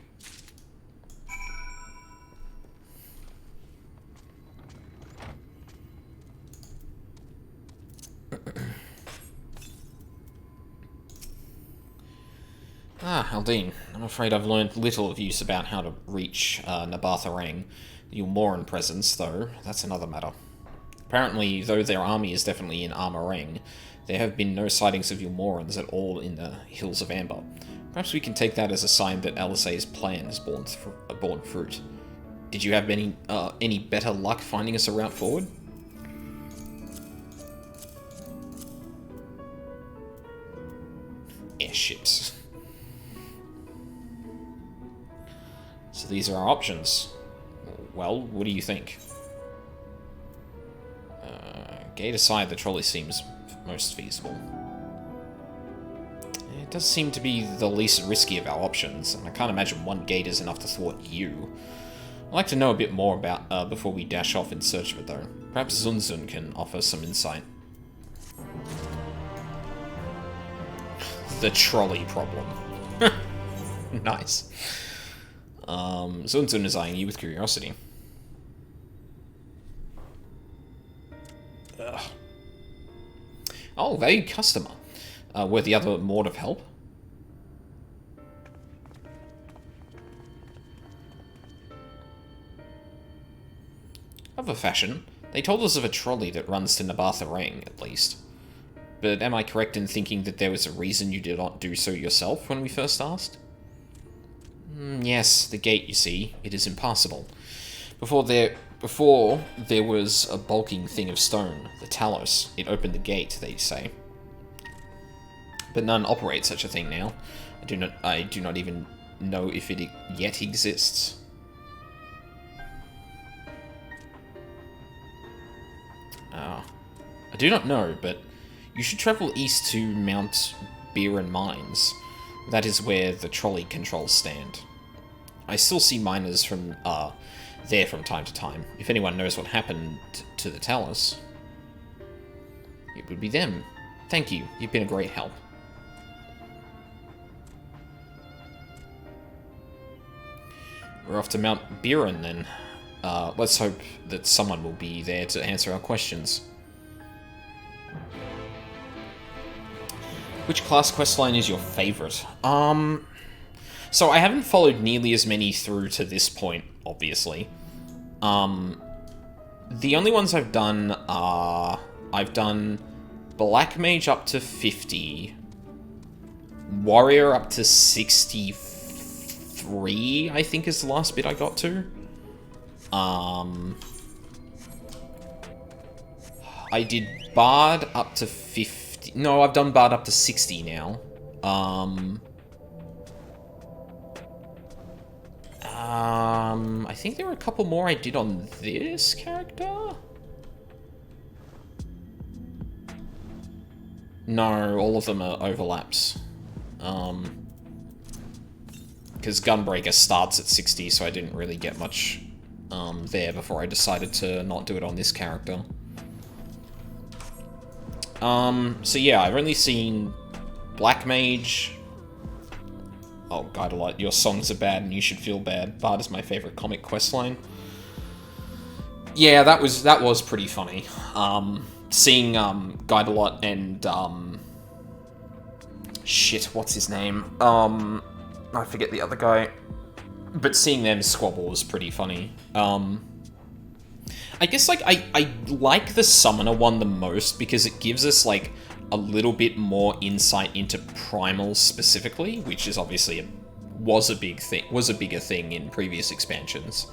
Haldane, I'm afraid I've learned little of use about how to reach Nabatharang. The Ulmoran presence, though, that's another matter. Apparently, though their army is definitely in Armorang, there have been no sightings of Ulmorans at all in the Hills of Amber. Perhaps we can take that as a sign that Alisay's plan has borne fruit. Did you have any better luck finding us a route forward? Airships. So these are our options. Well, what do you think? Gate aside, the trolley seems most feasible. It does seem to be the least risky of our options, and I can't imagine one gate is enough to thwart you. I'd like to know a bit more about before we dash off in search of it, though. Perhaps Zunzun can offer some insight. The trolley problem. Nice. Zunzun is eyeing you with curiosity. Ugh. Oh, valued customer. Were the other Maud of help? Of a fashion. They told us of a trolley that runs to Nabatharang, at least. But am I correct in thinking that there was a reason you did not do so yourself when we first asked? Yes, the gate, you see. It is impassable. Before there was a bulking thing of stone, the Talos. It opened the gate, they say. But none operate such a thing now. I do not even know if it yet exists. I do not know, but you should travel east to Mount Biran Mines. That is where the trolley controls stand. I still see miners from there from time to time. If anyone knows what happened to the Talos, it would be them. Thank you. You've been a great help. We're off to Mount Biran then. Let's hope that someone will be there to answer our questions. Which class questline is your favorite? So I haven't followed nearly as many through to this point, obviously. The only ones I've done are... I've done Black Mage up to 50, Warrior up to 63, I think is the last bit I got to. I did Bard up to 50. No, I've done Bard up to 60 now. I think there were a couple more I did on this character. No, all of them are overlaps. Because Gunbreaker starts at 60, so I didn't really get much there before I decided to not do it on this character. So yeah, I've only seen Black Mage. Oh, Guidalite, your songs are bad and you should feel bad. Bard is my favorite comic questline. Yeah, that was pretty funny. Seeing Guidalite and shit, what's his name? I forget the other guy. But seeing them squabble was pretty funny. I guess, like, I like the Summoner one the most because it gives us, like, a little bit more insight into Primals specifically, which is obviously was a bigger thing in previous expansions.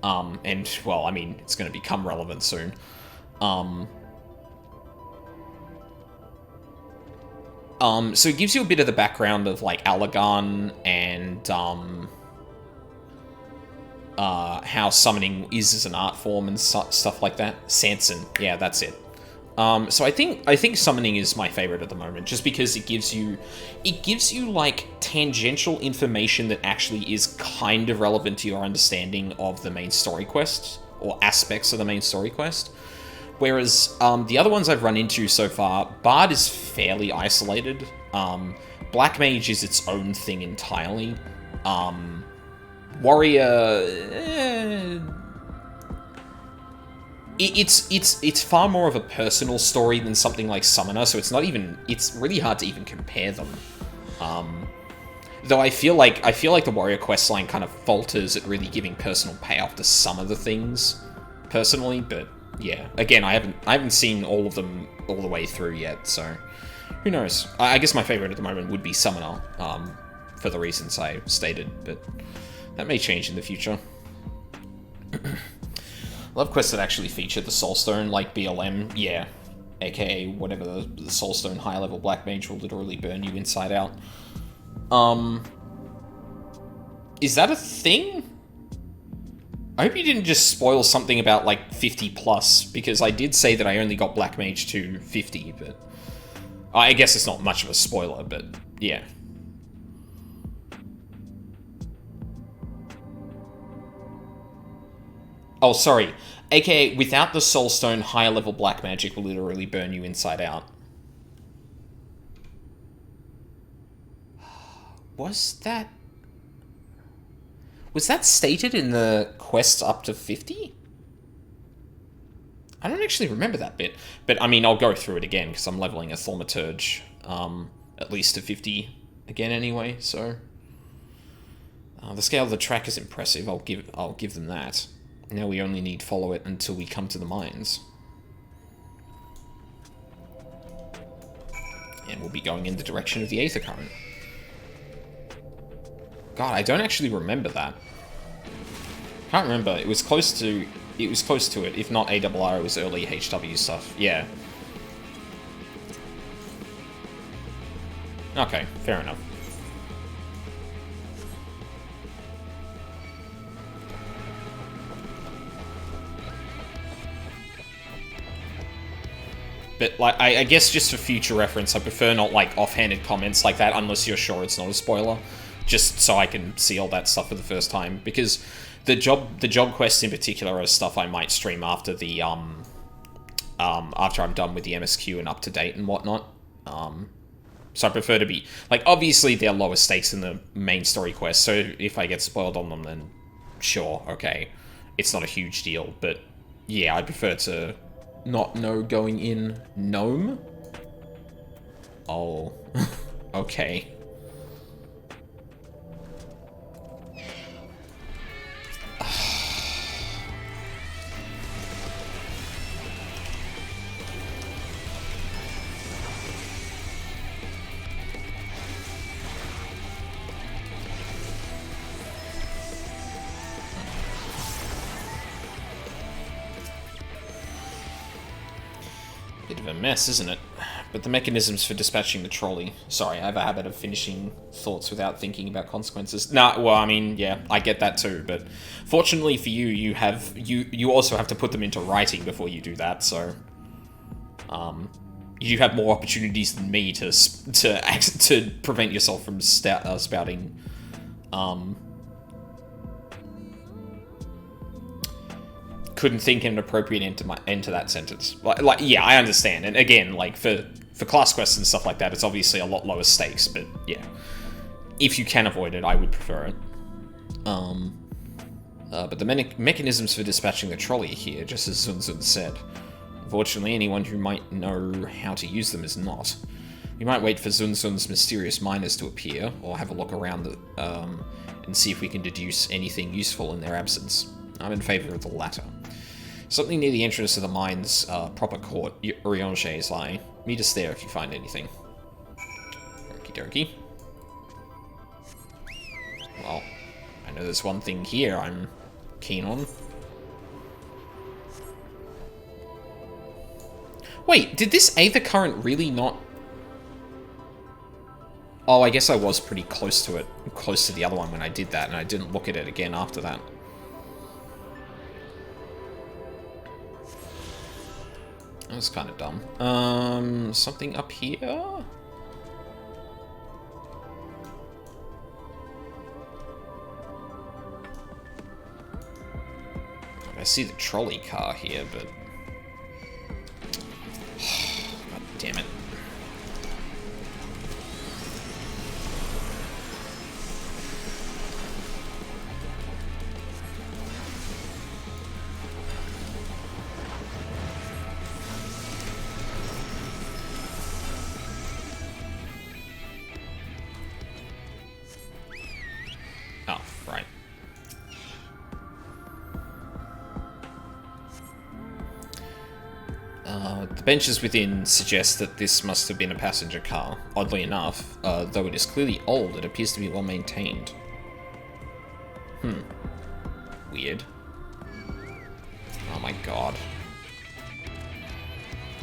And, well, I mean, it's going to become relevant soon. So it gives you a bit of the background of, like, Allagan and, how summoning is as an art form and stuff like that. Sanson, yeah, that's it. So I think summoning is my favorite at the moment, just because it gives you like tangential information that actually is kind of relevant to your understanding of the main story quest or aspects of the main story quest. Whereas the other ones I've run into so far, Bard is fairly isolated. Black Mage is its own thing entirely. Warrior, it's far more of a personal story than something like Summoner, so it's really hard to even compare them. Though I feel like the Warrior questline kind of falters at really giving personal payoff to some of the things, personally, but yeah. Again, I haven't seen all of them all the way through yet, so who knows? I guess my favorite at the moment would be Summoner, for the reasons I stated, but that may change in the future. Love quests that actually feature the Soulstone, like BLM, yeah. AKA whatever the Soulstone high level Black Mage will literally burn you inside out. Is that a thing? I hope you didn't just spoil something about, like, 50 plus, because I did say that I only got Black Mage to 50, but I guess it's not much of a spoiler, but yeah. Oh, sorry. AKA, without the Soulstone, higher level black magic will literally burn you inside out. Was that stated in the quests up to 50? I don't actually remember that bit. But, I mean, I'll go through it again, because I'm leveling a Thaumaturge, at least to 50 again anyway, so... the scale of the track is impressive, I'll give them that. Now we only need follow it until we come to the mines. And we'll be going in the direction of the Aether Current. God, I don't actually remember that. Can't remember. It was close to it. If not ARR, it was early HW stuff. Yeah. Okay, fair enough. But, like, I guess just for future reference, I prefer not, like, offhanded comments like that unless you're sure it's not a spoiler. Just so I can see all that stuff for the first time. Because the job quests in particular are stuff I might stream after the, after I'm done with the MSQ and up to date and whatnot. So I prefer to be... Like, obviously they're lower stakes in the main story quest, so if I get spoiled on them, then sure, okay. It's not a huge deal, but yeah, I prefer to... not know going in. Gnome? Oh. Okay. Bit of a mess, isn't it? But the mechanisms for dispatching the trolley... Sorry, I have a habit of finishing thoughts without thinking about consequences. Nah, well, I mean, yeah, I get that too, but fortunately for you, you also have to put them into writing before you do that, so... you have more opportunities than me to prevent yourself from spouting... couldn't think of an appropriate end to that sentence. Like, yeah, I understand. And again, like, for class quests and stuff like that, it's obviously a lot lower stakes, but yeah. If you can avoid it, I would prefer it. But the mechanisms for dispatching the trolley are here, just as Zun Zun said. Unfortunately, anyone who might know how to use them is not. We might wait for Zun Zun's mysterious miners to appear, or have a look around and see if we can deduce anything useful in their absence. I'm in favor of the latter. Something near the entrance to the mine's proper court, Uriange's lie. Meet us there if you find anything. Okie dokie. Well, I know there's one thing here I'm keen on. Wait, did this Aether Current really not... Oh, I guess I was pretty close to it. Close to the other one when I did that, and I didn't look at it again after that. That was kind of dumb. Something up here? I see the trolley car here, but... God damn it. Oh, right. The benches within suggest that this must have been a passenger car. Oddly enough, though it is clearly old, it appears to be well maintained. Weird. Oh my god.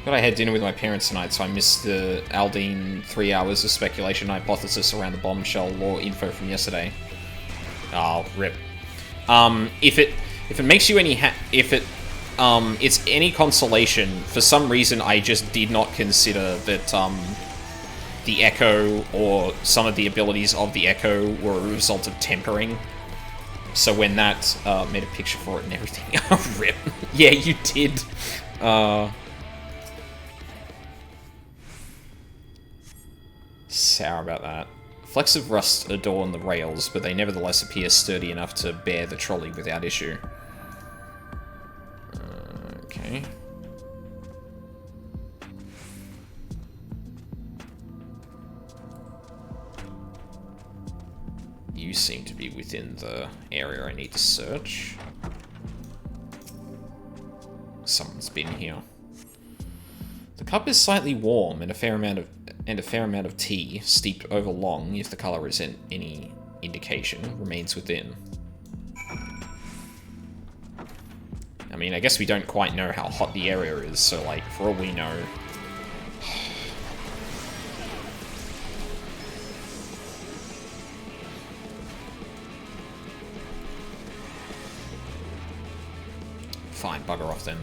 But I had dinner with my parents tonight, so I missed the Aldine 3 hours of speculation hypothesis around the bombshell lore info from yesterday. Oh, rip. If it makes you any it's any consolation, for some reason I just did not consider that the Echo or some of the abilities of the Echo were a result of tempering. So when that made a picture for it and everything, rip. Yeah, you did. Sour about that. Flecks of rust adorn the rails, but they nevertheless appear sturdy enough to bear the trolley without issue. Okay. You seem to be within the area I need to search. Someone's been here. The cup is slightly warm, and a fair amount of tea, steeped over long, if the color isn't any indication, remains within. I mean, I guess we don't quite know how hot the area is, so, like, for all we know... Fine, bugger off then.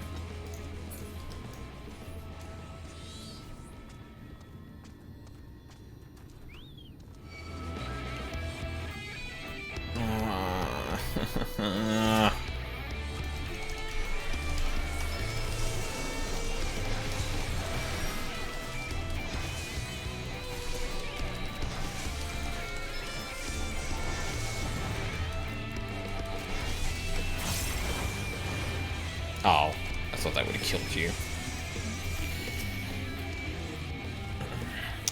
Oh, I thought that would have killed you.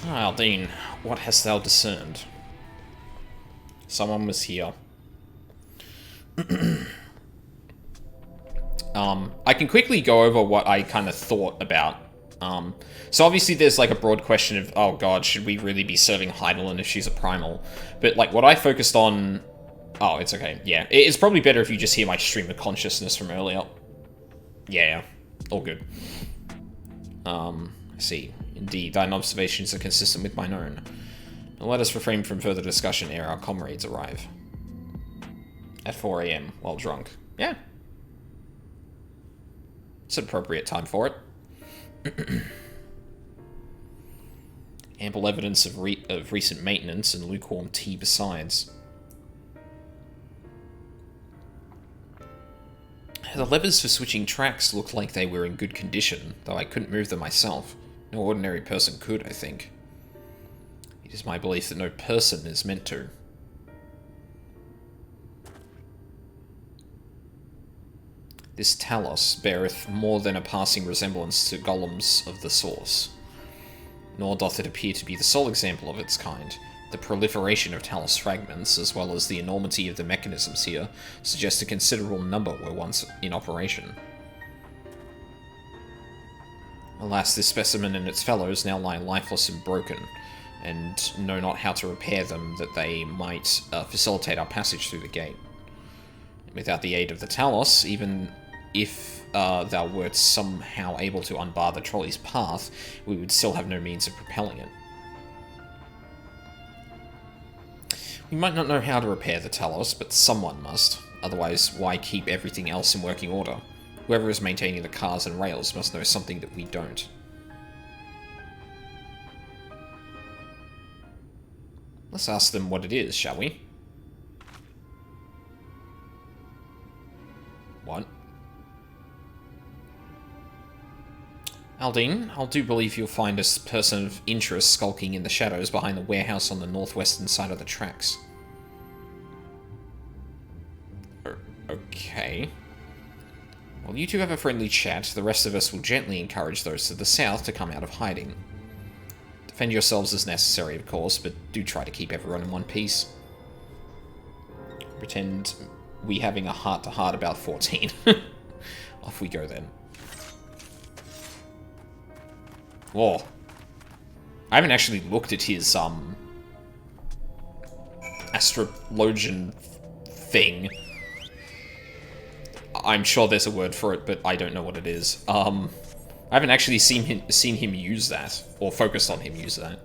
Ah, Aldine, what hast thou discerned? Someone was here. I can quickly go over what I kind of thought about. So obviously there's like a broad question of, oh god, should we really be serving Heidelin if she's a primal? But like what I focused on... Oh, it's okay, yeah. It's probably better if you just hear my stream of consciousness from earlier. Yeah, all good. I see. Indeed, thine observations are consistent with mine own. Now let us refrain from further discussion ere our comrades arrive. At 4 AM, while drunk. Yeah. It's an appropriate time for it. Ample evidence of recent maintenance and lukewarm tea besides. The levers for switching tracks looked like they were in good condition, though I couldn't move them myself. No ordinary person could, I think. It is my belief that no person is meant to. This Talos beareth more than a passing resemblance to golems of the Source. Nor doth it appear to be the sole example of its kind. The proliferation of Talos fragments, as well as the enormity of the mechanisms here, suggest a considerable number were once in operation. Alas, this specimen and its fellows now lie lifeless and broken, and know not how to repair them that they might facilitate our passage through the gate. Without the aid of the Talos, even if thou wert somehow able to unbar the trolley's path, we would still have no means of propelling it. We might not know how to repair the Talos, but someone must. Otherwise, why keep everything else in working order? Whoever is maintaining the cars and rails must know something that we don't. Let's ask them what it is, shall we? What? Aldine, I do believe you'll find a person of interest skulking in the shadows behind the warehouse on the northwestern side of the tracks. Okay. Well, you two have a friendly chat. The rest of us will gently encourage those to the south to come out of hiding. Defend yourselves as necessary, of course, but do try to keep everyone in one piece. Pretend we having a heart-to-heart about 14. Off we go, then. Whoa. I haven't actually looked at his, astrologian thing. I'm sure there's a word for it, but I don't know what it is. I haven't actually seen him use that, or focused on him use that.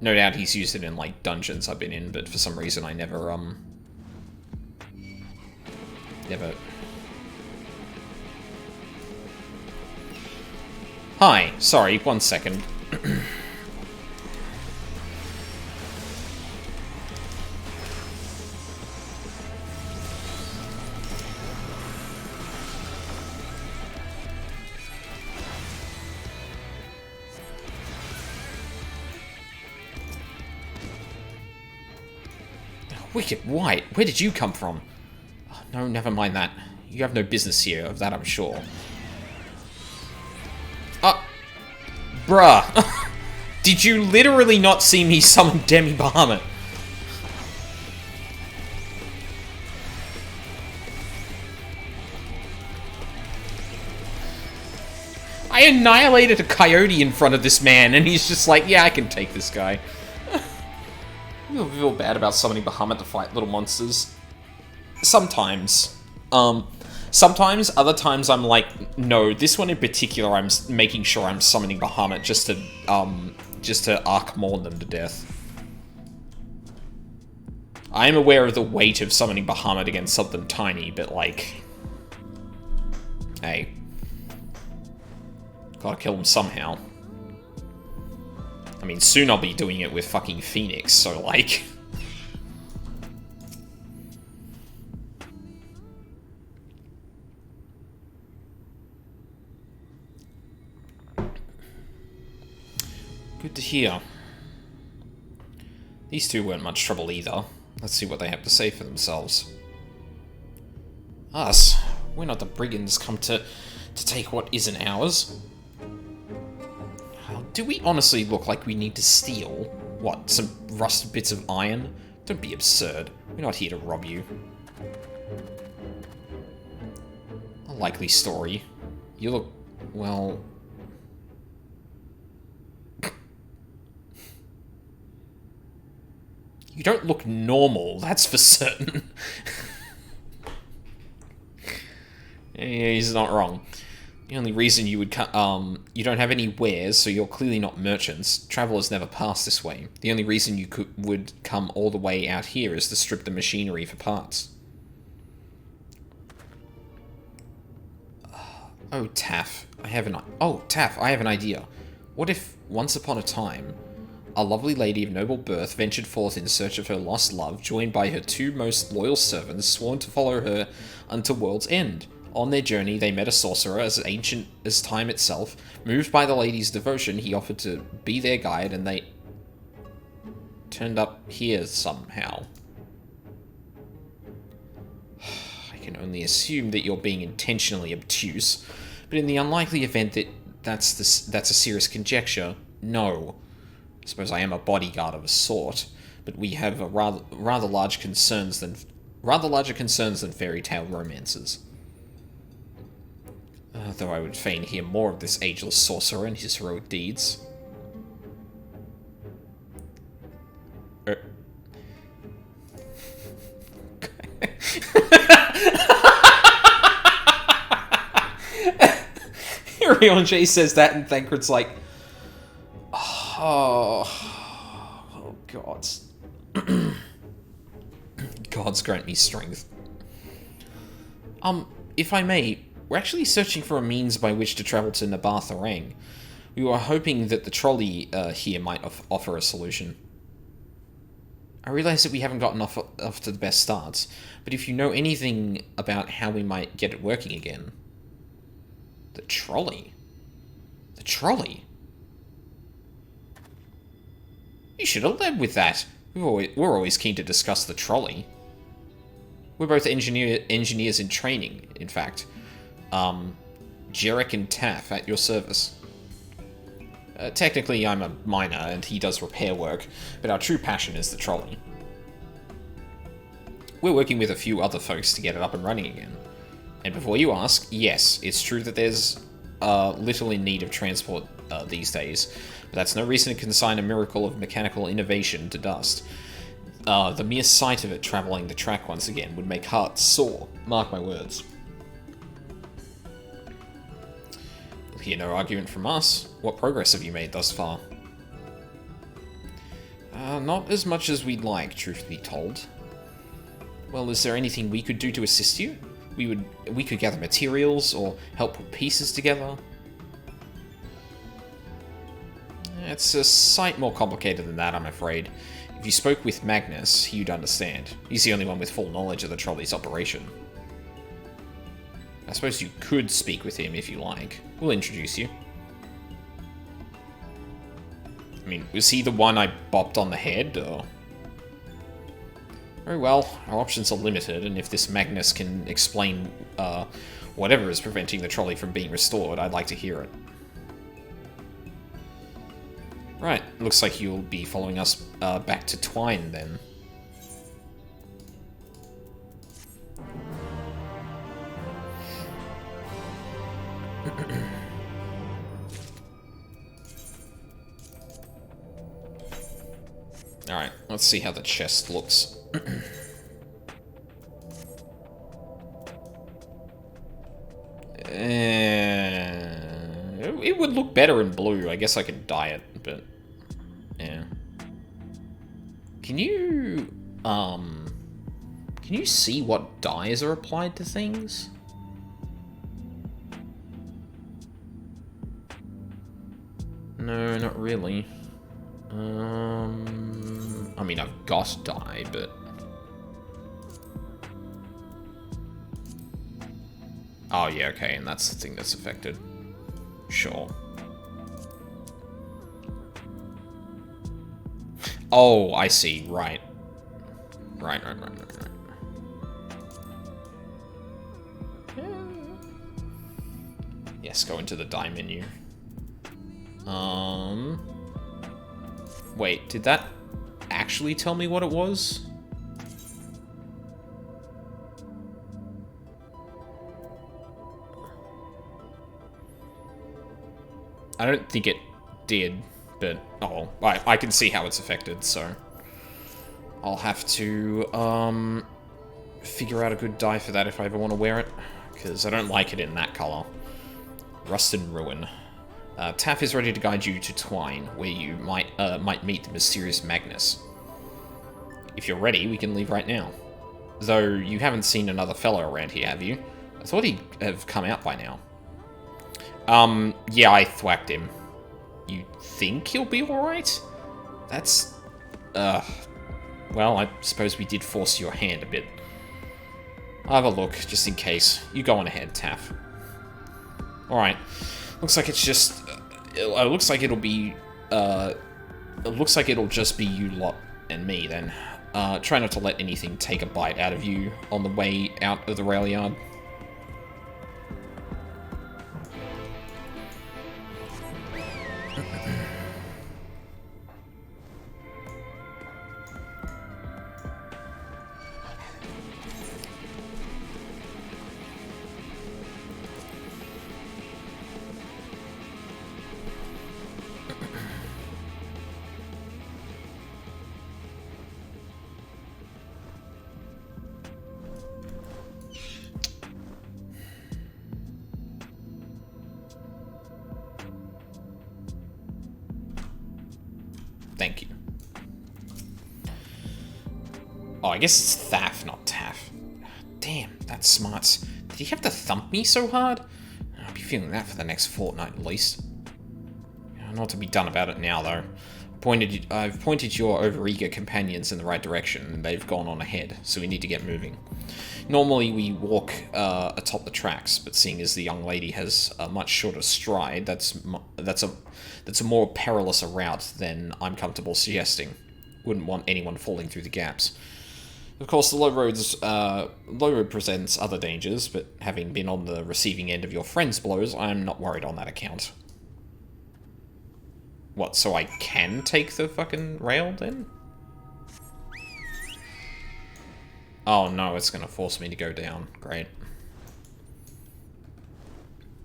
No doubt he's used it in, like, dungeons I've been in, but for some reason I never, never... Hi, sorry, 1 second. Wicked White, where did you come from? Oh, no, never mind that. You have no business here, of that I'm sure. Bruh. Did you literally not see me summon Demi Bahamut? I annihilated a coyote in front of this man, and he's just like, yeah, I can take this guy. I feel bad about summoning Bahamut to fight little monsters. Sometimes. Sometimes, other times I'm like, no, this one in particular I'm making sure I'm summoning Bahamut just to arc-maul them to death. I am aware of the weight of summoning Bahamut against something tiny, but like... Hey. Gotta kill him somehow. I mean, soon I'll be doing it with fucking Phoenix, so like... Good to hear. These two weren't much trouble either. Let's see what they have to say for themselves. Us? We're not the brigands come to take what isn't ours. Do we honestly look like we need to steal? What, some rusted bits of iron? Don't be absurd. We're not here to rob you. A likely story. You look, well... You don't look normal, that's for certain. Yeah, he's not wrong. The only reason you would you don't have any wares, so you're clearly not merchants. Travelers never pass this way. The only reason you would come all the way out here is to strip the machinery for parts. Oh, Taff, I have an idea. What if, once upon a time, a lovely lady of noble birth ventured forth in search of her lost love, joined by her two most loyal servants, sworn to follow her unto world's end? On their journey, they met a sorcerer as ancient as time itself. Moved by the lady's devotion, he offered to be their guide, and they turned up here somehow. I can only assume that you're being intentionally obtuse, but in the unlikely event that that's a serious conjecture, no. I suppose I am a bodyguard of a sort, but we have a rather larger concerns than fairy tale romances. Though I would fain hear more of this ageless sorcerer and his heroic deeds. Uriel J says that, and Thancred's like, oh gods. Gods grant me strength. If I may, we're actually searching for a means by which to travel to Nabartharang. We were hoping that the trolley here might offer a solution. I realize that we haven't gotten off to the best starts, but if you know anything about how we might get it working again... The trolley? The trolley? You should have led with that. We're always keen to discuss the trolley. We're both engineers in training, in fact. Jarek and Taff at your service. Technically, I'm a miner, and he does repair work, but our true passion is the trolley. We're working with a few other folks to get it up and running again. And before you ask, yes, it's true that there's little in need of transport these days, but that's no reason to consign a miracle of mechanical innovation to dust. The mere sight of it travelling the track once again would make hearts sore, mark my words. You'll hear no argument from us. What progress have you made thus far? Not as much as we'd like, truth be told. Well, is there anything we could do to assist you? We could gather materials, or help put pieces together. It's a sight more complicated than that, I'm afraid. If you spoke with Magnus, you'd understand. He's the only one with full knowledge of the trolley's operation. I suppose you could speak with him if you like. We'll introduce you. I mean, was he the one I bopped on the head, or...? Very well, our options are limited, and if this Magnus can explain whatever is preventing the trolley from being restored, I'd like to hear it. Right, looks like you'll be following us back to Twine, then. Alright, let's see how the chest looks. It would look better in blue. I guess I could dye it, but yeah. Can you see what dyes are applied to things? No, not really. I mean, I've got dye, but... Oh, yeah, okay, and that's the thing that's affected. Sure. Oh, I see, right. Right. Yes, go into the dye menu. Wait, did that actually tell me what it was? I don't think it did, but oh, I can see how it's affected, so I'll have to figure out a good dye for that if I ever want to wear it, because I don't like it in that color. Rust and Ruin. Taff is ready to guide you to Twine, where you might meet the mysterious Magnus. If you're ready, we can leave right now. Though you haven't seen another fellow around here, have you? I thought he'd have come out by now. Yeah, I thwacked him. You think he'll be alright? That's... well, I suppose we did force your hand a bit. I'll have a look, just in case. You go on ahead, Taff. Alright. Looks like it's just... it looks like it'll be... it looks like it'll just be you lot and me, then. Try not to let anything take a bite out of you on the way out of the rail yard. Oh, I guess it's Thaf, not Taff. Damn, that's smarts. Did he have to thump me so hard? I'll be feeling that for the next fortnight at least. Not to be done about it now, though. I've pointed your overeager companions in the right direction, and they've gone on ahead, so we need to get moving. Normally we walk atop the tracks, but seeing as the young lady has a much shorter stride, that's a more perilous a route than I'm comfortable suggesting. Wouldn't want anyone falling through the gaps. Of course, the low road presents other dangers, but having been on the receiving end of your friend's blows, I'm not worried on that account. What, so I can take the fucking rail, then? Oh no, it's gonna force me to go down. Great.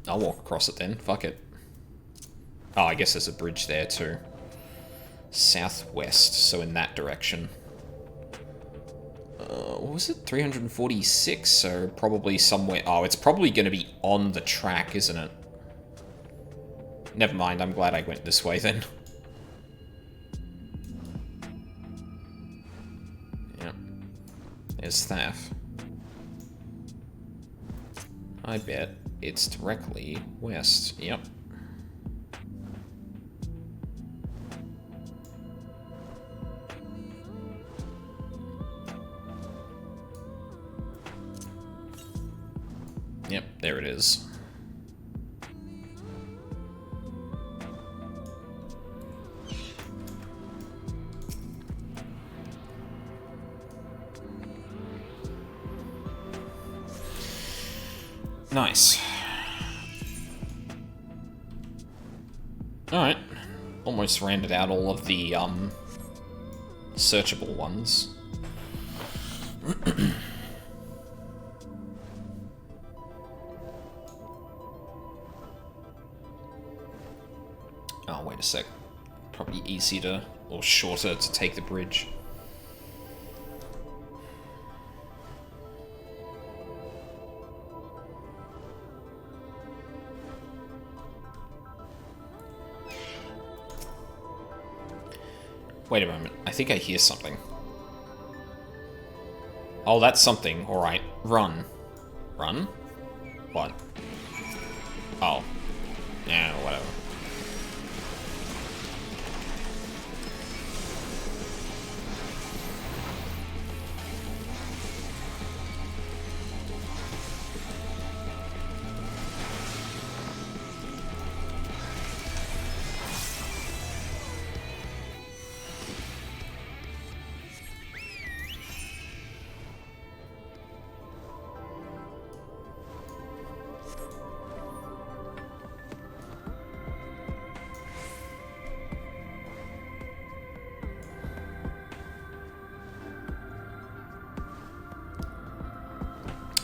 I'll walk across it then, fuck it. Oh, I guess there's a bridge there too. Southwest, so in that direction. What was it? 346, so probably somewhere... Oh, it's probably gonna be on the track, isn't it? Never mind, I'm glad I went this way then. Yep. There's Thaf. I bet it's directly west. Yep. Yep, there it is. Nice. Alright. Almost rounded out all of the, searchable ones. Oh, wait a sec. Probably easier to, or shorter to take the bridge. Wait a moment, I think I hear something. Oh, that's something. Alright, run. Run? What? Oh. Yeah, whatever.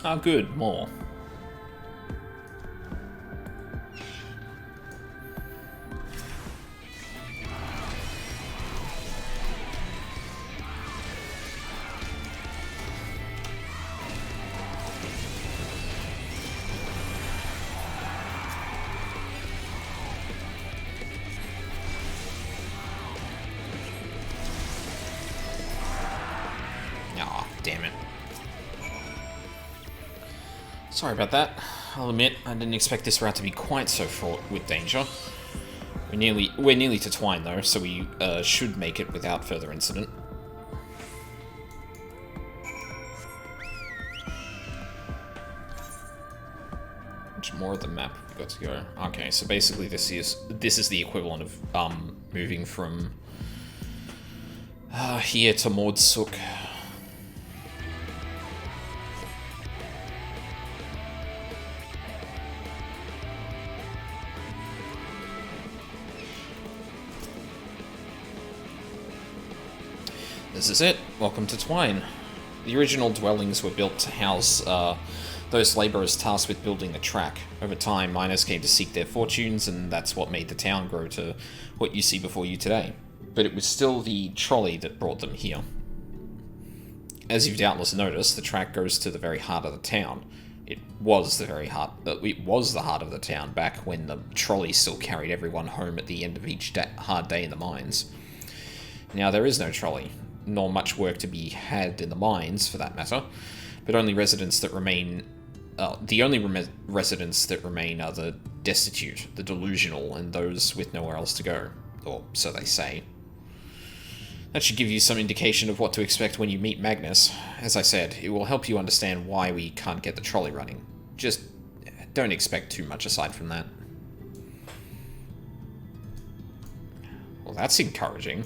Ah, good, more. Aw, damn it. Sorry about that. I'll admit, I didn't expect this route to be quite so fraught with danger. We're nearly to Twine though, so we should make it without further incident. Much more of the map we've got to go. Okay, so basically this is the equivalent of moving from here to Mordsuk. This is it. Welcome to Twine. The original dwellings were built to house those labourers tasked with building the track. Over time, miners came to seek their fortunes, and that's what made the town grow to what you see before you today. But it was still the trolley that brought them here. As you've doubtless noticed, the track goes to the very heart of the town. It was the heart of the town back when the trolley still carried everyone home at the end of each hard day in the mines. Now there is no trolley. nor much work to be had in the mines, for that matter, but only residents that remain... the only residents that remain are the destitute, the delusional, and those with nowhere else to go. Or so they say. That should give you some indication of what to expect when you meet Magnus. As I said, it will help you understand why we can't get the trolley running. Just don't expect too much aside from that. Well, that's encouraging.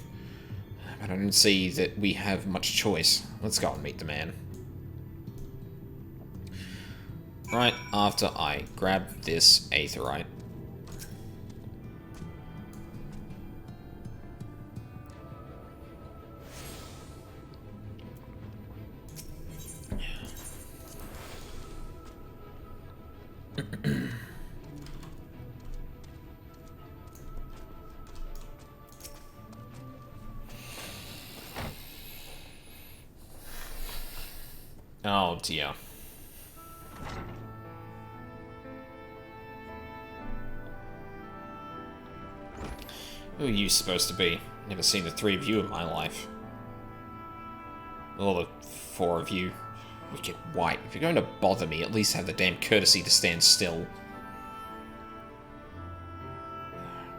But I don't see that we have much choice. Let's go and meet the man. Right after I grab this aetheryte. Oh dear. Who are you supposed to be? Never seen the three of you in my life. Or the four of you. Wicked white. If you're going to bother me, at least have the damn courtesy to stand still.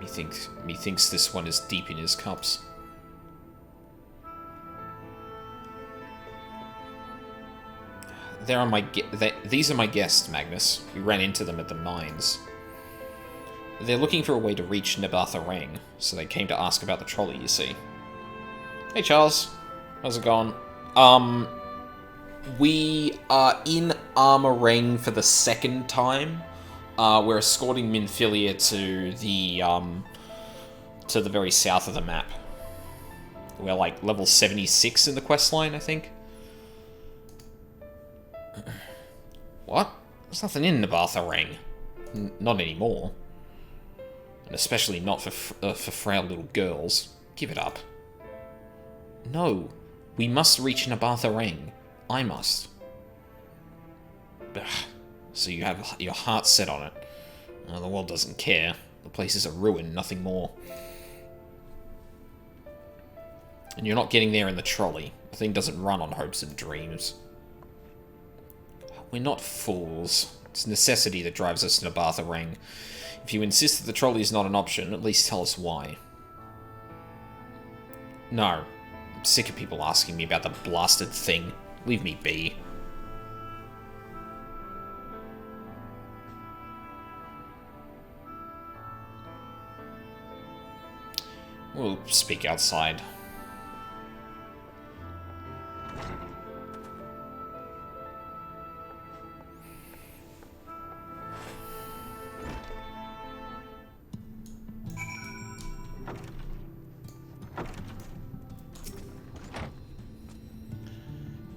Methinks this one is deep in his cups. These are my guests, Magnus. We ran into them at the mines. They're looking for a way to reach Nabatha-Rang, so they came to ask about the trolley, you see. Hey, Charles. How's it going? We are in Armorang for the second time. We're escorting Minfilia to the very south of the map. We're like level 76 in the questline, I think. What? There's nothing in Nabatha-Rang. Not anymore. And especially not for frail little girls. Give it up. No. We must reach Nabatha-Rang. I must. Ugh. So you have your heart set on it. Well, the world doesn't care. The place is a ruin, nothing more. And you're not getting there in the trolley. The thing doesn't run on hopes and dreams. We're not fools. It's necessity that drives us to Nabatha-Rang. If you insist that the trolley is not an option, at least tell us why. No. I'm sick of people asking me about the blasted thing. Leave me be. We'll speak outside.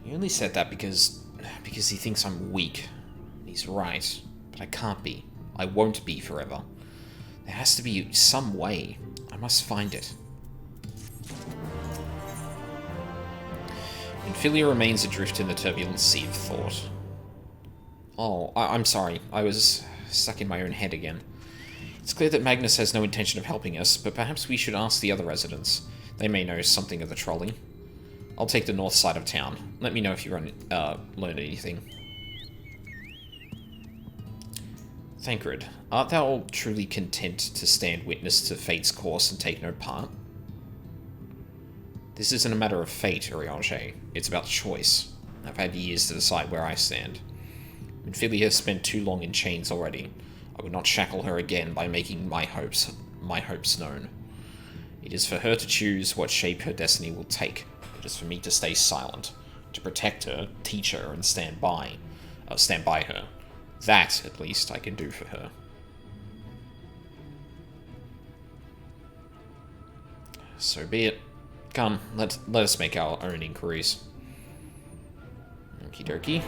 He only said that because he thinks I'm weak. He's right, but I can't be. I won't be forever. There has to be some way. I must find it. Minfilia remains adrift in the turbulent sea of thought. Oh, I'm sorry. I was stuck in my own head again. It's clear that Magnus has no intention of helping us, but perhaps we should ask the other residents. They may know something of the trolley. I'll take the north side of town. Let me know if you learn anything. Thancred, art thou truly content to stand witness to fate's course and take no part? This isn't a matter of fate, Urianger. It's about choice. I've had years to decide where I stand. Minfilia has spent too long in chains already. I would not shackle her again by making my hopes known. It is for her to choose what shape her destiny will take. It is for me to stay silent, to protect her, teach her, and stand by her. That, at least, I can do for her. So be it. Come, let us make our own inquiries. Okie dokie.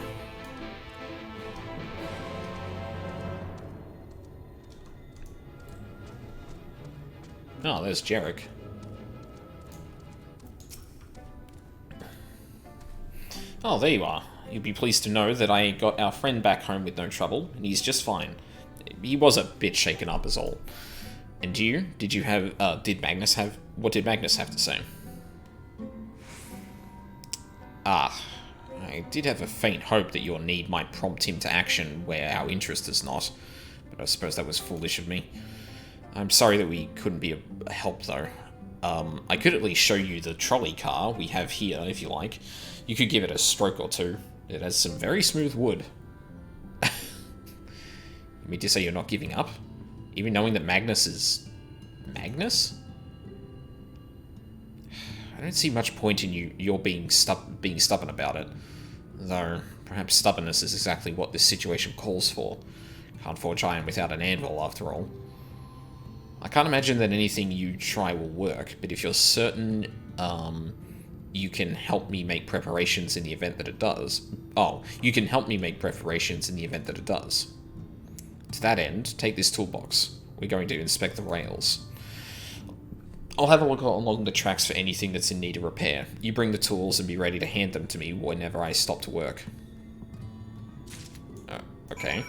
Oh, there's Jarek. Oh, there you are. You'll be pleased to know that I got our friend back home with no trouble, and he's just fine. He was a bit shaken up is all. And you? What did Magnus have to say? Ah, I did have a faint hope that your need might prompt him to action where our interest is not, but I suppose that was foolish of me. I'm sorry that we couldn't be a help, though. I could at least show you the trolley car we have here, if you like. You could give it a stroke or two. It has some very smooth wood. You mean to say you're not giving up? Even knowing that Magnus is... Magnus? I don't see much point in you're being stubborn about it. Though, perhaps stubbornness is exactly what this situation calls for. Can't forge iron without an anvil, after all. I can't imagine that anything you try will work, but if you're certain you can help me make preparations in the event that it does... Oh, you can help me make preparations in the event that it does. To that end, take this toolbox. We're going to inspect the rails. I'll have a look along the tracks for anything that's in need of repair. You bring the tools and be ready to hand them to me whenever I stop to work. Okay.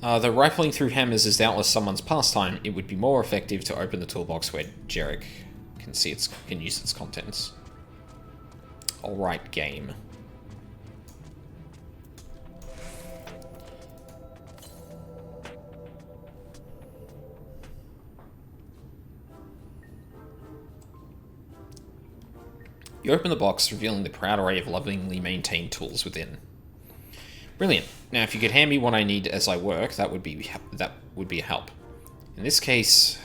Though rifling through hammers is doubtless someone's pastime, it would be more effective to open the toolbox where Jarek can use its contents. Alright, game. You open the box, revealing the proud array of lovingly maintained tools within. Brilliant. Now, if you could hand me what I need as I work, that would be a help. In this case,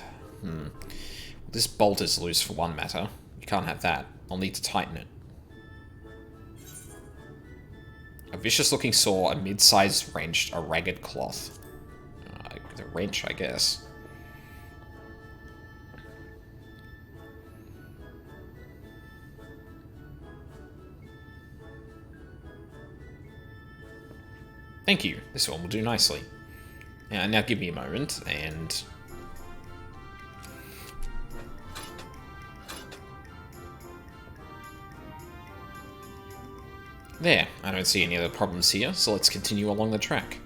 this bolt is loose for one matter. You can't have that. I'll need to tighten it. A vicious-looking saw, a mid-sized wrench, a ragged cloth. The wrench, I guess. Thank you. This one will do nicely. Now give me a moment, and... There. I don't see any other problems here, so let's continue along the track.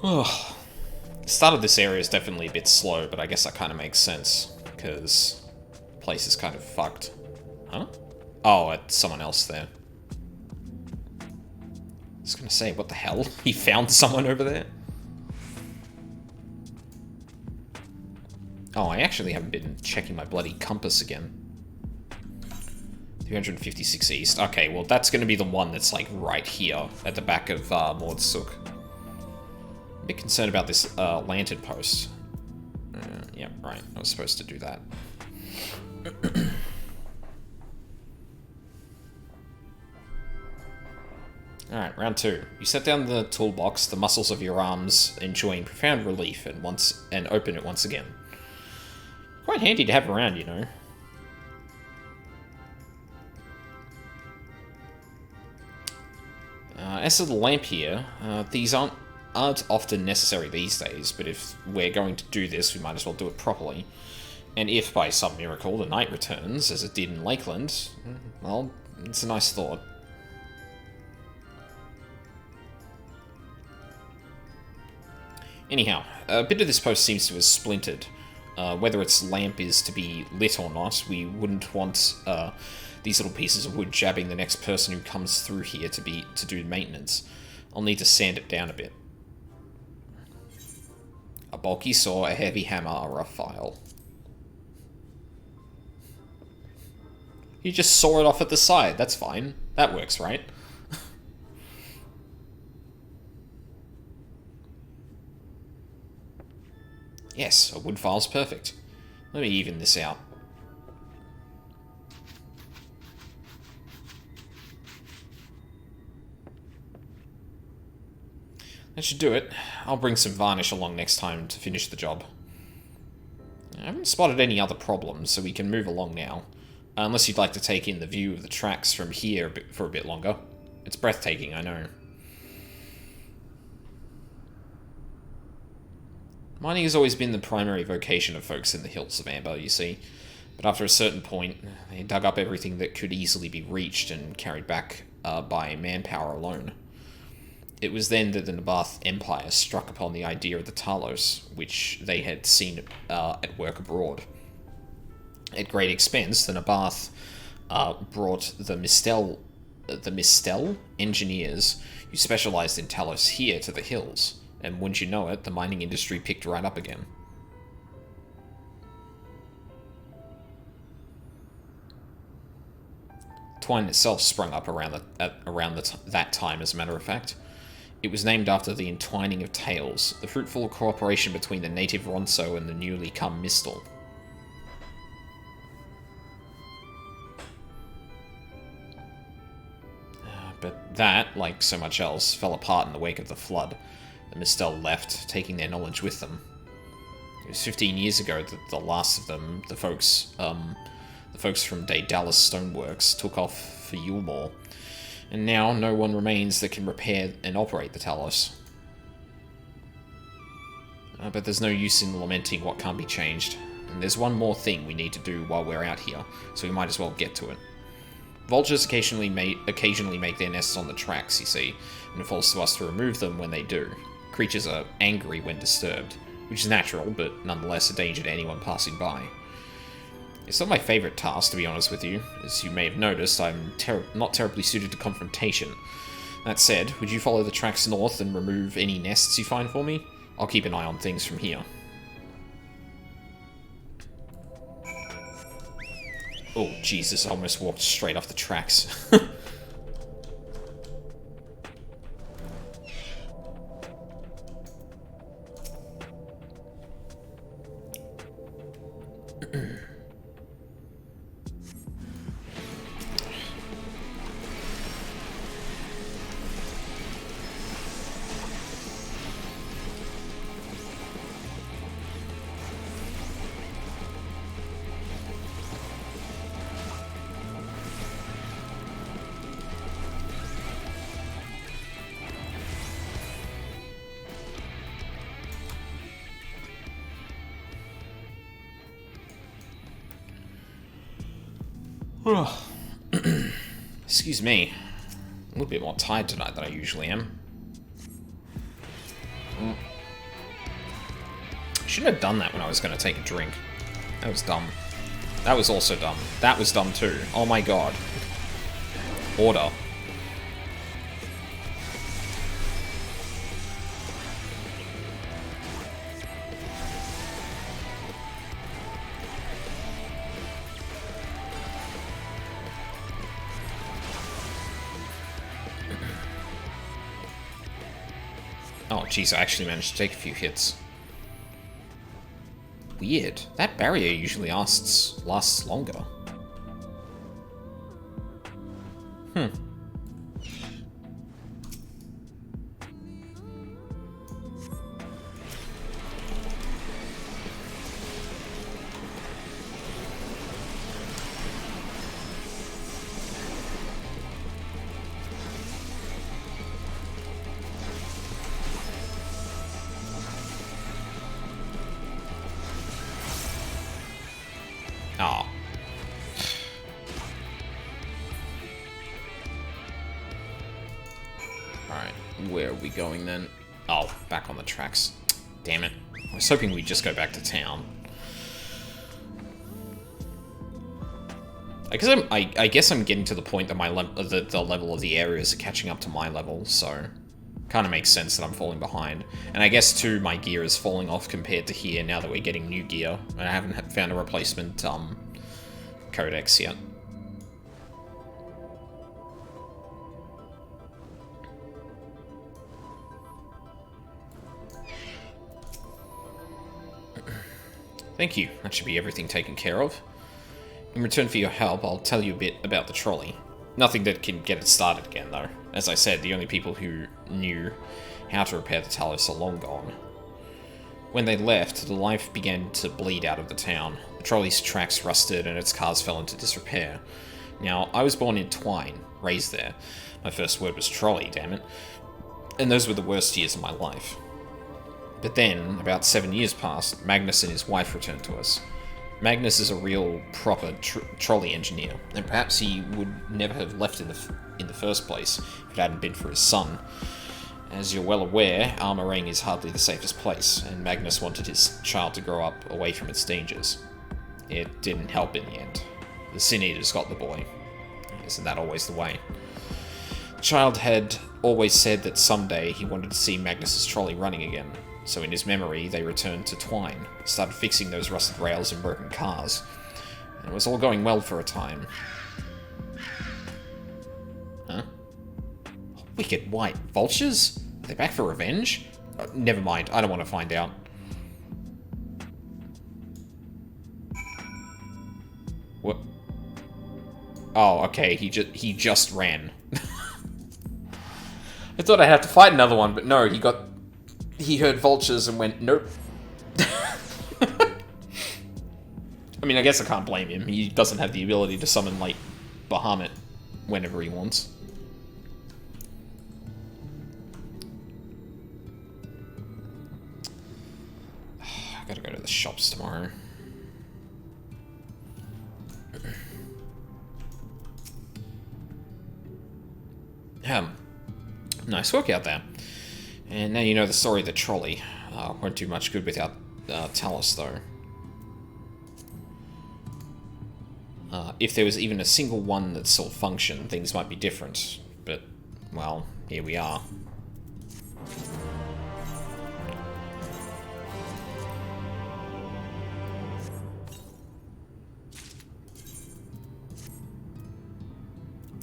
Oh. The start of this area is definitely a bit slow, but I guess that kind of makes sense, because the place is kind of fucked. Huh? Oh, it's someone else there. I was gonna say, what the hell? He found someone over there? Oh, I actually haven't been checking my bloody compass again. 356 east. Okay, well, that's gonna be the one that's, like, right here, at the back of Mordsuk. A bit concerned about this lantern post. Yeah, right. I was supposed to do that. Alright, round 2. You set down the toolbox, the muscles of your arms enjoying profound relief, and open it once again. Quite handy to have around, you know. As for the lamp here, these aren't often necessary these days, but if we're going to do this, we might as well do it properly. And if, by some miracle, the night returns, as it did in Lakeland, well, it's a nice thought. Anyhow, a bit of this post seems to have splintered. Whether its lamp is to be lit or not, we wouldn't want these little pieces of wood jabbing the next person who comes through here to do maintenance. I'll need to sand it down a bit. A bulky saw, a heavy hammer, a rough file. You just saw it off at the side, that's fine. That works, right? Yes, a wood file's perfect. Let me even this out. That should do it. I'll bring some varnish along next time to finish the job. I haven't spotted any other problems, so we can move along now. Unless you'd like to take in the view of the tracks from here for a bit longer. It's breathtaking, I know. Mining has always been the primary vocation of folks in the Hills of Amber, you see. But after a certain point, they dug up everything that could easily be reached and carried back by manpower alone. It was then that the Nabath Empire struck upon the idea of the Talos, which they had seen at work abroad. At great expense, the Nabath brought the Mistel engineers who specialized in Talos here to the hills, and wouldn't you know it, the mining industry picked right up again. Twine itself sprung up around that time, as a matter of fact. It was named after the entwining of tales, the fruitful cooperation between the native Ronso and the newly come Mistel. But that, like so much else, fell apart in the wake of the flood. The Mistel left, taking their knowledge with them. It was 15 years ago that the last of them, the folks from Daedalus Stoneworks, took off for Yulmore, and now no one remains that can repair and operate the Talos. But there's no use in lamenting what can't be changed, and there's one more thing we need to do while we're out here, so we might as well get to it. Vultures occasionally make their nests on the tracks, you see, and it falls to us to remove them when they do. Creatures are angry when disturbed, which is natural, but nonetheless a danger to anyone passing by. It's not my favourite task, to be honest with you. As you may have noticed, I'm not terribly suited to confrontation. That said, would you follow the tracks north and remove any nests you find for me? I'll keep an eye on things from here. Oh, Jesus, I almost walked straight off the tracks. Excuse me. A little bit more tired tonight than I usually am. Shouldn't have done that when I was going to take a drink. That was dumb. That was also dumb. That was dumb too. Oh my god. Order. Oh, jeez, I actually managed to take a few hits. Weird. That barrier usually lasts longer. Oh. Alright, where are we going then? Oh, back on the tracks. Damn it. I was hoping we'd just go back to town. I guess I'm getting to the point that the level of the areas are catching up to my level, so kind of makes sense that I'm falling behind. And I guess too, my gear is falling off compared to here now that we're getting new gear, and I haven't found a replacement codex yet. Thank you. That should be everything taken care of. In return for your help, I'll tell you a bit about the trolley. Nothing that can get it started again, though. As I said, the only people who knew how to repair the Talos are long gone. When they left, the life began to bleed out of the town. The trolley's tracks rusted and its cars fell into disrepair. Now, I was born in Twine, raised there. My first word was trolley, damn it. And those were the worst years of my life. But then, about 7 years passed, Magnus and his wife returned to us. Magnus is a real, proper trolley engineer, and perhaps he would never have left in the first place if it hadn't been for his son. As you're well aware, Armorang is hardly the safest place, and Magnus wanted his child to grow up away from its dangers. It didn't help in the end. The Sin Eaters got the boy. Isn't that always the way? The child had always said that someday he wanted to see Magnus's trolley running again, so in his memory they returned to Twine, started fixing those rusted rails and broken cars, and it was all going well for a time. Huh? Wicked white vultures? Are they back for revenge? Never mind, I don't want to find out. What? Oh, okay, he just ran. I thought I'd have to fight another one, but no, he heard vultures and went, nope. I mean, I guess I can't blame him. He doesn't have the ability to summon, like, Bahamut whenever he wants. I gotta go to the shops tomorrow. Nice work out there. And now you know the story of the trolley. Won't do much good without Talus, though. If there was even a single one that still functioned, things might be different. But, well, here we are.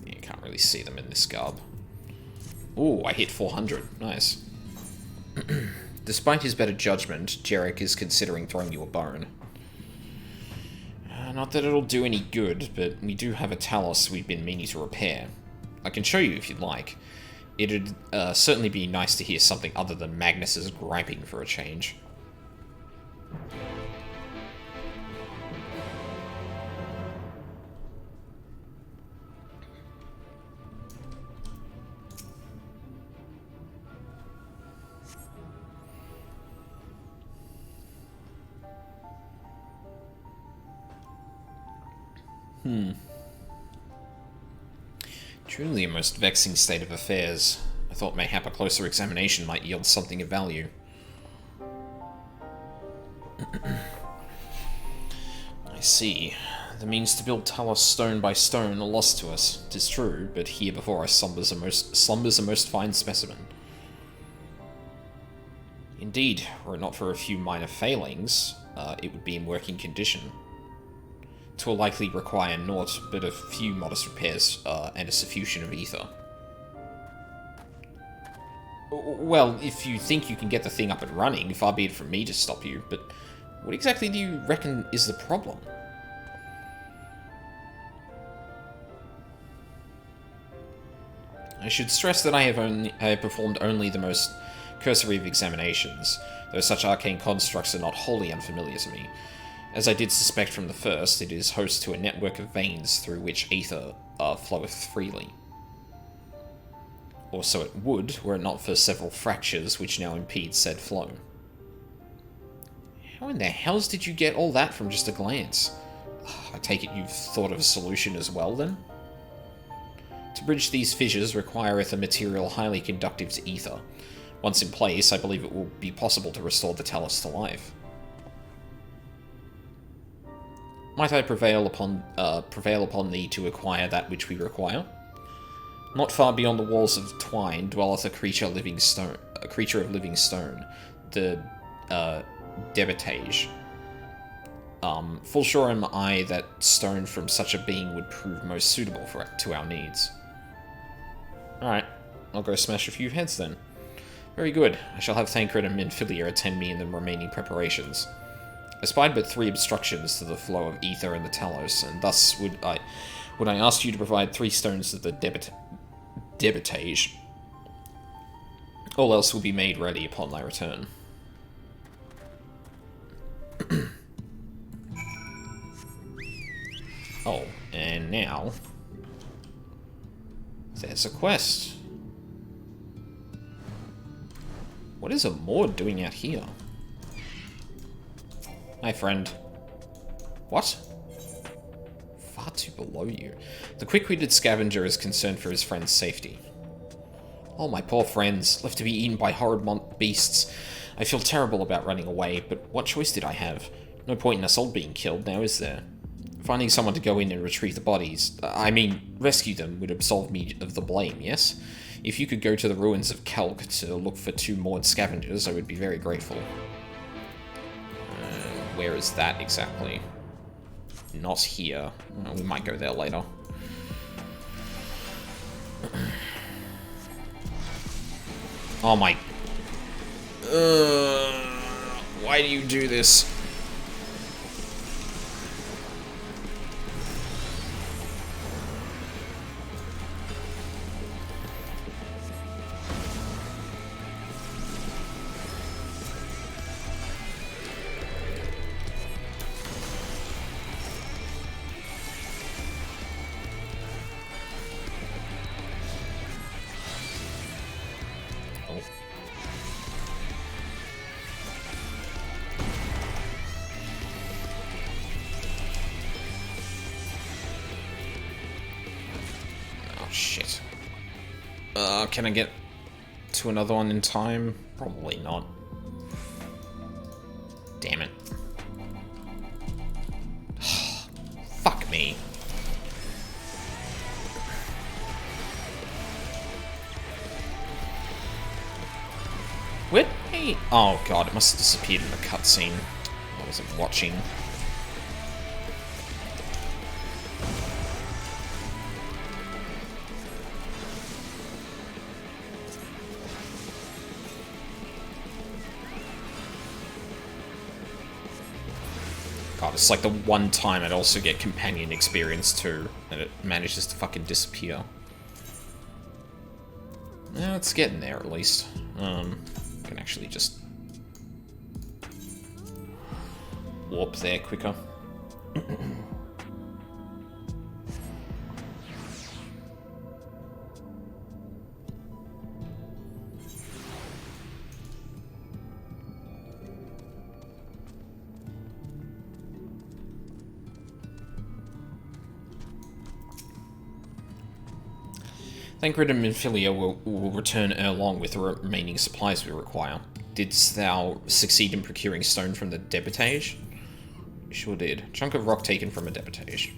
You can't really see them in this garb. Ooh, I hit 400. Nice. Despite his better judgment, Jarek is considering throwing you a bone. Not that it'll do any good, but we do have a Talos we've been meaning to repair. I can show you if you'd like. It'd certainly be nice to hear something other than Magnus's griping for a change. Truly a most vexing state of affairs. I thought mayhap a closer examination might yield something of value. I see. The means to build Talos stone by stone are lost to us, 'tis true, but here before us slumbers a most fine specimen. Indeed, were it not for a few minor failings, it would be in working condition. 'Twill likely require naught but a few modest repairs and a suffusion of ether. Well, if you think you can get the thing up and running, far be it from me to stop you, but what exactly do you reckon is the problem? I should stress that I have performed only the most cursory of examinations, though such arcane constructs are not wholly unfamiliar to me. As I did suspect from the first, it is host to a network of veins through which ether floweth freely. Or so it would, were it not for several fractures which now impede said flow. How in the hells did you get all that from just a glance? I take it you've thought of a solution as well, then? To bridge these fissures requireth a material highly conductive to ether. Once in place, I believe it will be possible to restore the Talos to life. Might I prevail upon thee to acquire that which we require? Not far beyond the walls of Twine dwelleth a creature of living stone, the Debitage. Full sure am I that stone from such a being would prove most suitable to our needs. Alright, I'll go smash a few heads then. Very good. I shall have Thancred and Minfilia attend me in the remaining preparations. I spied but 3 obstructions to the flow of ether in the Talos, and thus would I ask you to provide 3 stones to the Debitage. All else will be made ready upon thy return. Oh, and now there's a quest. What is a Maud doing out here? Hi, friend. What? Far too below you. The quick-witted scavenger is concerned for his friend's safety. Oh, my poor friends, left to be eaten by horrid beasts. I feel terrible about running away, but what choice did I have? No point in us all being killed, now is there? Finding someone to go in and retrieve the bodies, rescue them, would absolve me of the blame, yes? If you could go to the ruins of Kelk to look for 2 Maud scavengers, I would be very grateful. Where is that exactly? Not here. We might go there later. Oh my... why do you do this? Shit. Can I get to another one in time? Probably not. Damn it. Fuck me. Where'd he... Oh god, it must have disappeared in the cutscene. I wasn't watching. God, it's like the one time I'd also get companion experience too, and it manages to fucking disappear. Yeah, it's getting there at least. I can actually just warp there quicker. Thancred and Minfilia will return erelong with the remaining supplies we require. Didst thou succeed in procuring stone from the debitage? You sure did. Chunk of rock taken from a debitage.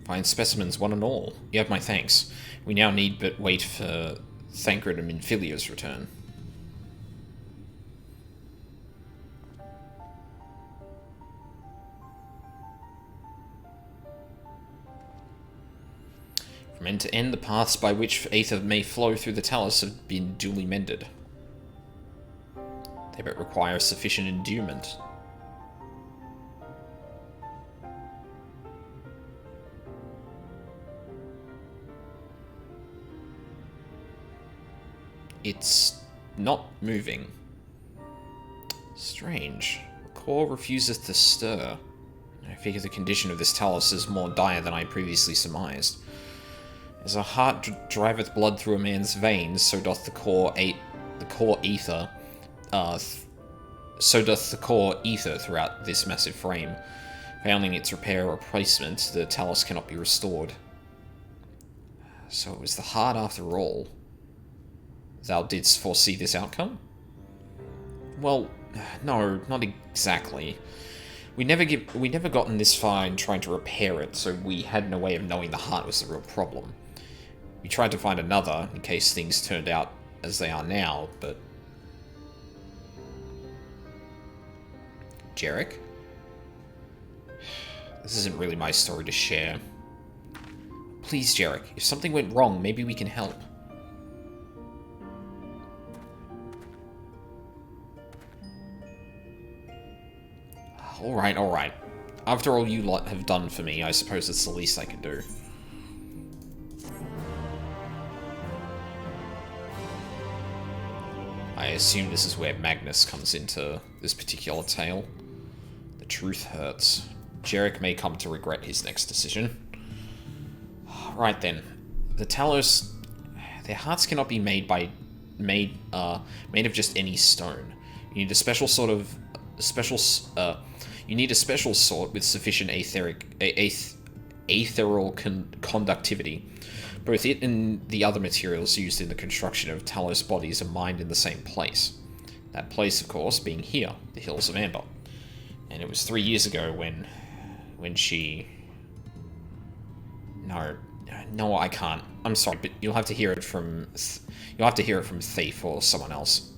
Fine specimens, one and all. You have my thanks. We now need but wait for Thancred and Minfilia's return. From end to end, the paths by which aether may flow through the talus have been duly mended. They but require sufficient endowment. It's not moving. Strange. The core refuseth to stir. I figure the condition of this talus is more dire than I previously surmised. As a heart driveth blood through a man's veins, so doth the core ether. So doth the core ether throughout this massive frame. Failing its repair or replacement, the talus cannot be restored. So it was the heart after all. Thou didst foresee this outcome? Well, no, not exactly. We never gotten this far in trying to repair it, so we had no way of knowing the heart was the real problem. We tried to find another, in case things turned out as they are now, but... Jarek? This isn't really my story to share. Please, Jarek, if something went wrong, maybe we can help. Alright, alright. After all you lot have done for me, I suppose it's the least I can do. I assume this is where Magnus comes into this particular tale. The truth hurts. Jarek may come to regret his next decision. Right then. The talus Their hearts cannot be made of just any stone. You need a special sort with sufficient ethereal conductivity. Both it and the other materials used in the construction of Talos bodies are mined in the same place. That place, of course, being here, the Hills of Amber. And it was 3 years ago when she... No, I can't. I'm sorry, but you'll have to hear it from Thief or someone else.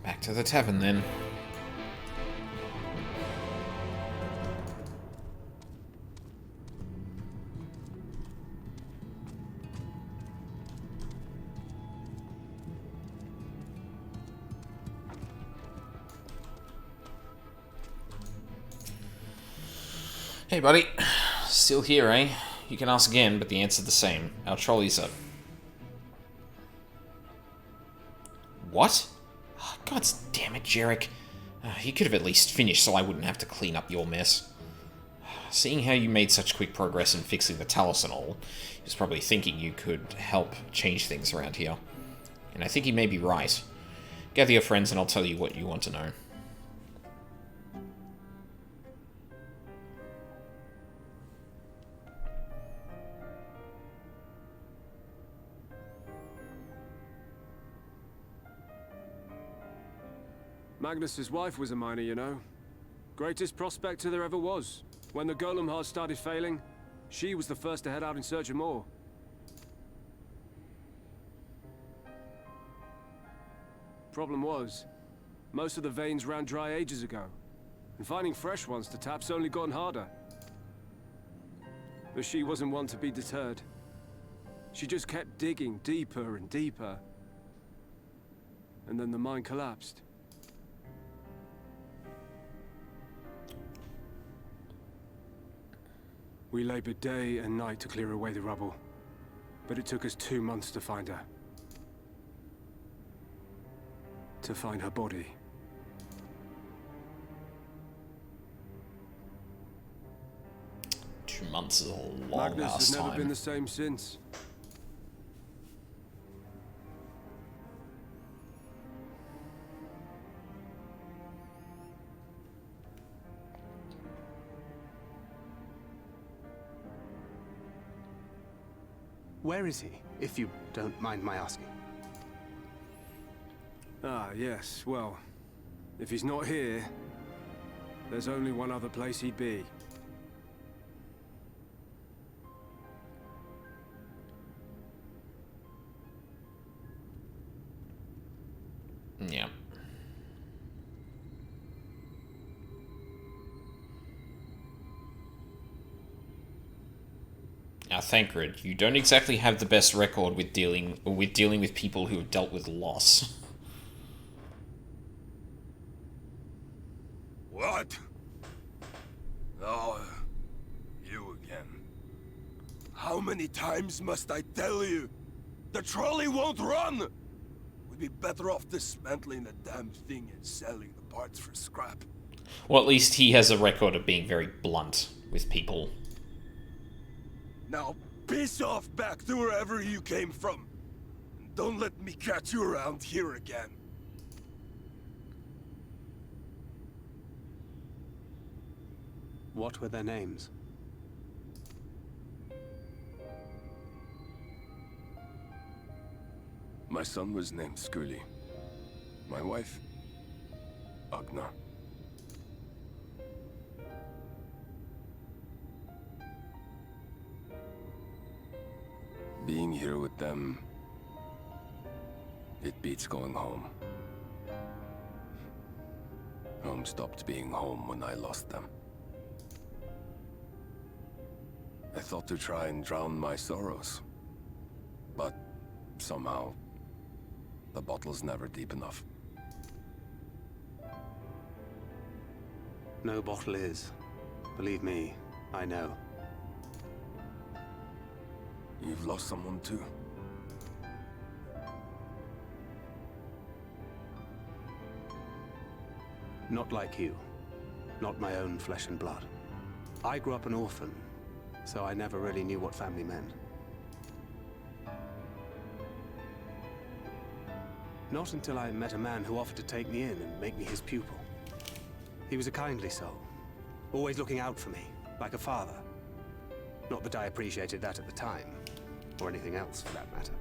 Back to the tavern, then. Hey, buddy. Still here, eh? You can ask again, but the answer's the same. Our trolleys are... What? Oh, God damn it, Jarek. You could have at least finished so I wouldn't have to clean up your mess. Seeing how you made such quick progress in fixing the Talos and all, he was probably thinking you could help change things around here. And I think he may be right. Gather your friends and I'll tell you what you want to know. Magnus's wife was a miner, you know. Greatest prospector there ever was. When the golem heart started failing, she was the first to head out in search of more. Problem was, most of the veins ran dry ages ago, and finding fresh ones to tap's only gotten harder. But she wasn't one to be deterred. She just kept digging deeper and deeper. And then the mine collapsed. We labored day and night to clear away the rubble, but it took us 2 months to find her. To find her body. Two months is a long Magnus ass has never time. been the same since. Where is he, if you don't mind my asking? Ah, yes, well, if he's not here, there's only one other place he'd be. Yeah. Now, Thancred, you don't exactly have the best record with dealing with people who have dealt with loss. What? Oh, you again. How many times must I tell you? The trolley won't run! We'd be better off dismantling the damn thing and selling the parts for scrap. Well, at least he has a record of being very blunt with people. Now, piss off back to wherever you came from. And don't let me catch you around here again. What were their names? My son was named Skuli. My wife, Agna. Being here with them, it beats going home. Home stopped being home when I lost them. I thought to try and drown my sorrows, but somehow, the bottle's never deep enough. No bottle is. Believe me, I know. You've lost someone too? Not like you. Not my own flesh and blood. I grew up an orphan, so I never really knew what family meant. Not until I met a man who offered to take me in and make me his pupil. He was a kindly soul, always looking out for me, like a father. Not that I appreciated that at the time, or anything else for that matter.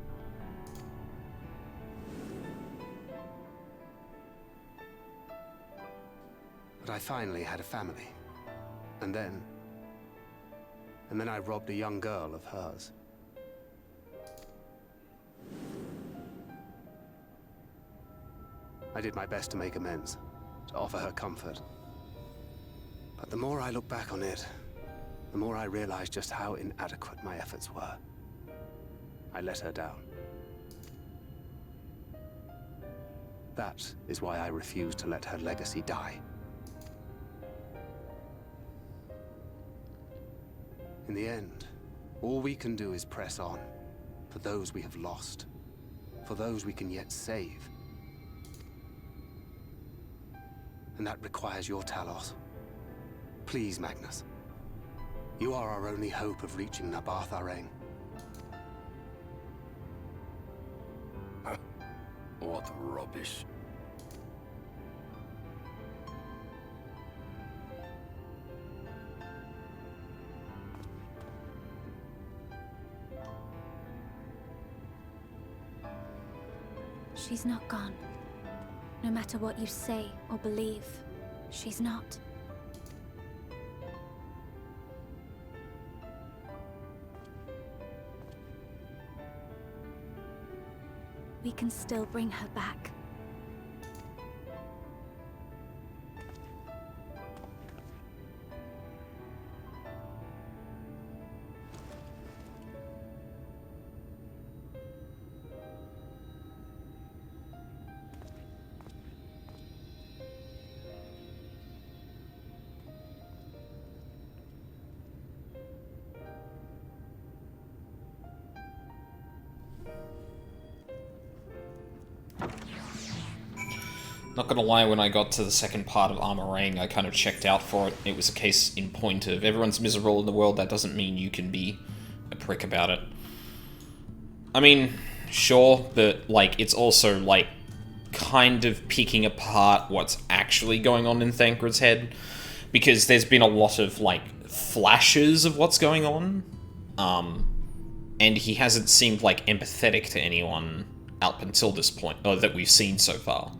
But I finally had a family. And then I robbed a young girl of hers. I did my best to make amends, to offer her comfort. But the more I look back on it, the more I realize just how inadequate my efforts were. I let her down. That is why I refuse to let her legacy die. In the end, all we can do is press on, for those we have lost, for those we can yet save. And that requires your Talos. Please, Magnus. You are our only hope of reaching Nabarth Areng. What rubbish. She's not gone. No matter what you say or believe, she's not. We can still bring her back. Not gonna lie, when I got to the second part of Armorang, I kind of checked out for it. It was a case in point of everyone's miserable in the world, that doesn't mean you can be a prick about it. I mean, sure, but, like, it's also, like, kind of picking apart what's actually going on in Thancred's head, because there's been a lot of, like, flashes of what's going on, and he hasn't seemed, like, empathetic to anyone up until this point, or that we've seen so far.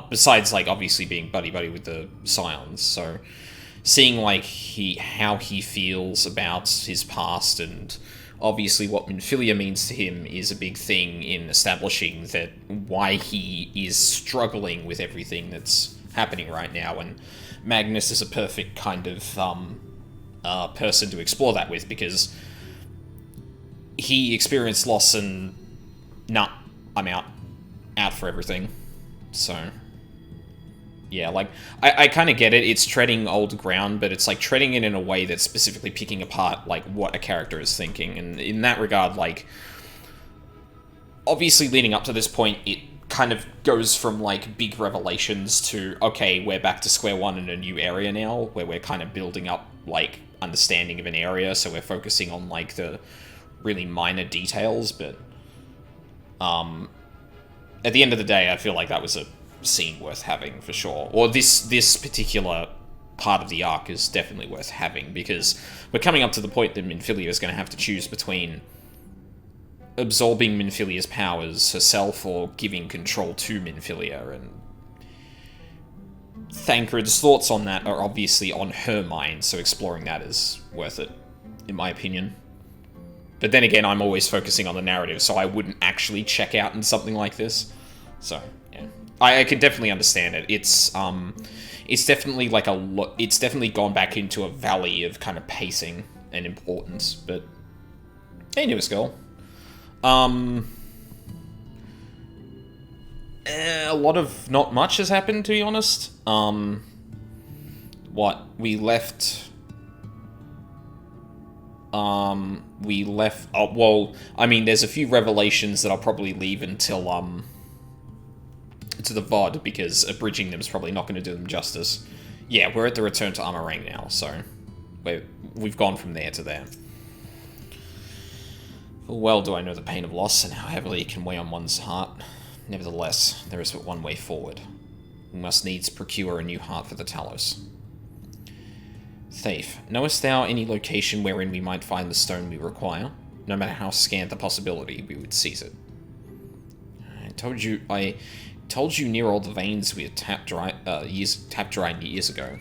Besides, like, obviously being buddy-buddy with the Scions, so seeing, like, how he feels about his past, and obviously what Minfilia means to him is a big thing in establishing that why he is struggling with everything that's happening right now, and Magnus is a perfect kind of person to explore that with, because he experienced loss and, nah, I'm out for everything. So, yeah, like, I kind of get it, it's treading old ground, but it's, like, treading it in a way that's specifically picking apart, like, what a character is thinking, and in that regard, like, obviously leading up to this point, it kind of goes from, like, big revelations to, okay, we're back to square one in a new area now, where we're kind of building up, like, understanding of an area, so we're focusing on, like, the really minor details, but, at the end of the day, I feel like that was a scene worth having, for sure. Or this particular part of the arc is definitely worth having, because we're coming up to the point that Minfilia is going to have to choose between absorbing Minfilia's powers herself or giving control to Minfilia, and Thancred's thoughts on that are obviously on her mind, so exploring that is worth it, in my opinion. But then again, I'm always focusing on the narrative, so I wouldn't actually check out in something like this. So, yeah. I can definitely understand it. It's definitely like it's definitely gone back into a valley of kind of pacing and importance, but hey, newest girl. A lot of not much has happened, to be honest. We left, oh, well, I mean, there's a few revelations that I'll probably leave until, to the VOD, because abridging them is probably not going to do them justice. Yeah, we're at the Return to Armorang now, so we've gone from there to there. Full well do I know the pain of loss and how heavily it can weigh on one's heart. Nevertheless, there is but one way forward. We must needs procure a new heart for the Talos. Thafe, knowest thou any location wherein we might find the stone we require? No matter how scant the possibility, we would seize it. I told you near all the veins we had tapped dry years ago.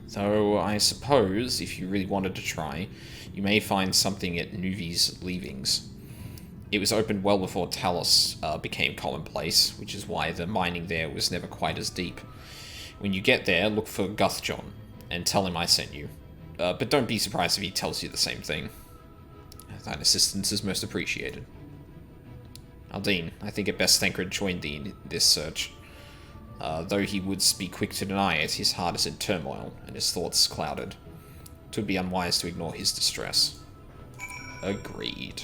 Though I suppose, if you really wanted to try, you may find something at Nuvi's leavings. It was opened well before Talos became commonplace, which is why the mining there was never quite as deep. When you get there, look for Guthjon, and tell him I sent you. But don't be surprised if he tells you the same thing. Thine assistance is most appreciated. Aldine, I think it best Thancred joined thee in this search. Though he would be quick to deny it, his heart is in turmoil, and his thoughts clouded. 'Twould be unwise to ignore his distress. Agreed.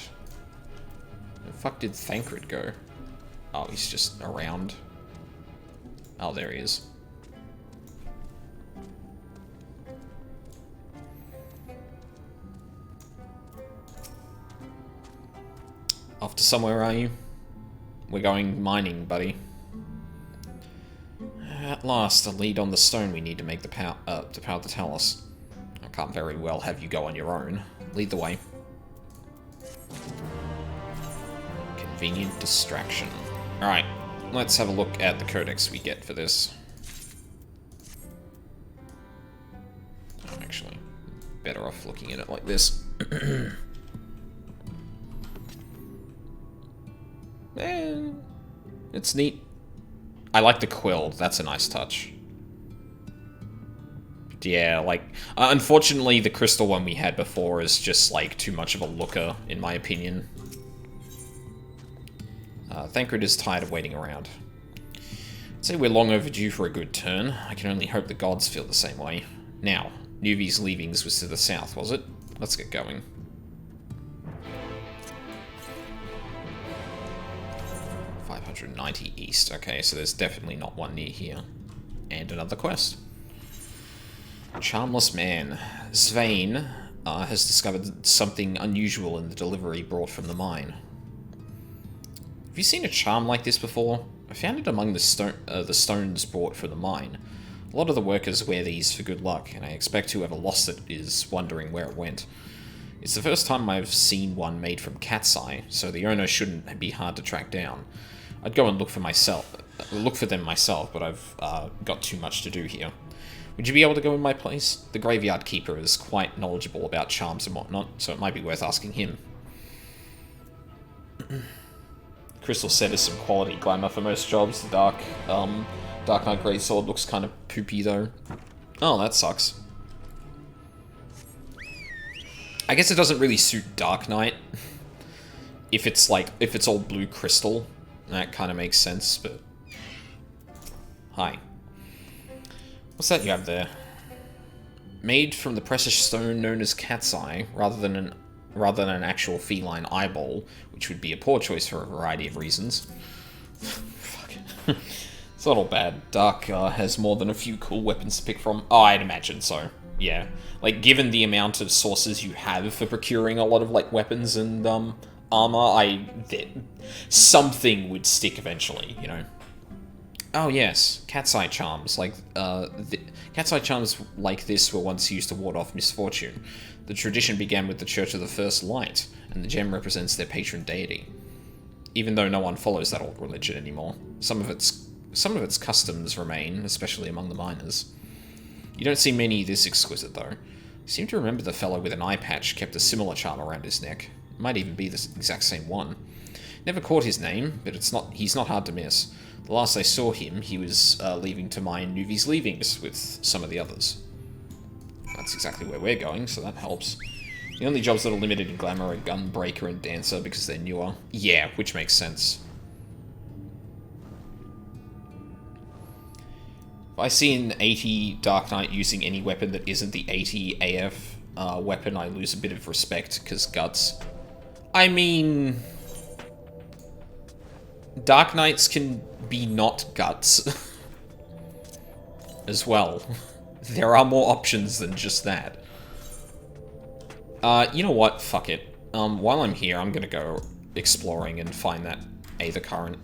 Where the fuck did Thancred go? Oh, he's just around. Oh, there he is. Off to somewhere, are you? We're going mining, buddy. At last, a lead on the stone we need to make to power the Talos. I can't very well have you go on your own. Lead the way. Convenient distraction. Alright, let's have a look at the codex we get for this. I'm actually better off looking at it like this. It's neat. I like the quill. That's a nice touch. But yeah, like, unfortunately, the crystal one we had before is just, like, too much of a looker, in my opinion. Thancred is tired of waiting around. I'd say we're long overdue for a good turn. I can only hope the gods feel the same way. Now, Nuvi's leavings was to the south, was it? Let's get going. .590 east. Okay, so there's definitely not one near here. And another quest. Charmless man. Svein has discovered something unusual in the delivery brought from the mine. Have you seen a charm like this before? I found it among the stones brought from the mine. A lot of the workers wear these for good luck, and I expect whoever lost it is wondering where it went. It's the first time I've seen one made from cat's eye, so the owner shouldn't be hard to track down. I'd go and look for them myself, but I've got too much to do here. Would you be able to go in my place? The graveyard keeper is quite knowledgeable about charms and whatnot, so it might be worth asking him. Crystal set is some quality glamour for most jobs. The Dark Knight Greatsword looks kind of poopy though. Oh, that sucks. I guess it doesn't really suit Dark Knight. If it's all blue crystal, that kind of makes sense, but... Hi. What's that you have there? Made from the precious stone known as cat's eye, rather than an actual feline eyeball, which would be a poor choice for a variety of reasons. Fuck. It's not all bad. Dark has more than a few cool weapons to pick from. Oh, I'd imagine so. Yeah. Like, given the amount of sources you have for procuring a lot of, like, weapons and, armor, something would stick eventually, you know? Oh, yes. Cat's eye charms. Like, cat's eye charms like this were once used to ward off misfortune. The tradition began with the Church of the First Light, and the gem represents their patron deity. Even though no one follows that old religion anymore, some of its customs remain, especially among the miners. You don't see many this exquisite, though. I seem to remember the fellow with an eye patch kept a similar charm around his neck. It might even be the exact same one. Never caught his name, but he's not hard to miss. The last I saw him, he was leaving to mine Nuvi's leavings with some of the others. That's exactly where we're going, so that helps. The only jobs that are limited in glamour are gunbreaker and dancer because they're newer. Yeah, which makes sense. If I see an 80 Dark Knight using any weapon that isn't the 80 AF weapon, I lose a bit of respect, because guts. I mean... Dark Knights can be not guts. As well. There are more options than just that. You know what? Fuck it. While I'm here, I'm gonna go exploring and find that Aether Current.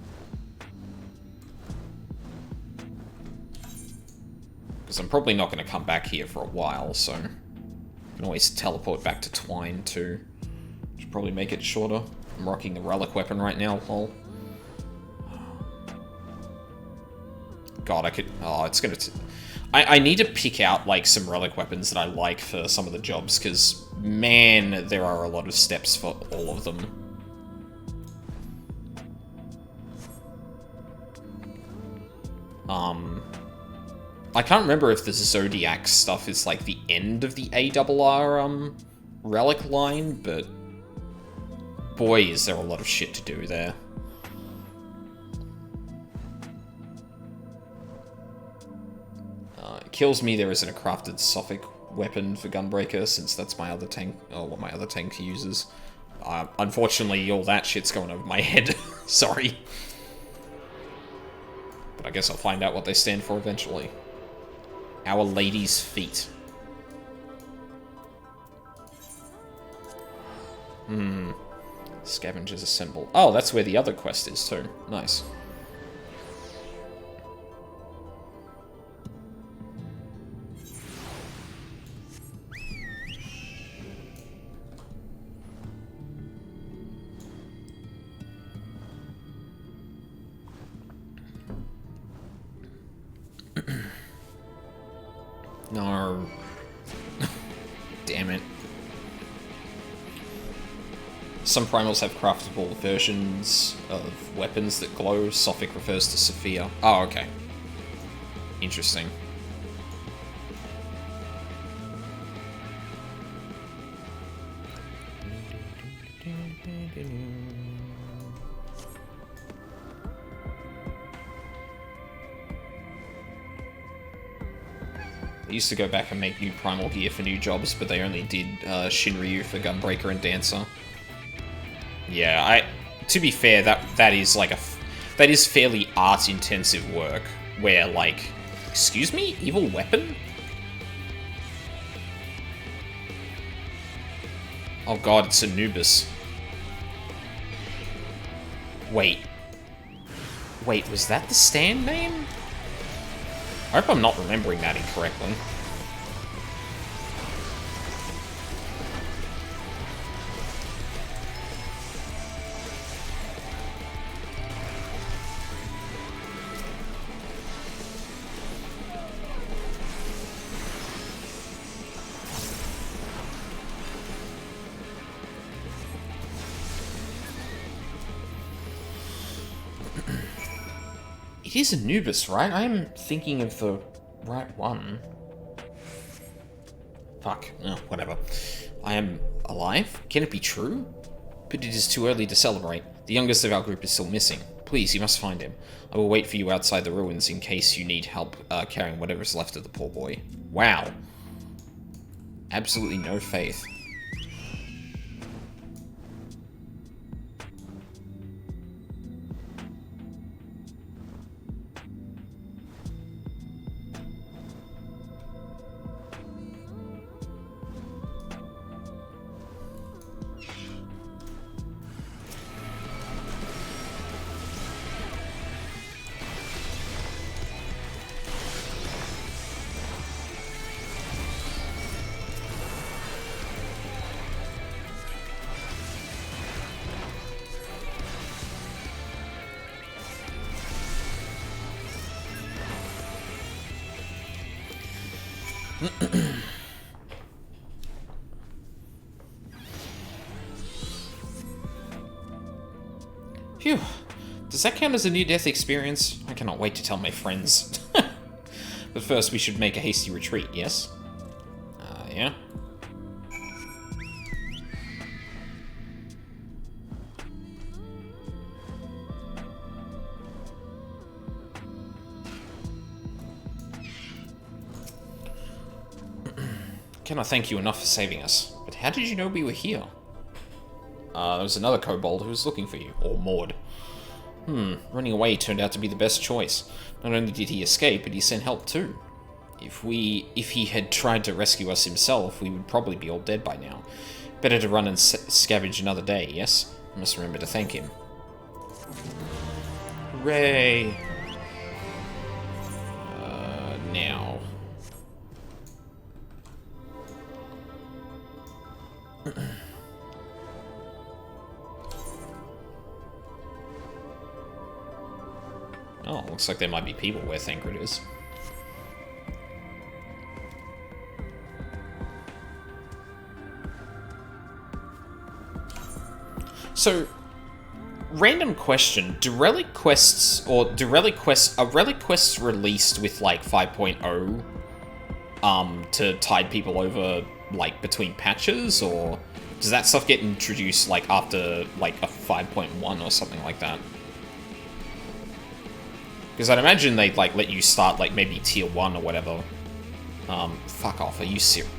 Because I'm probably not going to come back here for a while, so... I can always teleport back to Twine, too. Should probably make it shorter. I'm rocking the relic weapon right now, lol. God, I could... Oh, it's gonna... I need to pick out, like, some relic weapons that I like for some of the jobs, because, man, there are a lot of steps for all of them. I can't remember if the Zodiac stuff is, like, the end of the ARR, relic line, but... Boy, is there a lot of shit to do there. It kills me there isn't a crafted Sophic weapon for Gunbreaker, since that's my other tank, or what my other tank uses. Unfortunately, all that shit's going over my head. Sorry. But I guess I'll find out what they stand for eventually. Our Lady's Feet. Scavengers Assemble. Oh, that's where the other quest is too. Nice. No. Damn it. Some Primals have craftable versions of weapons that glow. Sophic refers to Sophia. Oh, okay. Interesting. I used to go back and make new Primal gear for new jobs, but they only did Shinryu for Gunbreaker and Dancer. Yeah, to be fair, that is like that is fairly art-intensive work, where like, excuse me, evil weapon? Oh god, it's Anubis. Wait, was that the stand name? I hope I'm not remembering that incorrectly. It is Anubis, right? I am thinking of the right one. Fuck. Oh, whatever. I am alive? Can it be true? But it is too early to celebrate. The youngest of our group is still missing. Please, you must find him. I will wait for you outside the ruins in case you need help carrying whatever's left of the poor boy. Wow. Absolutely no faith. Phew. Does that count as a near-death experience? I cannot wait to tell my friends. But first, we should make a hasty retreat, yes? Yeah? Cannot thank you enough for saving us. But how did you know we were here? There was another kobold who was looking for you. Or Maud. Running away turned out to be the best choice. Not only did he escape, but he sent help too. If he had tried to rescue us himself, we would probably be all dead by now. Better to run and scavenge another day, yes? I must remember to thank him. Hooray! Now. Oh, looks like there might be people where Thancred is. So, random question, are relic quests released with, like, 5.0, to tide people over, like, between patches, or does that stuff get introduced, like, after, like, a 5.1 or something like that? Because I'd imagine they'd, like, let you start, like, maybe tier 1 or whatever. Fuck off, are you serious?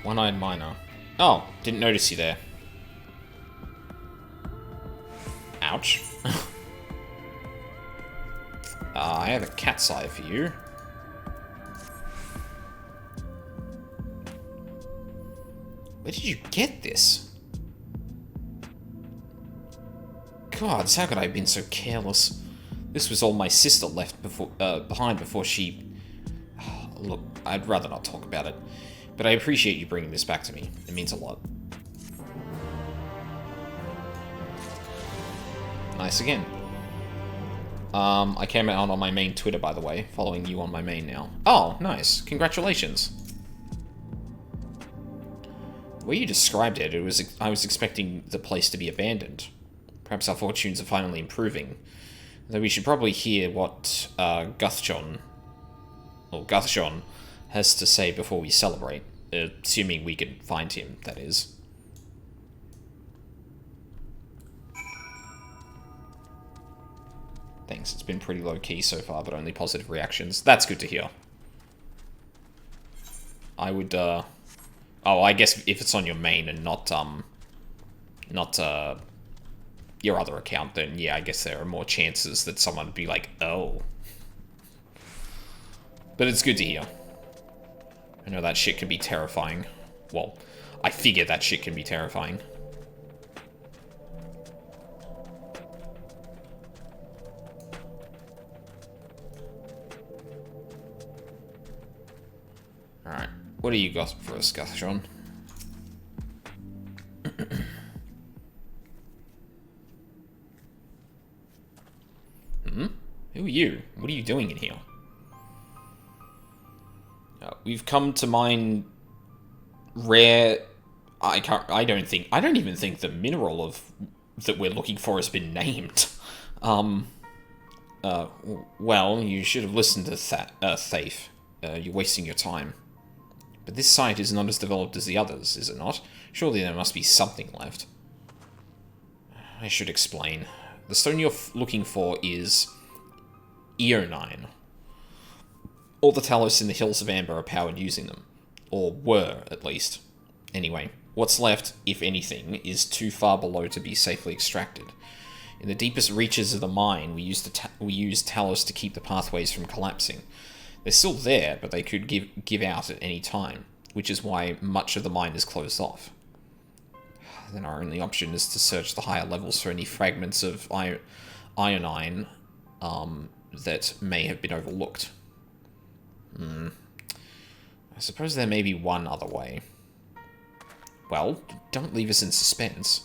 One-eyed miner. Oh, didn't notice you there. Ouch. I have a cat's eye for you. Where did you get this? God, how could I have been so careless? This was all my sister left behind before she... Look, I'd rather not talk about it. But I appreciate you bringing this back to me. It means a lot. Nice again. I came out on my main Twitter, by the way. Following you on my main now. Oh, nice. Congratulations. The way you described it, I was expecting the place to be abandoned. Perhaps our fortunes are finally improving. Though we should probably hear what Guthjon has to say before we celebrate. Assuming we can find him, that is. Thanks, it's been pretty low-key so far, but only positive reactions. That's good to hear. I would, Oh, I guess if it's on your main and not your other account, then yeah, I guess there are more chances that someone would be like, oh. But it's good to hear. I know that shit can be terrifying. Well, I figure that shit can be terrifying. Alright, what do you got for us, Guthjon? Who are you? What are you doing in here? We've come to mine rare... I don't even think the mineral that we're looking for has been named. Well, you should have listened to Thafe. You're wasting your time. But this site is not as developed as the others, is it not? Surely there must be something left. I should explain. The stone you're looking for is Eonine. All the Talos in the Hills of Amber are powered using them. Or were, at least. Anyway, what's left, if anything, is too far below to be safely extracted. In the deepest reaches of the mine, we used Talos to keep the pathways from collapsing. They're still there, but they could give out at any time, which is why much of the mine is closed off. Then our only option is to search the higher levels for any fragments of Eonine that may have been overlooked. I suppose there may be one other way. Well, don't leave us in suspense.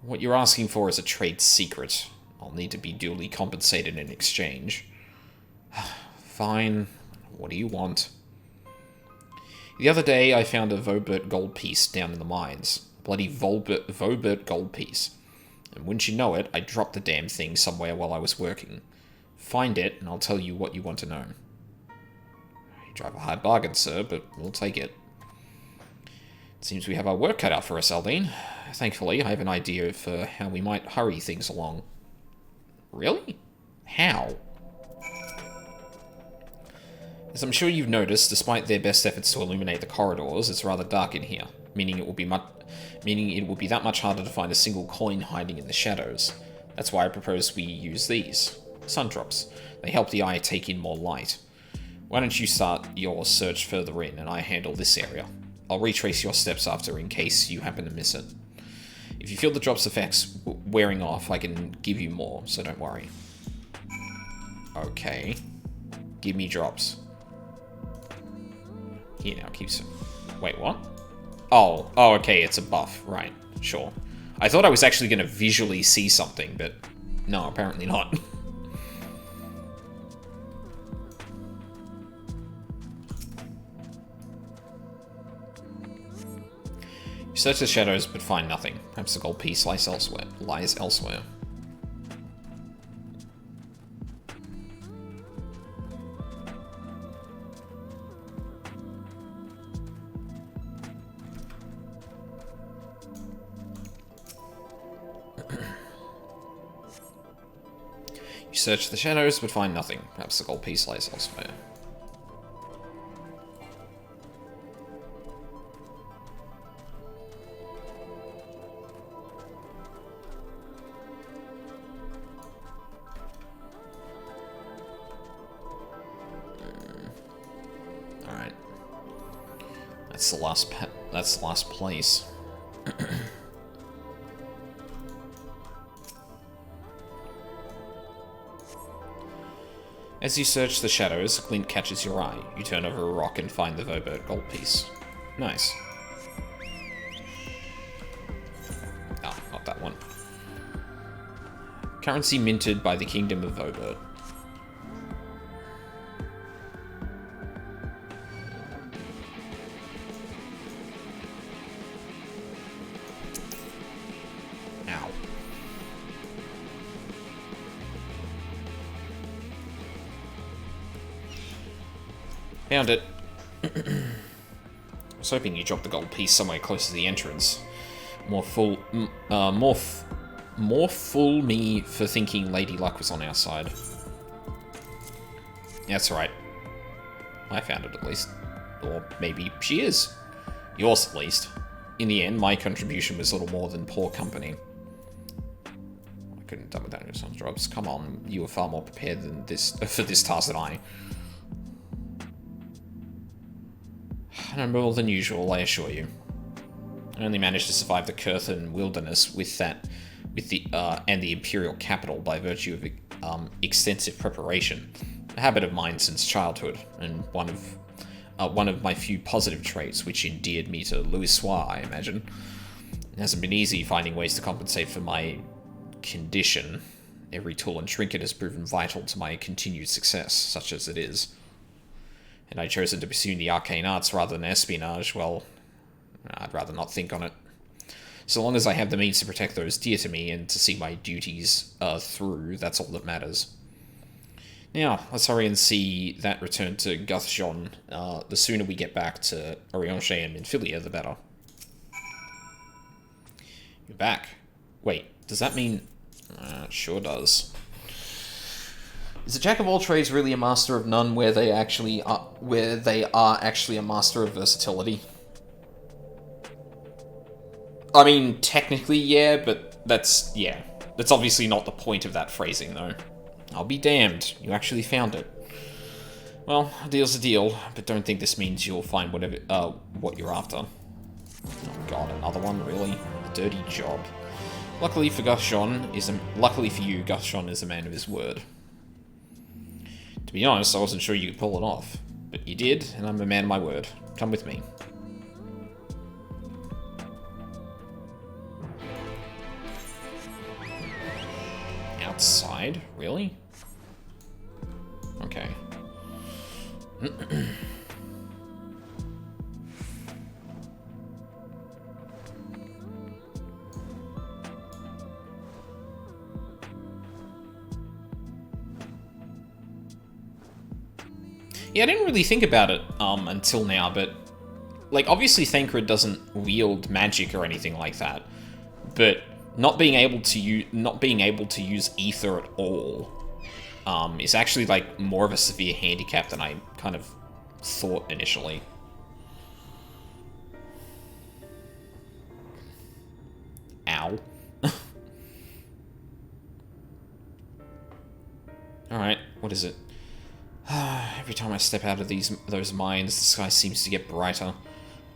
What you're asking for is a trade secret. I'll need to be duly compensated in exchange. Fine. What do you want? The other day, I found a Vobert gold piece down in the mines. Bloody Vobert gold piece. And wouldn't you know it, I dropped the damn thing somewhere while I was working. Find it, and I'll tell you what you want to know. You drive a hard bargain, sir, but we'll take it. It seems we have our work cut out for us, Aldine. Thankfully, I have an idea for how we might hurry things along. Really? How? As I'm sure you've noticed, despite their best efforts to illuminate the corridors, it's rather dark in here, meaning it will be that much harder to find a single coin hiding in the shadows. That's why I propose we use these. Sun drops. They help the eye take in more light. Why don't you start your search further in, and I handle this area. I'll retrace your steps after in case you happen to miss it. If you feel the drop's effects wearing off, I can give you more, so don't worry. Okay. Give me drops. Here now, keeps... Wait, what? Oh, okay, it's a buff. Right, sure. I thought I was actually going to visually see something, but no, apparently not. You search the shadows, but find nothing. Perhaps the gold piece lies elsewhere. You search the shadows, but find nothing. Perhaps the gold piece lies elsewhere. Alright. That's the last place. As you search the shadows, a glint catches your eye. You turn over a rock and find the Vobert gold piece. Nice. Ah, not that one. Currency minted by the Kingdom of Vobert. Ow. Found it. I was hoping you dropped the gold piece somewhere close to the entrance. More fool me for thinking Lady Luck was on our side. That's right. I found it at least. Or maybe she is. Yours at least. In the end, my contribution was little more than poor company. I couldn't have done without your son's drops. Come on, you were far more prepared than this for this task than I. No more than usual, I assure you. I only managed to survive the Kurthan wilderness and the Imperial capital by virtue of extensive preparation. A habit of mine since childhood, and one of my few positive traits, which endeared me to Louisoix, I imagine. It hasn't been easy finding ways to compensate for my condition. Every tool and trinket has proven vital to my continued success, such as it is. Had I chosen to pursue the arcane arts rather than espionage, well, I'd rather not think on it. So long as I have the means to protect those dear to me and to see my duties through, that's all that matters. Now, let's hurry and see that return to Guthjon. The sooner we get back to Orianche and Minfilia, the better. You're back. Wait, does that mean... it sure does. Is a jack of all trades really a master of none where they are actually a master of versatility? I mean, technically, yeah, but that's obviously not the point of that phrasing, though. I'll be damned, you actually found it. Well, a deal's a deal, but don't think this means you'll find what you're after. Oh god, another one, really? A dirty job. Luckily for you, Guthjon is a man of his word. To be honest, I wasn't sure you could pull it off. But you did, and I'm a man of my word. Come with me. Outside? Really? Okay. Yeah, I didn't really think about it until now, but like obviously Thancred doesn't wield magic or anything like that, but not being able to use ether at all is actually like more of a severe handicap than I kind of thought initially. Ow. Alright, what is it? Every time I step out of those mines, the sky seems to get brighter.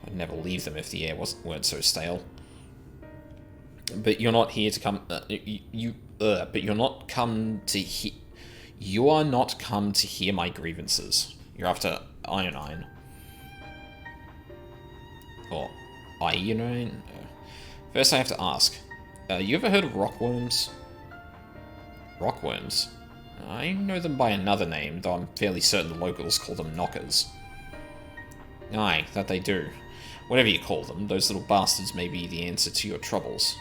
I'd never leave them if the air weren't so stale. But you're not here to come... but you're not come to hear... You are not come to hear my grievances. You're after iron. Or iron? First I have to ask. You ever heard of rockworms? Rockworms? I know them by another name, though I'm fairly certain the locals call them knockers. Aye, that they do. Whatever you call them, those little bastards may be the answer to your troubles.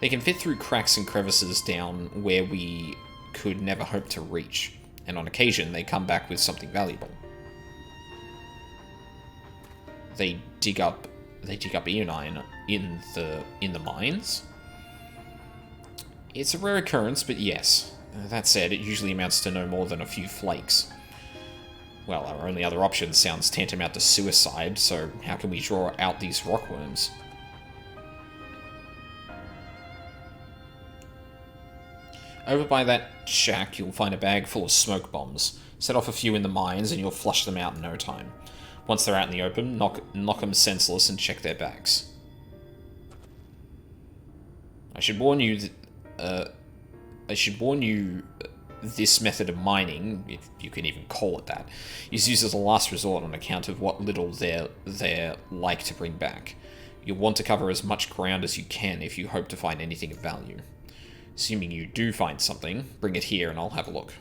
They can fit through cracks and crevices down where we could never hope to reach, and on occasion they come back with something valuable. They dig up iron in the mines? It's a rare occurrence, but yes. That said, it usually amounts to no more than a few flakes. Well, our only other option sounds tantamount to suicide, so how can we draw out these rockworms? Over by that shack, you'll find a bag full of smoke bombs. Set off a few in the mines, and you'll flush them out in no time. Once they're out in the open, knock them senseless and check their backs. I should warn you this method of mining, if you can even call it that, is used as a last resort on account of what little they're like to bring back. You'll want to cover as much ground as you can if you hope to find anything of value. Assuming you do find something, bring it here and I'll have a look.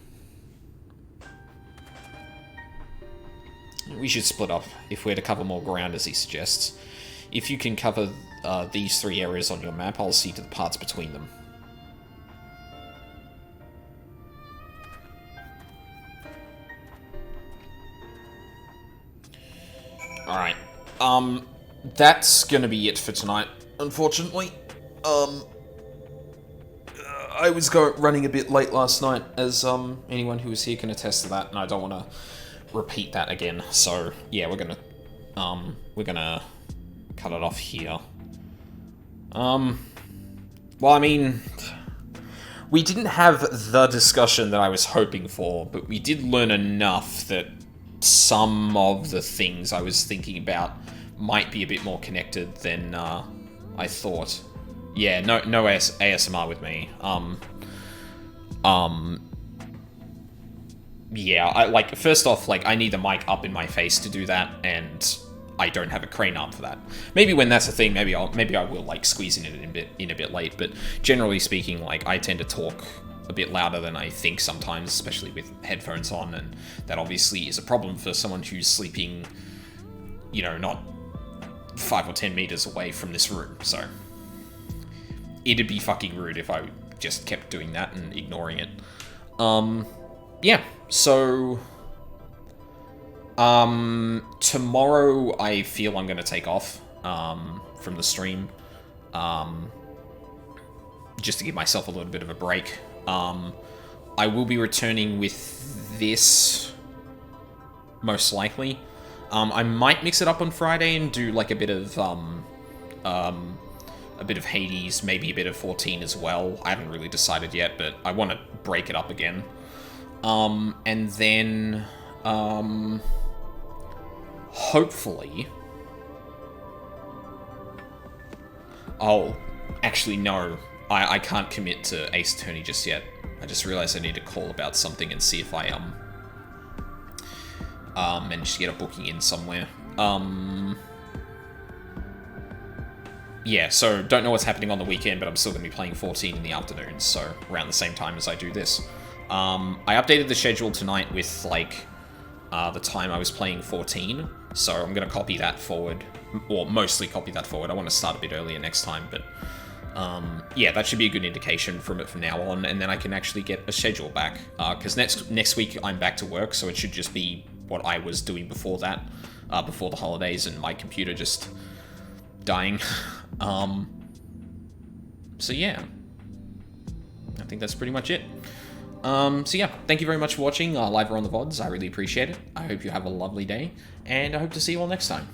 We should split up if we're to cover more ground, as he suggests. If you can cover these 3 areas on your map, I'll see to the parts between them. Alright. That's gonna be it for tonight, unfortunately. I was running a bit late last night, as anyone who was here can attest to that, and I don't want to repeat that again. So yeah, we're gonna cut it off here. Well, I mean, we didn't have the discussion that I was hoping for, but we did learn enough that some of the things I was thinking about might be a bit more connected than I thought. Yeah, no ASMR with me. Yeah, first off, I need the mic up in my face to do that, and I don't have a crane arm for that. Maybe when that's a thing, maybe I will, squeeze in a bit late, but generally speaking, I tend to talk a bit louder than I think sometimes, especially with headphones on, and that obviously is a problem for someone who's sleeping, not 5 or 10 meters away from this room, so it'd be fucking rude if I just kept doing that and ignoring it. Yeah, so tomorrow I feel I'm gonna take off from the stream, just to give myself a little bit of a break. I will be returning with this, most likely. I might mix it up on Friday and do a bit of Hades, maybe a bit of 14 as well. I haven't really decided yet, but I want to break it up again. And then, hopefully... Oh, actually, no. I can't commit to Ace Attorney just yet. I just realized I need to call about something and see if I, manage to get a booking in somewhere. Yeah, so don't know what's happening on the weekend, but I'm still going to be playing 14 in the afternoons, so around the same time as I do this. I updated the schedule tonight with, the time I was playing 14, so I'm going to copy that forward, or mostly copy that forward. I want to start a bit earlier next time, but yeah, that should be a good indication from now on, and then I can actually get a schedule back, because next week I'm back to work, so it should just be what I was doing before that, before the holidays, and my computer just dying. So yeah, I think that's pretty much it. So yeah, thank you very much for watching live or on the VODs. I really appreciate it. I hope you have a lovely day, and I hope to see you all next time.